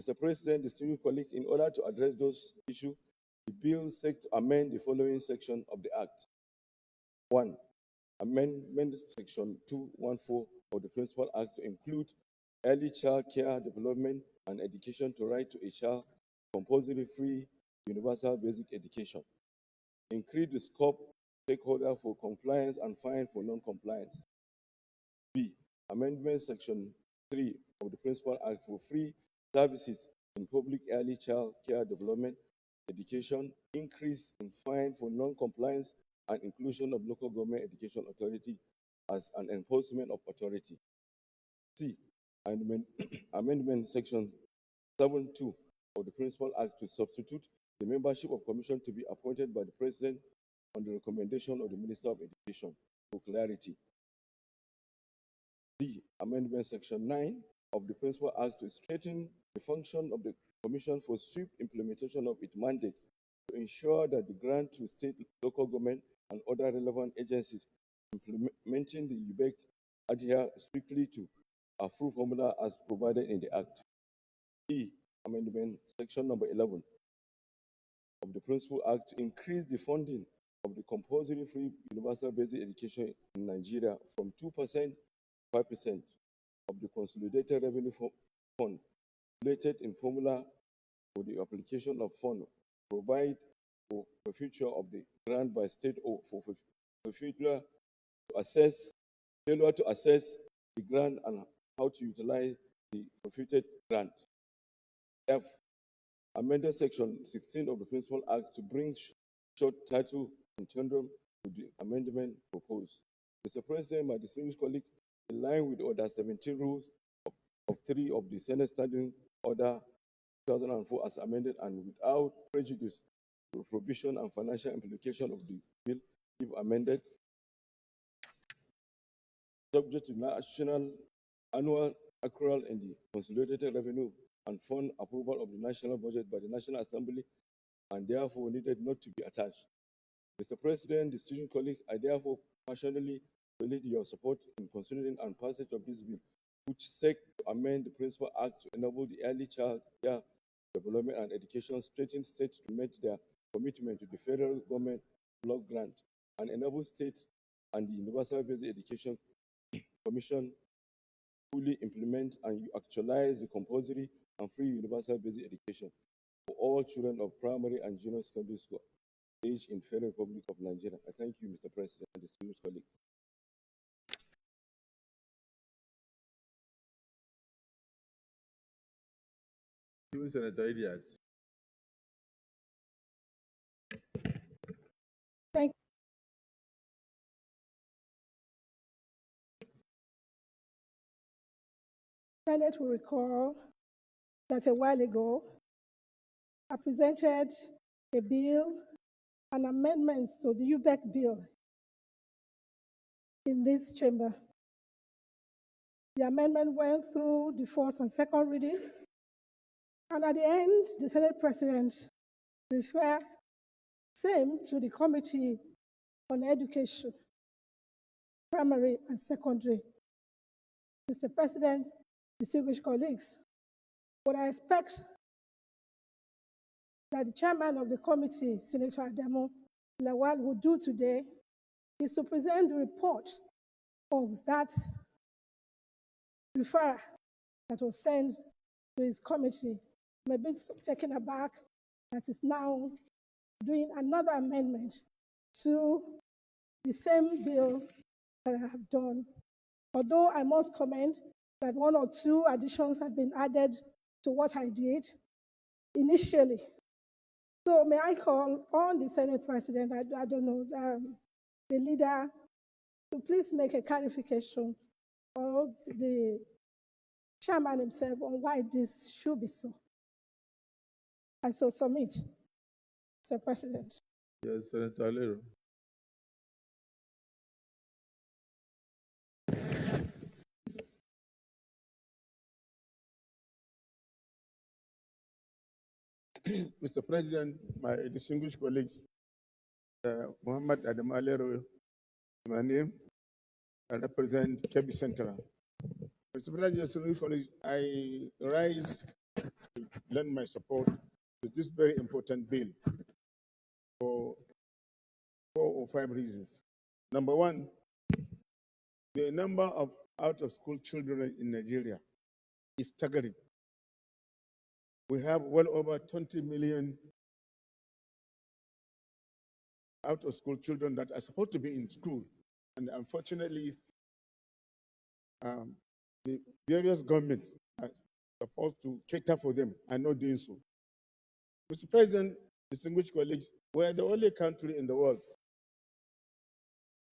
Mr. President, distinguished colleagues, in order to address those issues, the bill seeks to amend the following section of the Act. 1. Amendment Section 214 of the Principal Act to include early child care development and education to right to a child compulsory free universal basic education. Increase the scope stakeholder for compliance and fine for non-compliance. B. Amendment Section 3 of the Principal Act for free services in public early child care development, education, increase in fine for non-compliance, and inclusion of local government education authority as an enforcement of authority. C. Amendment Section 7.2 of the Principal Act to substitute the membership of commission to be appointed by the President on the recommendation of the Minister of Education for clarity. D. Amendment Section 9 of the Principal Act to strengthen the function of the Commission for swift implementation of its mandate to ensure that the grant to state, local government, and other relevant agencies implementing the UBEC adhere strictly to approved formula as provided in the Act. E. Amendment Section number 11 of the Principal Act to increase the funding of the compulsory free universal basic education in Nigeria from 2% to 5% of the consolidated revenue fund related in formula for the application of fund, provide for the future of the grant by state or for future to assess failure to assess the grant and how to utilize the forfeited grant. F. Amended Section 16 of the Principal Act to bring short title in tandem to the amendment proposed. Mr. President, my distinguished colleague, in line with Order 17 rules of 3 of the Senate Standing Order 2004 as amended and without prejudice to the provision and financial implication of the bill, if amended, subject to national annual accrual in the consolidated revenue and fund approval of the national budget by the National Assembly, and therefore needed not to be attached. Mr. President, distinguished colleagues, I therefore passionately solicit your support in considering and passage of this bill, which seeks to amend the Principal Act to enable the early child care development and education strengthen states to meet their commitment to the federal government block grant and enable states and the Universal Basic Education Commission fully implement and actualize the compulsory and free universal basic education for all children of primary and junior secondary school age in Federal Republic of Nigeria. I thank you, Mr. President, and distinguished colleagues. You, Senator Idiot. Thank Senate will recall that a while ago, I presented a bill, an amendment to the UBEC bill in this chamber. The amendment went through the first and second reading, and at the end, the Senate President referred same to the Committee on Education, Primary and Secondary. Mr. President, distinguished colleagues, what I expect that the chairman of the committee, Senator Adamo Lawal, will do today is to present the report of that referral that was sent to his committee. I'm a bit taken aback that is now doing another amendment to the same bill that I have done. Although I must comment that one or two additions have been added to what I did initially. So may I call on the Senate President, I don't know, the leader, to please make a clarification of the chairman himself on why this should be so. I so submit, Mr. President. Yes, Senator Alero. Mr. President, my distinguished colleagues, Muhammad Adam Alero, my name, I represent Kebbi Central. Mr. President, distinguished colleagues, I rise to lend my support to this very important bill for 4 or 5 reasons. Number one, the number of out-of-school children in Nigeria is staggering. We have well over 20 million out-of-school children that are supposed to be in school. And unfortunately, the various governments are supposed to cater for them and not doing so. Mr. President, distinguished colleagues, we are the only country in the world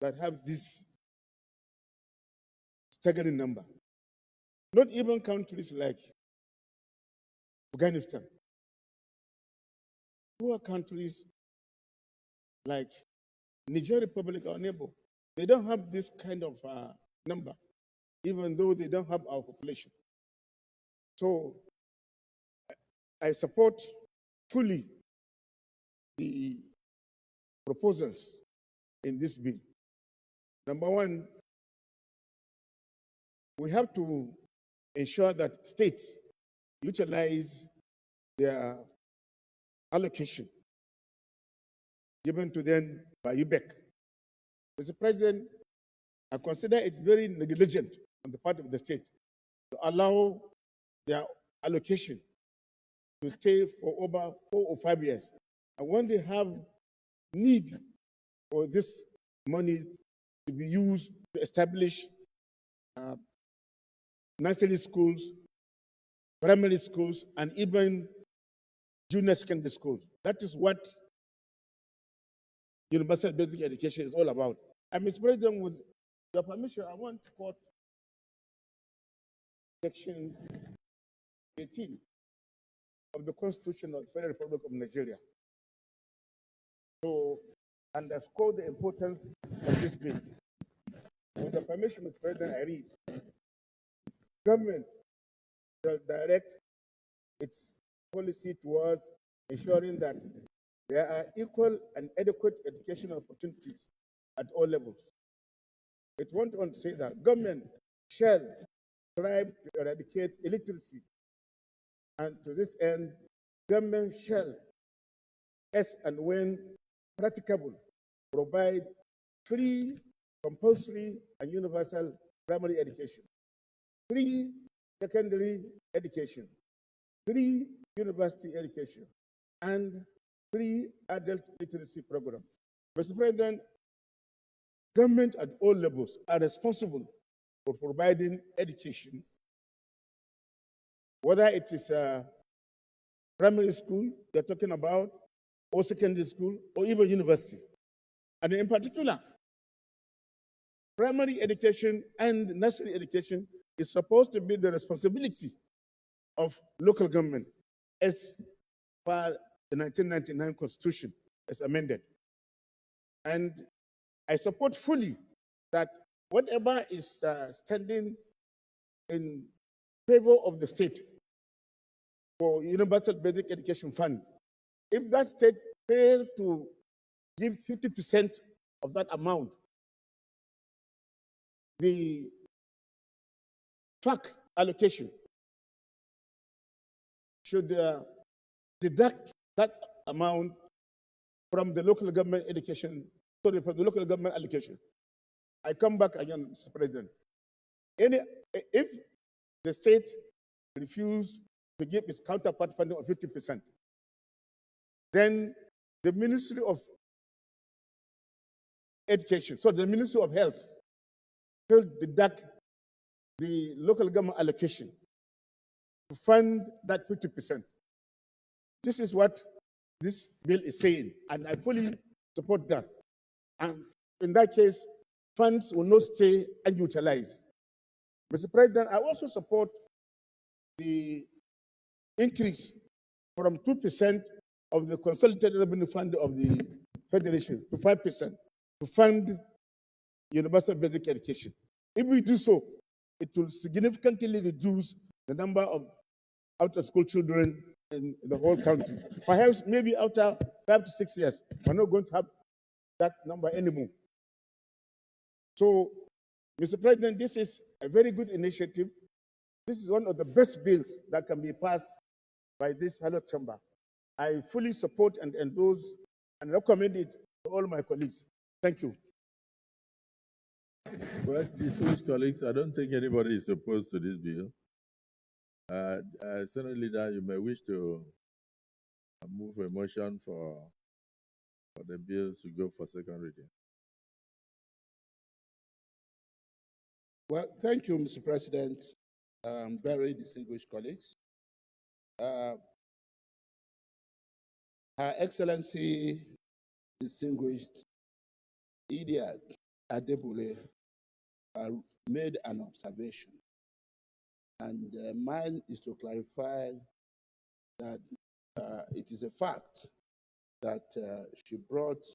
that have this staggering number. Not even countries like Afghanistan, poor countries like Niger Republic, our neighbor, they don't have this kind of number, even though they don't have our population. So I support fully the proposals in this bill. Number one, we have to ensure that states utilize their allocation given to them by UBEC. Mr. President, I consider it's very negligent on the part of the state to allow their allocation to stay for over 4 or 5 years. And when they have need for this money to be used to establish nursery schools, primary schools, and even junior secondary schools. That is what universal basic education is all about. And Mr. President, with your permission, I want to quote Section 18 of the Constitution of the Federal Republic of Nigeria to underscore the importance of this bill. With your permission, Mr. President, I read, government shall direct its policy towards ensuring that there are equal and adequate educational opportunities at all levels. It went on to say that government shall strive to eradicate illiteracy, and to this end, government shall, as and when practicable, provide free, compulsory, and universal primary education, free secondary education, free university education, and free adult literacy program. Mr. President, government at all levels are responsible for providing education, whether it is primary school they're talking about, or secondary school, or even university. And in particular, primary education and nursery education is supposed to be the responsibility of local government, as per the 1999 Constitution as amended. And I support fully that whatever is standing in favor of the state for Universal Basic Education Fund, if that state fails to give 50% of that amount, the track allocation should deduct that amount from the local government education, sorry, from the local government allocation. I come back again, Mr. President. If the state refused to give its counterpart funding of 50%, then the Ministry of Education, so the Ministry of Health, will deduct the local government allocation to fund that 50%. This is what this bill is saying, and I fully support that. And in that case, funds will not stay unutilized. Mr. President, I also support the increase from 2% of the consolidated revenue fund of the Federation to 5% to fund universal basic education. If we do so, it will significantly reduce the number of out-of-school children in the whole country. Perhaps maybe after 5 to 6 years, we're not going to have that number anymore. So, Mr. President, this is a very good initiative. This is one of the best bills that can be passed by this hallowed chamber. I fully support and endorse and recommend it to all my colleagues. Thank you. Well, distinguished colleagues, I don't think anybody is opposed to this bill. Senate Leader, you may wish to move a motion for the bill to go for second reading. Well, thank you, Mr. President. Very distinguished colleagues. Her Excellency, distinguished Idiat Adebule, made an observation, and mine is to clarify that it is a fact that she brought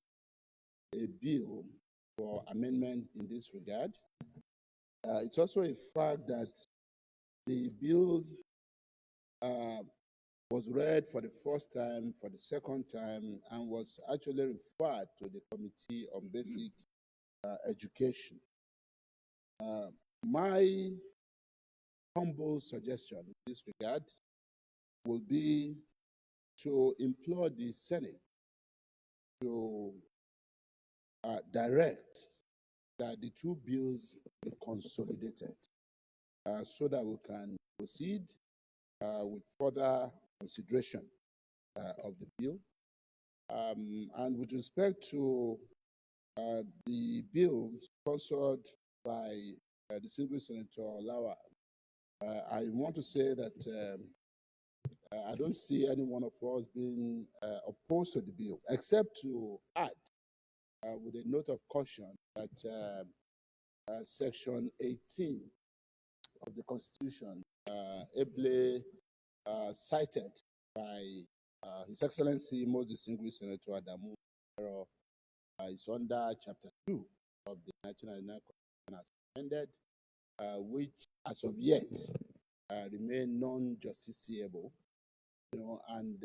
a bill for amendment in this regard. It's also a fact that the bill was read for the first time, for the second time, and was actually referred to the Committee on Basic Education. My humble suggestion in this regard will be to implore the Senate to direct that the two bills be consolidated so that we can proceed with further consideration of the bill. And with respect to the bill sponsored by distinguished Senator Lawa, I want to say that I don't see any one of us being opposed to the bill, except to add with a note of caution that Section 18 of the Constitution, ably cited by His Excellency, most distinguished Senator Adamu, is under Chapter 2 of the 1999 Constitution as amended, which, as of yet, remain non-justiciable. You know, and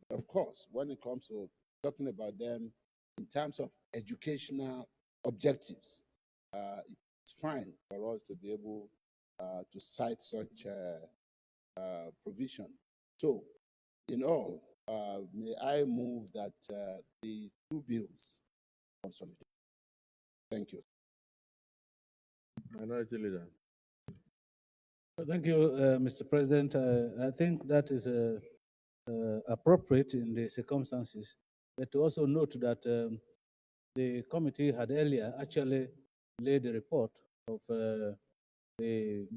of course, when it comes to talking about them in terms of educational objectives, it's fine for us to be able to cite such provision. So, in all, may I move that the two bills consolidate. Thank you. Minority Leader. Thank you, Mr. President. I think that is appropriate in the circumstances, but to also note that the committee had earlier actually laid a report of the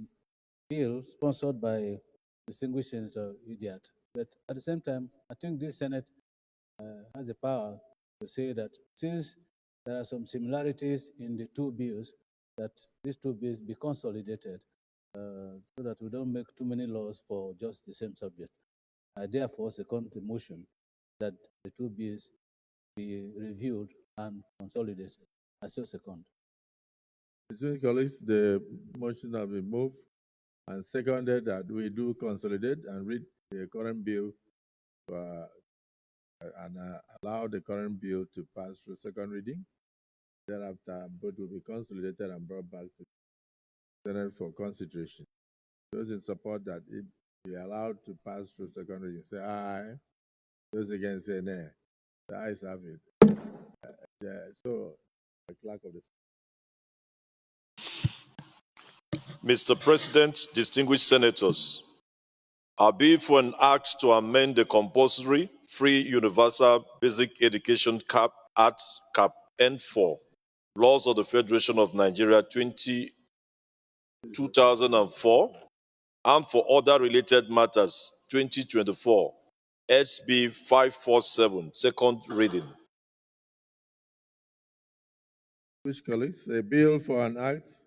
bill sponsored by distinguished Senator Idiat. But at the same time, I think this Senate has the power to say that since there are some similarities in the two bills, that these two bills be consolidated so that we don't make too many laws for just the same subject. I therefore second the motion that the two bills be reviewed and consolidated. I still second. Distinguished colleagues, the motion has been moved and seconded that we do consolidate and read the current bill and allow the current bill to pass through second reading. Thereafter, both will be consolidated and brought back to the Senate for consideration. Those in support that it be allowed to pass through second reading, say aye. Those against, say nay. The ayes have it. So, the clerk of the Mr. President, distinguished senators, I bill for an act to amend the compulsory free universal basic education cap Act cap N4 laws of the Federation of Nigeria 2004 and for other related matters 2024 SB 547 second reading. Distinguished colleagues, a bill for an act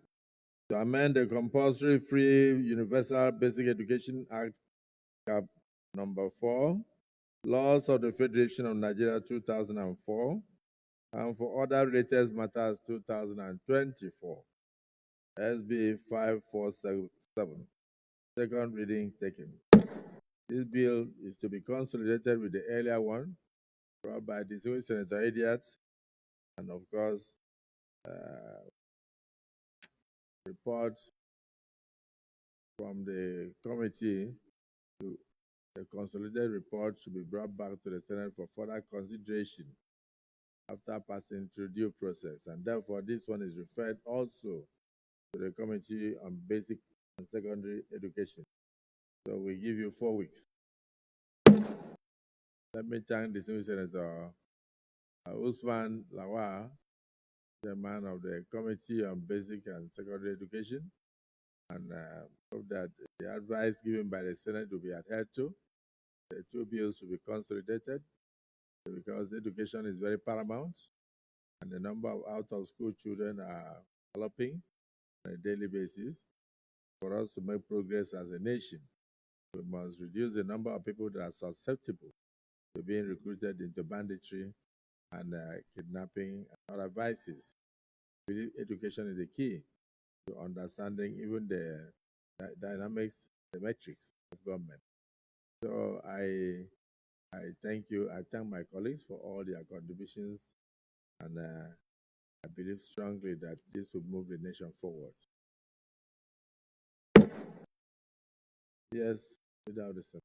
to amend the Compulsory Free Universal Basic Education Act, Cap number 4, Laws of the Federation of Nigeria 2004, and for other related matters 2024, SB 547. Second reading taken. This bill is to be consolidated with the earlier one brought by distinguished Senator Idiot, and of course, report from the committee to the consolidated report should be brought back to the Senate for further consideration after passing through due process. And therefore, this one is referred also to the Committee on Basic and Secondary Education. So we give you 4 weeks. Let me thank the distinguished Senator Usman Lawal, chairman of the Committee on Basic and Secondary Education, and hope that the advice given by the Senate will be adhered to. The two bills will be consolidated because education is very paramount, and the number of out-of-school children are developing on a daily basis. For us to make progress as a nation, we must reduce the number of people that are susceptible to being recruited into banditry and kidnapping and other vices. Education is the key to understanding even the dynamics, the metrics of government. So I thank you. I thank my colleagues for all their contributions, and I believe strongly that this will move the nation forward. Yes, without a doubt.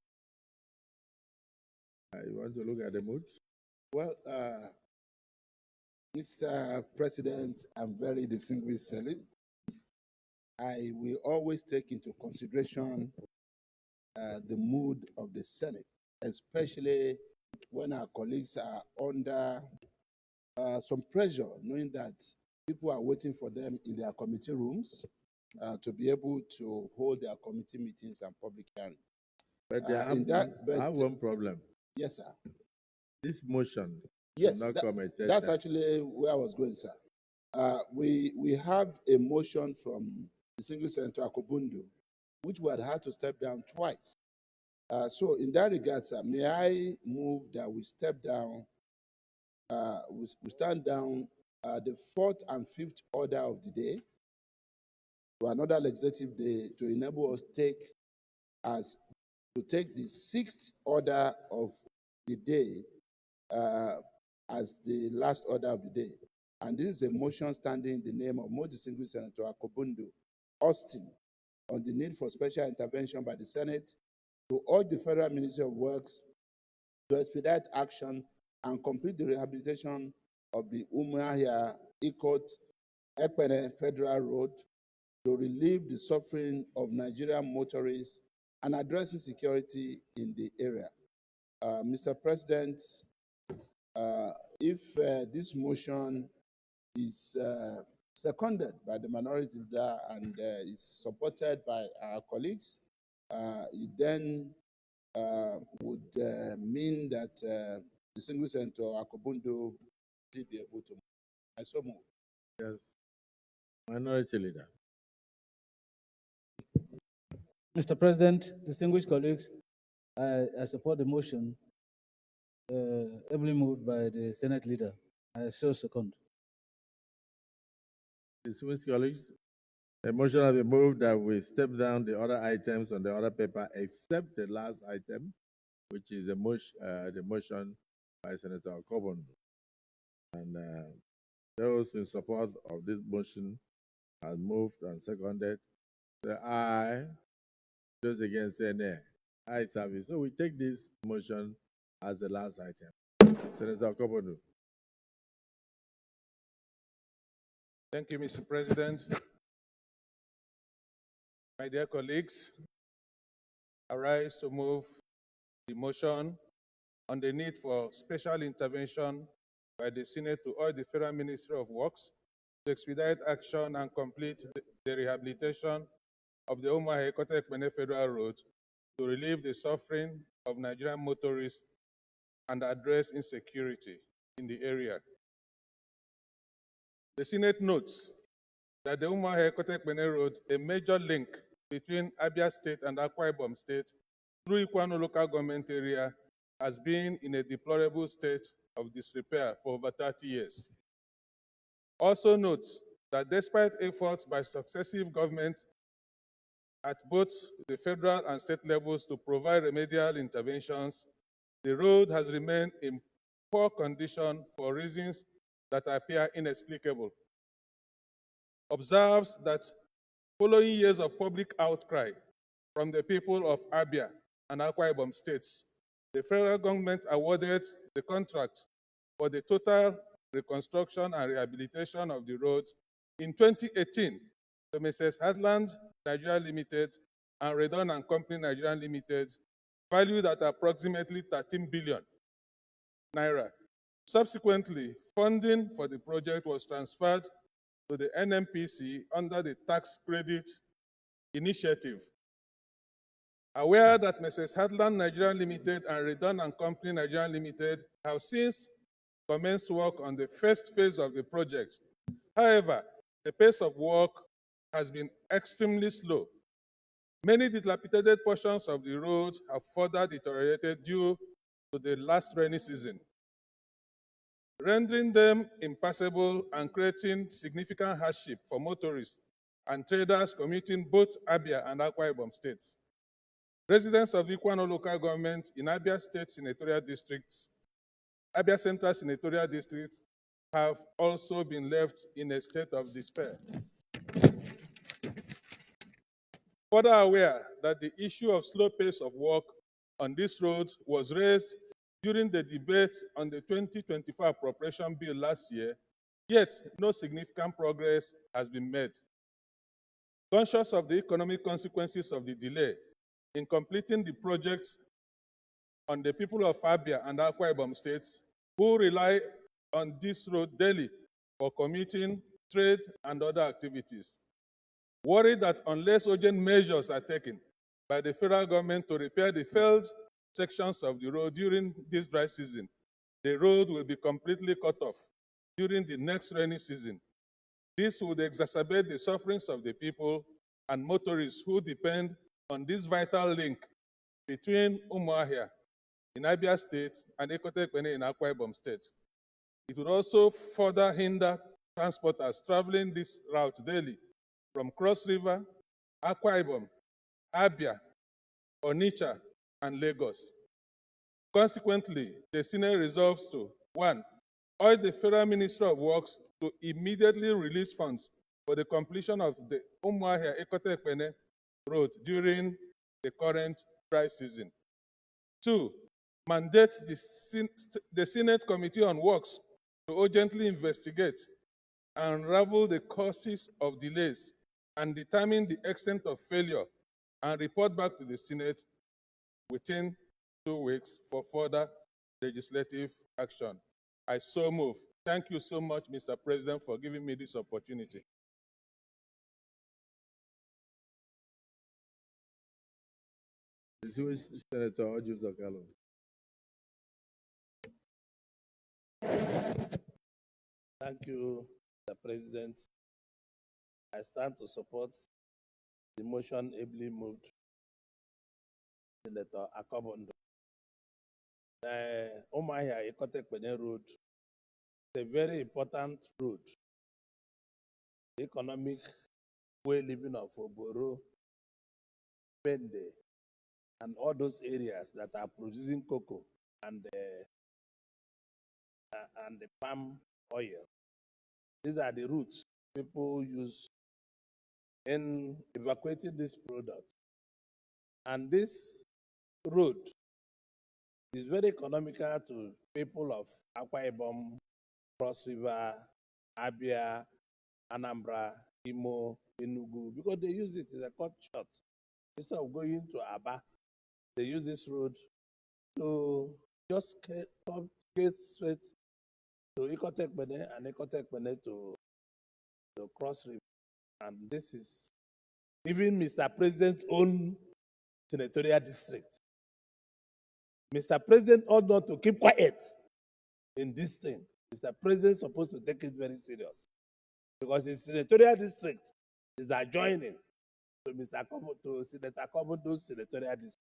You want to look at the mood? Well, Mr. President, I'm very distinguished Selim. I will always take into consideration the mood of the Senate, especially when our colleagues are under some pressure, knowing that people are waiting for them in their committee rooms to be able to hold their committee meetings and public hearings. But I have one problem. Yes, sir. This motion Yes, not come at that's actually where I was going, sir. We have a motion from the single Senator Akobundu, which we had to step down twice. So in that regard, sir, may I move that we step down, we stand down the fourth and fifth order of the day to another legislative day to enable us to take the sixth order of the day as the last order of the day. And this is a motion standing in the name of most distinguished Senator Akobundu Austin on the need for special intervention by the Senate to urge the Federal Ministry of Works to expedite action and complete the rehabilitation of the Umuahia Ikot Ekpene Federal Road to relieve the suffering of Nigerian motorists and addressing security in the area. Mr. President, if this motion is seconded by the minority leader and is supported by our colleagues, it then would mean that the single Senator Akobundu will be able to move. I so move. Yes. Minority leader. Mr. President, distinguished colleagues, I support the motion ably moved by the Senate leader. I so second. Distinguished colleagues, a motion has been moved that we step down the other items on the other paper except the last item, which is the motion by Senator Coburn. And those in support of this motion have moved and seconded. Say aye. Those against say nay. Ayes have it. So we take this motion as the last item. Senator Coburn. Thank you, Mr. President. My dear colleagues, I rise to move the motion on the need for special intervention by the Senate to urge the Federal Ministry of Works to expedite action and complete the rehabilitation of the Umuahia-Ekotepene Federal Road to relieve the suffering of Nigerian motorists and address insecurity in the area. The Senate notes that the Umuahia-Ekotepene Road, a major link between Abia State and Akwa Ibom State through Ikwano local government area, has been in a deplorable state of disrepair for over 30 years. Also notes that despite efforts by successive governments at both the federal and state levels to provide remedial interventions, the road has remained in poor condition for reasons that appear inexplicable. Observes that following years of public outcry from the people of Abia and Akwa Ibom states, the federal government awarded the contract for the total reconstruction and rehabilitation of the road in 2018 to Mrs. Heartland Nigeria Limited and Redon and Company Nigeria Limited, valued at approximately 13 billion naira. Subsequently, funding for the project was transferred to the NMPC under the tax credit initiative. Aware that Mrs. Heartland Nigeria Limited and Redon and Company Nigeria Limited have since commenced work on the first phase of the project. However, the pace of work has been extremely slow. Many dilapidated portions of the road have further deteriorated due to the last rainy season, rendering them impassable and creating significant hardship for motorists and traders commuting both Abia and Akwa Ibom states. Residents of Ikwano local government in Abia State Senatorial Districts, Abia Central Senatorial District, have also been left in a state of despair. Further aware that the issue of slow pace of work on this road was raised during the debate on the 2024 appropriation bill last year, yet no significant progress has been made. Conscious of the economic consequences of the delay in completing the project on the people of Abia and Akwa Ibom states, who rely on this road daily for commuting, trade, and other activities. Worried that unless urgent measures are taken by the federal government to repair the failed sections of the road during this dry season, the road will be completely cut off during the next rainy season. This would exacerbate the sufferings of the people and motorists who depend on this vital link between Umuahia in Abia State and Ekotepene in Akwa Ibom State. It would also further hinder transporters traveling this route daily from Cross River, Akwa Ibom, Abia, Onitsha, and Lagos. Consequently, the Senate resolves to 1. Urge the Federal Ministry of Works to immediately release funds for the completion of the Umuahia-Ekotepene road during the current dry season. 2. Mandate the Senate Committee on Works to urgently investigate and unravel the causes of delays and determine the extent of failure and report back to the Senate within 2 weeks for further legislative action. I so move. Thank you so much, Mr. President, for giving me this opportunity. Senator Ojus Okalo. Thank you, Mr. President. I stand to support the motion ably moved Senator Akobondo. Umuahia Ikotekpene Road is a very important road. Economic way living of Oboro, Bende, and all those areas that are producing cocoa and the palm oil. These are the routes people use in evacuating this product. And this road is very economical to people of Akwa Ibom, Cross River, Abia, Anambra, Imo, Enugu, because they use it as a cut short. Instead of going to Aba, they use this road to just get straight to Ikotekpene and Ikotekpene to Cross River. And this is even Mr. President's own senatorial district. Mr. President ought not to keep quiet in this thing. Mr. President is supposed to take it very serious because his senatorial district is adjoining to Senator Komodo's senatorial district.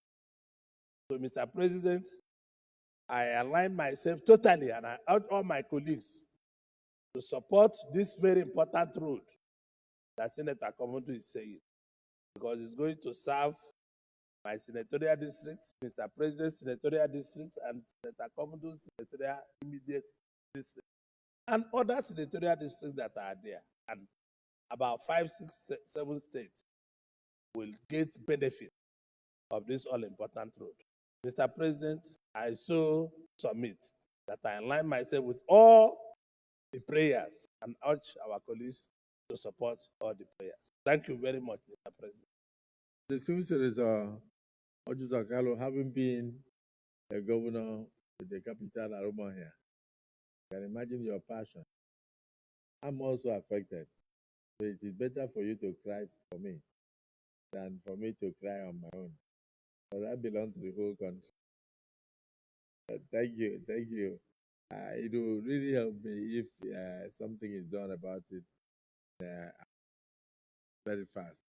So, Mr. President, I align myself totally and I urge all my colleagues to support this very important road that Senator Komodo is saying because it's going to serve my senatorial district, Mr. President's senatorial district, and Senator Komodo's senatorial immediate district, and other senatorial districts that are there. And about 5, 6, 7 states will get benefit of this all-important road. Mr. President, I so submit that I align myself with all the prayers and urge our colleagues to support all the prayers. Thank you very much, Mr. President. The civil senator, Ojuzakalo, having been a governor with the capital Aroma here, you can imagine your passion. I'm also affected. So it is better for you to cry for me than for me to cry on my own. Because I belong to the whole country. Thank you, thank you. It will really help me if something is done about it very fast.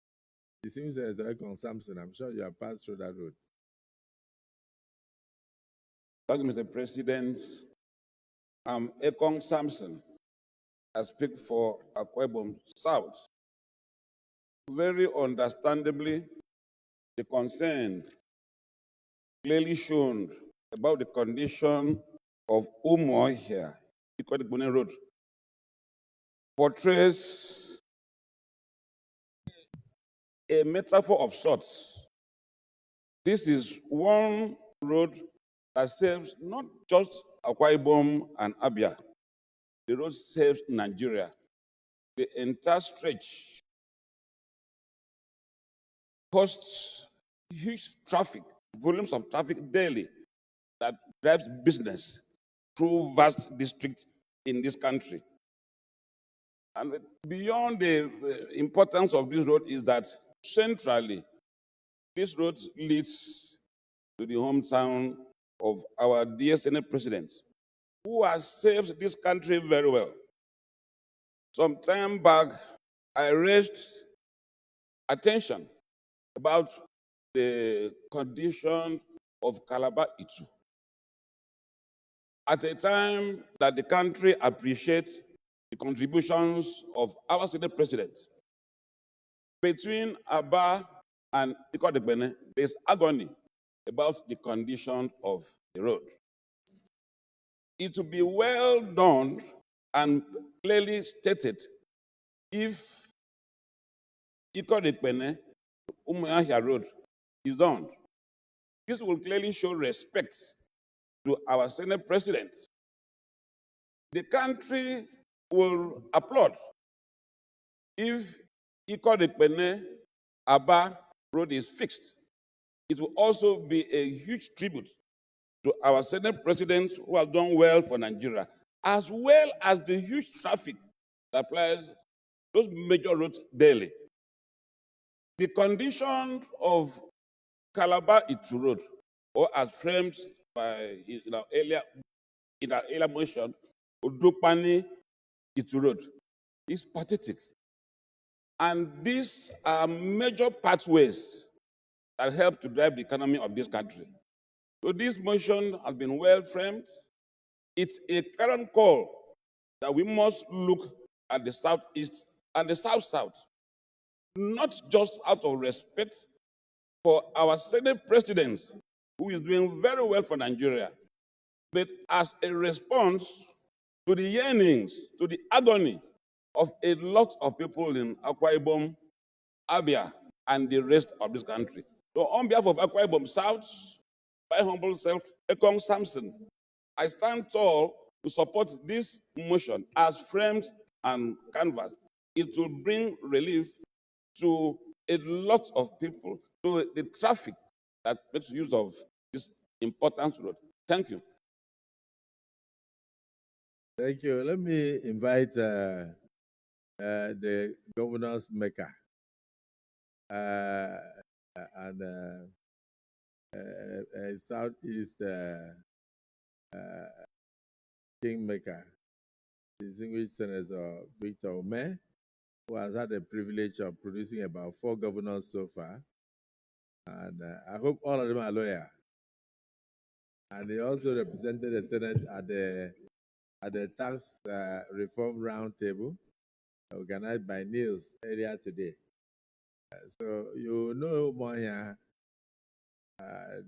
It seems that Ekon Samson, I'm sure you have passed through that road. Thank you, Mr. President. I'm Ekon Samson. I speak for Akwa Ibom South. Very understandably, the concern clearly shown about the condition of Umuahia, Ikotekpene Road, portrays a metaphor of sorts. This is one road that serves not just Akwa Ibom and Abia. The road serves Nigeria. The entire stretch hosts huge traffic, volumes of traffic daily that drives business through vast districts in this country. And beyond the importance of this road is that centrally, this road leads to the hometown of our dear Senate President, who has served this country very well. Some time back, I raised attention about the condition of Calabar Itu. At a time that the country appreciates the contributions of our Senate President, between Aba and Ikotekpene, there's agony about the condition of the road. It will be well done and clearly stated if Ikotekpene Umuahia Road is done. This will clearly show respect to our Senate President. The country will applaud if Ikotekpene Aba Road is fixed. It will also be a huge tribute to our Senate President who has done well for Nigeria, as well as the huge traffic that applies those major roads daily. The condition of Calabar Itu Road, or as framed by in our earlier motion, Udukpani Itu Road, is pathetic. And these are major pathways that help to drive the economy of this country. So this motion has been well framed. It's a current call that we must look at the Southeast and the South-South, not just out of respect for our Senate President, who is doing very well for Nigeria, but as a response to the yearnings, to the agony of a lot of people in Akwa Ibom, Abia, and the rest of this country. So on behalf of Akwa Ibom South, my humble self, Ekong Samson, I stand tall to support this motion as framed and canvassed. It will bring relief to a lot of people, to the traffic that makes use of this important road. Thank you. Thank you. Let me invite the governor's maker and Southeast kingmaker, distinguished Senator Victor Ome, who has had the privilege of producing about 4 governors so far. And I hope all of them are loyal. And he also represented the Senate at the tax reform roundtable organized by Niels earlier today. So you know more here. I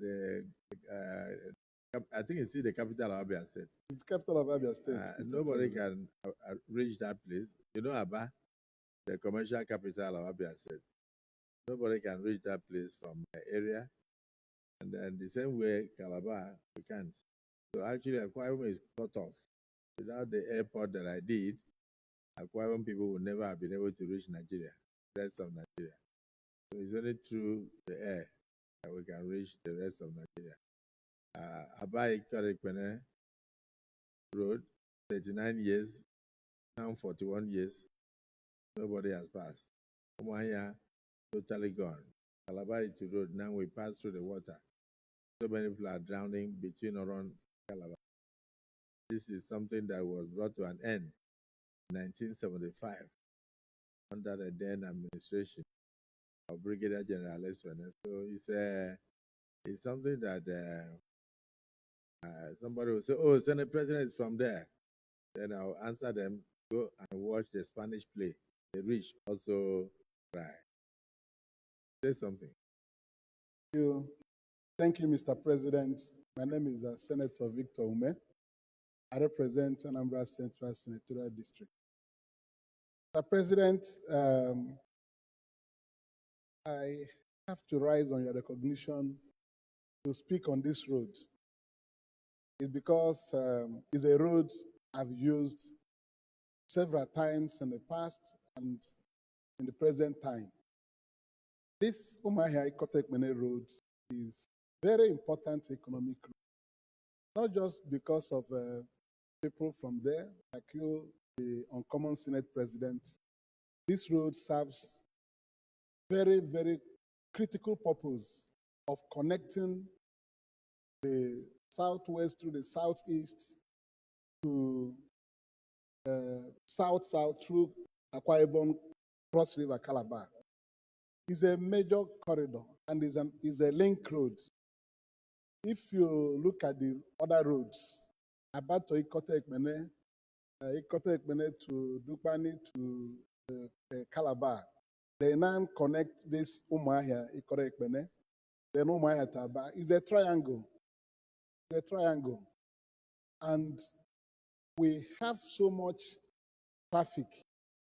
think it's still the capital of Abia State. It's capital of Abia State. Nobody can reach that place. You know Aba, the commercial capital of Abia State. Nobody can reach that place from the area. And then the same way, Calabar, we can't. So actually, Akwa Ibom is cut off. Without the airport that I did, Akwa Ibom people would never have been able to reach Nigeria, the rest of Nigeria. So it's only through the air that we can reach the rest of Nigeria. Abai Iktarikpene Road, 39 years, now 41 years, nobody has passed. Umuahia, totally gone. Calabar to road, now we pass through the water. So many people are drowning between Oron and Calabar. This is something that was brought to an end in 1975 under the then administration of Brigadier General Eswene. So it's something that somebody will say, oh, Senate President is from there. Then I'll answer them, go and watch the Spanish play. The rich also cry. Say something. Thank you, Mr. President. My name is Senator Victor Ume. I represent Anambra Central Senatorial District. Mr. President, I have to rise on your recognition to speak on this road. It's because it's a road I've used several times in the past and in the present time. This Umuahia Ikotekmene road is very important economic road, not just because of people from there, like you, the uncommon Senate President. This road serves very, very critical purpose of connecting the southwest to the southeast to south-south through Akwa Ibom, Cross River, Calabar. It's a major corridor and is a link road. If you look at the other roads, Abato Ikotekmene to Dukpani to Calabar, they now connect this Umuahia Ikotekmene, then Umuahia to Aba. It's a triangle. It's a triangle. And we have so much traffic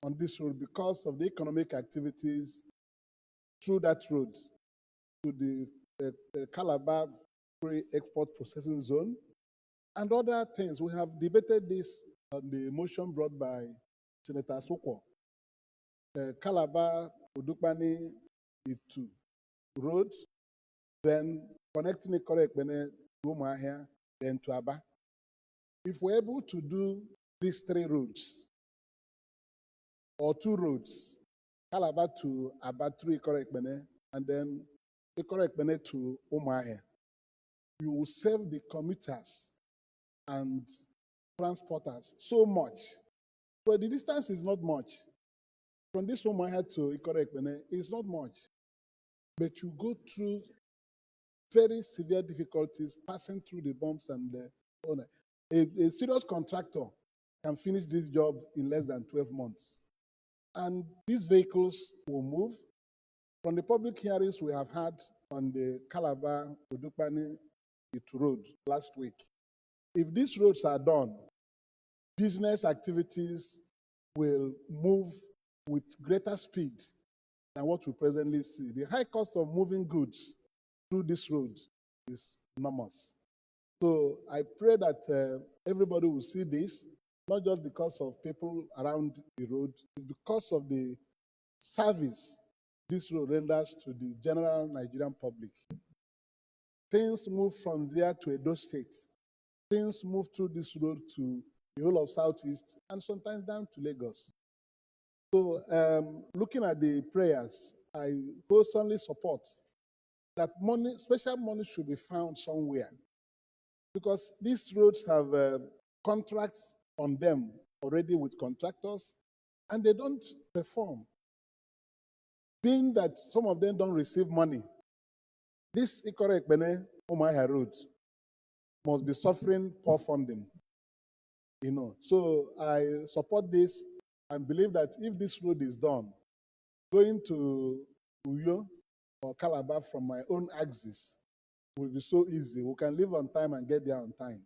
on this road because of the economic activities through that road to the Calabar Free Export Processing Zone and other things. We have debated this on the motion brought by Senator Sokwo. Calabar, Udukbani, Itu Road, then connecting Ikorekpene to Umuahia, then to Aba. If we're able to do these 3 roads, or 2 roads, Calabar to Aba through Ikorekpene, and then Ikorekpene to Umuahia, you will save the commuters and transporters so much. But the distance is not much. From this Umuahia to Ikorekpene, it's not much. but you go through very severe difficulties passing through the bumps and the owner. A serious contractor can finish this job in less than 12 months. And these vehicles will move. From the public hearings we have had on the Calabar Odukpani road last week, if these roads are done, business activities will move with greater speed than what we presently see. The high cost of moving goods through this road is enormous. So I pray that everybody will see this, not just because of people around the road, it's because of the service this road renders to the general Nigerian public. Things move from there to Edo State. Things move through this road to the whole of Southeast and sometimes down to Lagos. So looking at the prayers, I personally support that money, special money should be found somewhere, because these roads have contracts on them already with contractors, and they don't perform. Being that some of them don't receive money, this Ikore Ekpene Umuahia road must be suffering poor funding. So I support this and believe that if this road is done, going to Uyo or Calabar from my own axis will be so easy. We can leave on time and get there on time.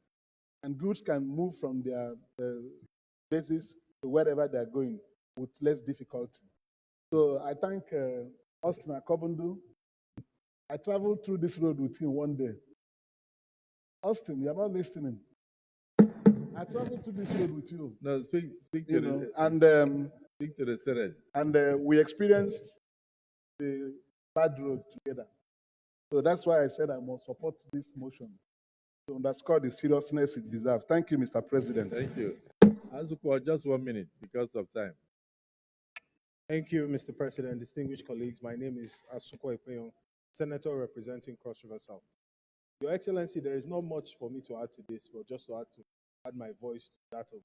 And goods can move from their bases to wherever they're going with less difficulty. So I thank Austin Akobundu. I traveled through this road with him one day. Austin, you're not listening. I traveled through this road with you. No, speak to the and speak to the Senate. And we experienced the bad road together. So that's why I said I must support this motion to underscore the seriousness it deserves. Thank you, Mr. President. Thank you. Azuko, just 1 minute because of time. Thank you, Mr. President, distinguished colleagues. My name is Asuko Epeyon, Senator representing Cross River South. Your Excellency, there is not much for me to add to this, but just to add my voice to that of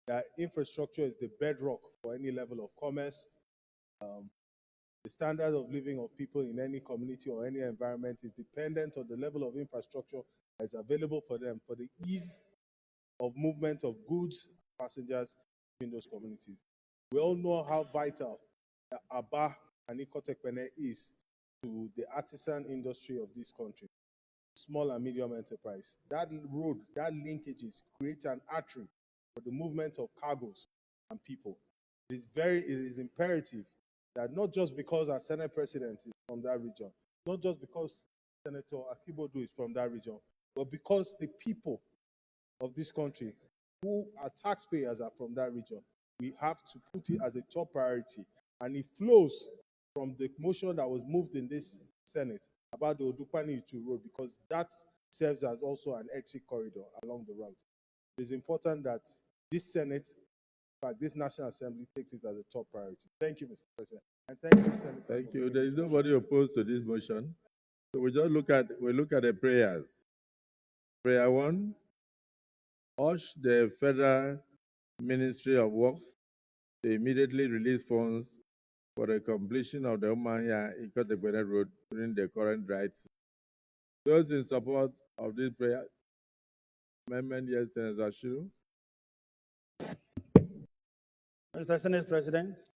that infrastructure is the bedrock for any level of commerce. The standard of living of people in any community or any environment is dependent on the level of infrastructure that is available for them for the ease of movement of goods, passengers in those communities. We all know how vital Aba and Ikotekpene is to the artisan industry of this country, small and medium enterprise. That road, that linkages create an artery for the movement of cargoes and people. It is imperative that not just because our Senate President is from that region, not just because Senator Akibodu is from that region, but because the people of this country who are taxpayers are from that region. We have to put it as a top priority. And it flows from the motion that was moved in this Senate about the Odukpani road, because that serves as also an exit corridor along the route. It is important that this Senate, in fact, this National Assembly takes it as a top priority. Thank you, Mr. President. And thank you, Senator. Thank you. There is nobody opposed to this motion. So we look at the prayers. Prayer 1, urge the Federal Ministry of Works to immediately release funds for the completion of the Umuahia-Ikotekpene road during the current dry season. Those in support of this prayer amendment, yes, Senator Ashiru. Mr. Senate President,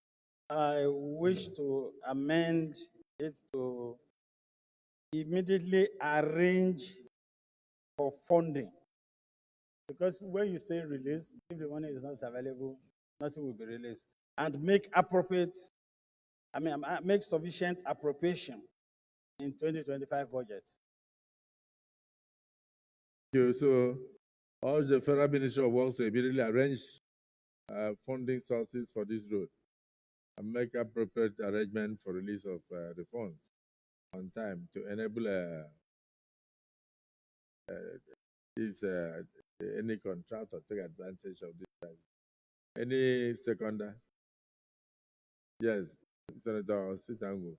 I wish to amend it to immediately arrange for funding. Because when you say release, if the money is not available, nothing will be released. And make make sufficient appropriation in 2025 budget. So, urge the Federal Ministry of Works to immediately arrange funding sources for this road and make appropriate arrangement for release of the funds on time to enable any contractor take advantage of this price. Any seconder? Yes, Senator Sitangu.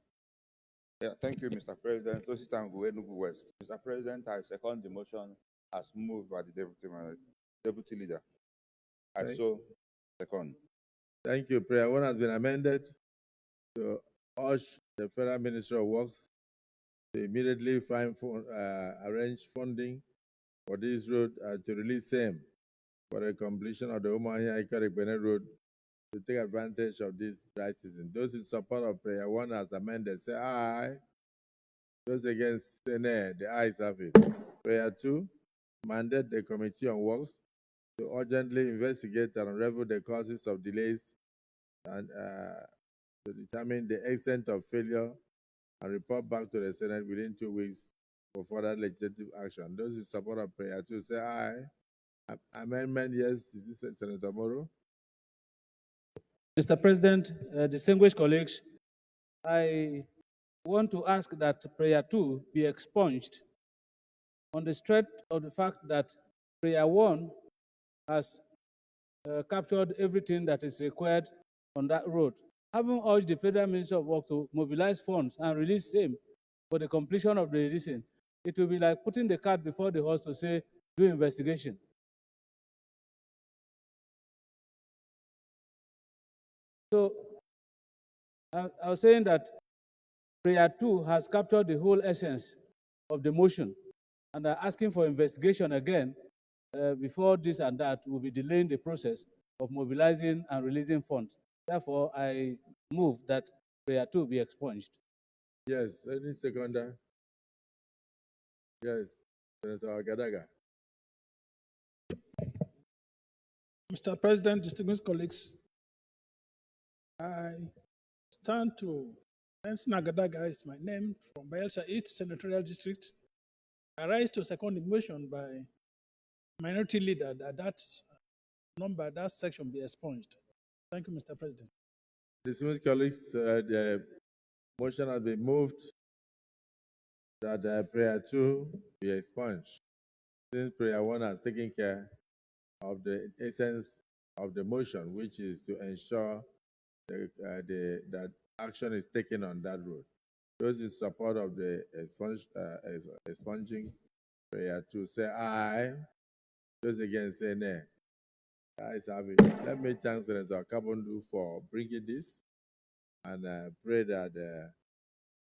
Yeah, thank you, Mr. President. Sitangu, Enugu West. Mr. President, I second the motion as moved by the deputy leader. I so second. Thank you. Prayer 1 has been amended to urge the Federal Ministry of Works to immediately arrange funding for this road to release same for the completion of the Umuahia Ikari Road to take advantage of this dry season. Those in support of prayer one as amended say aye. Those against say nay. The ayes have it. Prayer two, mandate the Committee on Works to urgently investigate and unravel the causes of delays and to determine the extent of failure and report back to the Senate within 2 weeks for further legislative action. Those in support of prayer two say aye. Amendment, yes. Is this Senator Moro? Mr. President, distinguished colleagues, I want to ask that prayer 2 be expunged on the strength of the fact that prayer 1 has captured everything that is required on that road. Having urged the Federal Ministry of Work to mobilize funds and release same for the completion of the releasing, it will be like putting the cart before the horse to say, do investigation. So I was saying that prayer 2 has captured the whole essence of the motion, and asking for investigation again before this and that will be delaying the process of mobilizing and releasing funds. Therefore, I move that prayer 2 be expunged. Yes, any seconder? Yes, Senator Gadaga. Mr. President, distinguished colleagues, I stand to Benson Agadaga is my name from Bayelsa East Senatorial District. I rise to second the motion by Minority Leader that number, that section be expunged. Thank you, Mr. President. Distinguished colleagues, the motion has been moved that prayer 2 be expunged. Since prayer 1 has taken care of the essence of the motion, which is to ensure that action is taken on that road. Those in support of the expunging prayer 2 say aye. Those against say nay. Ayes have it. Let me thank Senator Kabundu for bringing this and pray that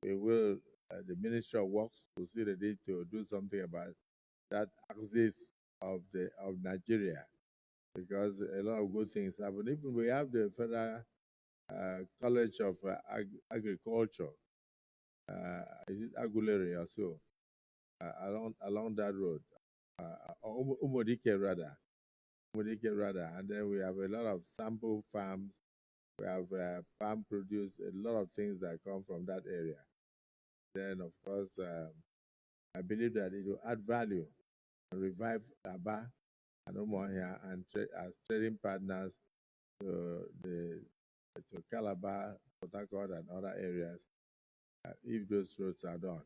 we will, the Ministry of Works will see the need to do something about that axis of Nigeria, because a lot of good things happen. Even we have the Federal College of Agriculture, is it Aguleri or so, along that road, Umodike rather, and then we have a lot of sample farms. We have farm produce, a lot of things that come from that area. Then, of course, I believe that it will add value and revive Aba and Umuahia and as trading partners to Calabar, Port Harcourt, and other areas if those roads are done.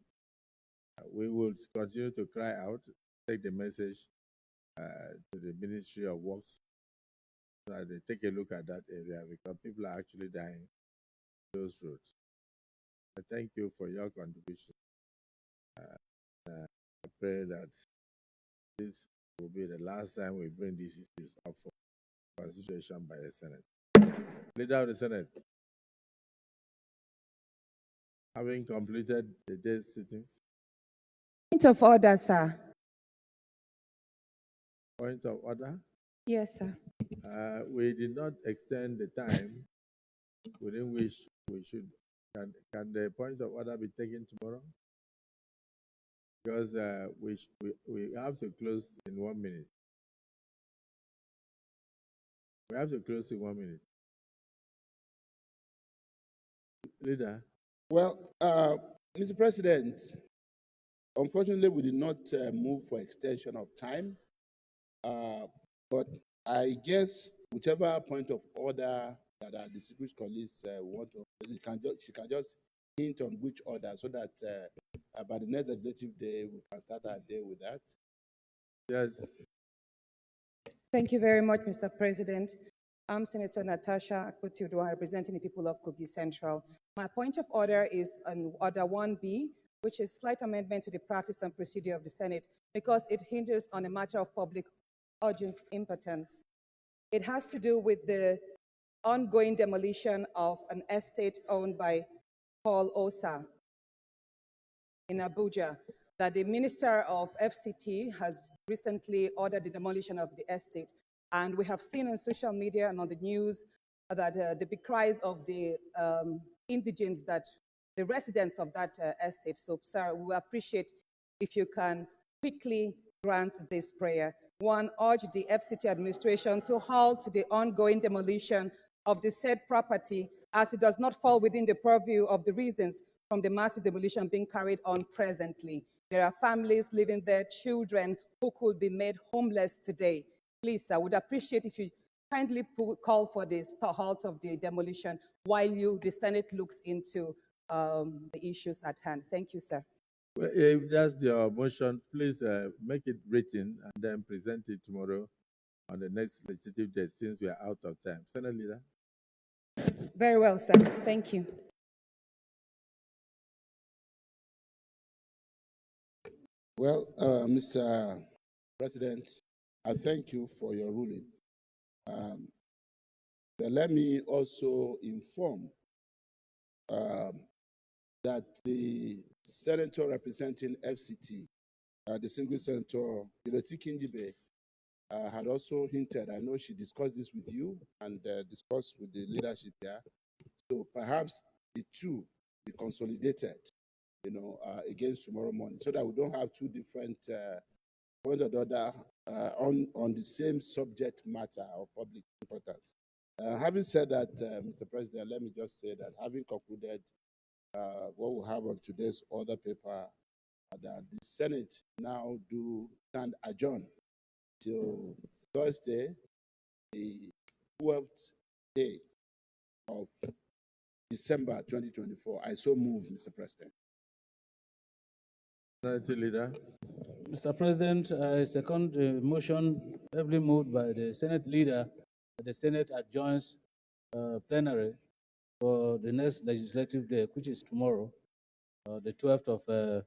We will continue to cry out, take the message to the Ministry of Works so that they take a look at that area, because people are actually dying those roads. I thank you for your contribution. I pray that this will be the last time we bring these issues up for consideration by the Senate. Leader of the Senate, having completed the day's sittings. Point of order, sir. Point of order? Yes, sir. We did not extend the time within which we should. Can the point of order be taken tomorrow? Because we have to close in 1 minute. We have to close in 1 minute. Leader. Well, Mr. President, unfortunately, we did not move for extension of time, but I guess whichever point of order that our distinguished colleagues want to, she can just hint on which order, so that by the next legislative day, we can start our day with that. Yes. Thank you very much, Mr. President. I'm Senator Natasha Akpoti-Uduaghan, representing the people of Kogi Central. My point of order is on Order 1B, which is slight amendment to the practice and procedure of the Senate, because it hinders on a matter of public urgent importance. It has to do with the ongoing demolition of an estate owned by Paul Osa in Abuja that the Minister of FCT has recently ordered the demolition of the estate. And we have seen on social media and on the news that the big cries of the indigents, that the residents of that estate. So, sir, we appreciate if you can quickly grant this prayer. One, urge the FCT administration to halt the ongoing demolition of the said property, as it does not fall within the purview of the reasons from the massive demolition being carried on presently. There are families living there, children who could be made homeless today. Please, I would appreciate if you kindly call for this halt of the demolition while the Senate looks into the issues at hand. Thank you, sir. Well, if that's your motion, please make it written and then present it tomorrow on the next legislative day, since we are out of time. Senate Leader. Very well, sir. Thank you. Well, Mr. President, I thank you for your ruling. But let me also inform that the senator representing FCT, distinguished Senator Ireti Kinjibe, had also hinted, I know she discussed this with you and discussed with the leadership there. So perhaps the two be consolidated, against tomorrow morning, so that we don't have two different points of order on the same subject matter of public importance. Having said that, Mr. President, let me just say that having concluded what we have on today's order paper, that the Senate now do stand adjourned till Thursday, the 12th day of December 2024. I so move, Mr. President. Minority Leader. Mr. President, I second the motion heavily moved by the Senate Leader that the Senate adjourns plenary for the next legislative day, which is tomorrow, the 12th of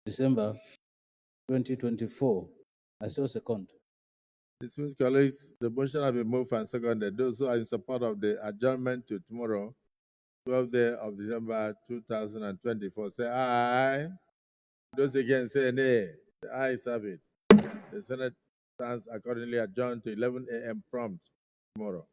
December 2024. I so second. Dismissed colleagues, the motion has been moved and seconded. Those who are in support of the adjournment to tomorrow, 12th day of December 2024, say aye. Those against say nay. The ayes have it. The Senate stands accordingly adjourned to 11 a.m. prompt tomorrow.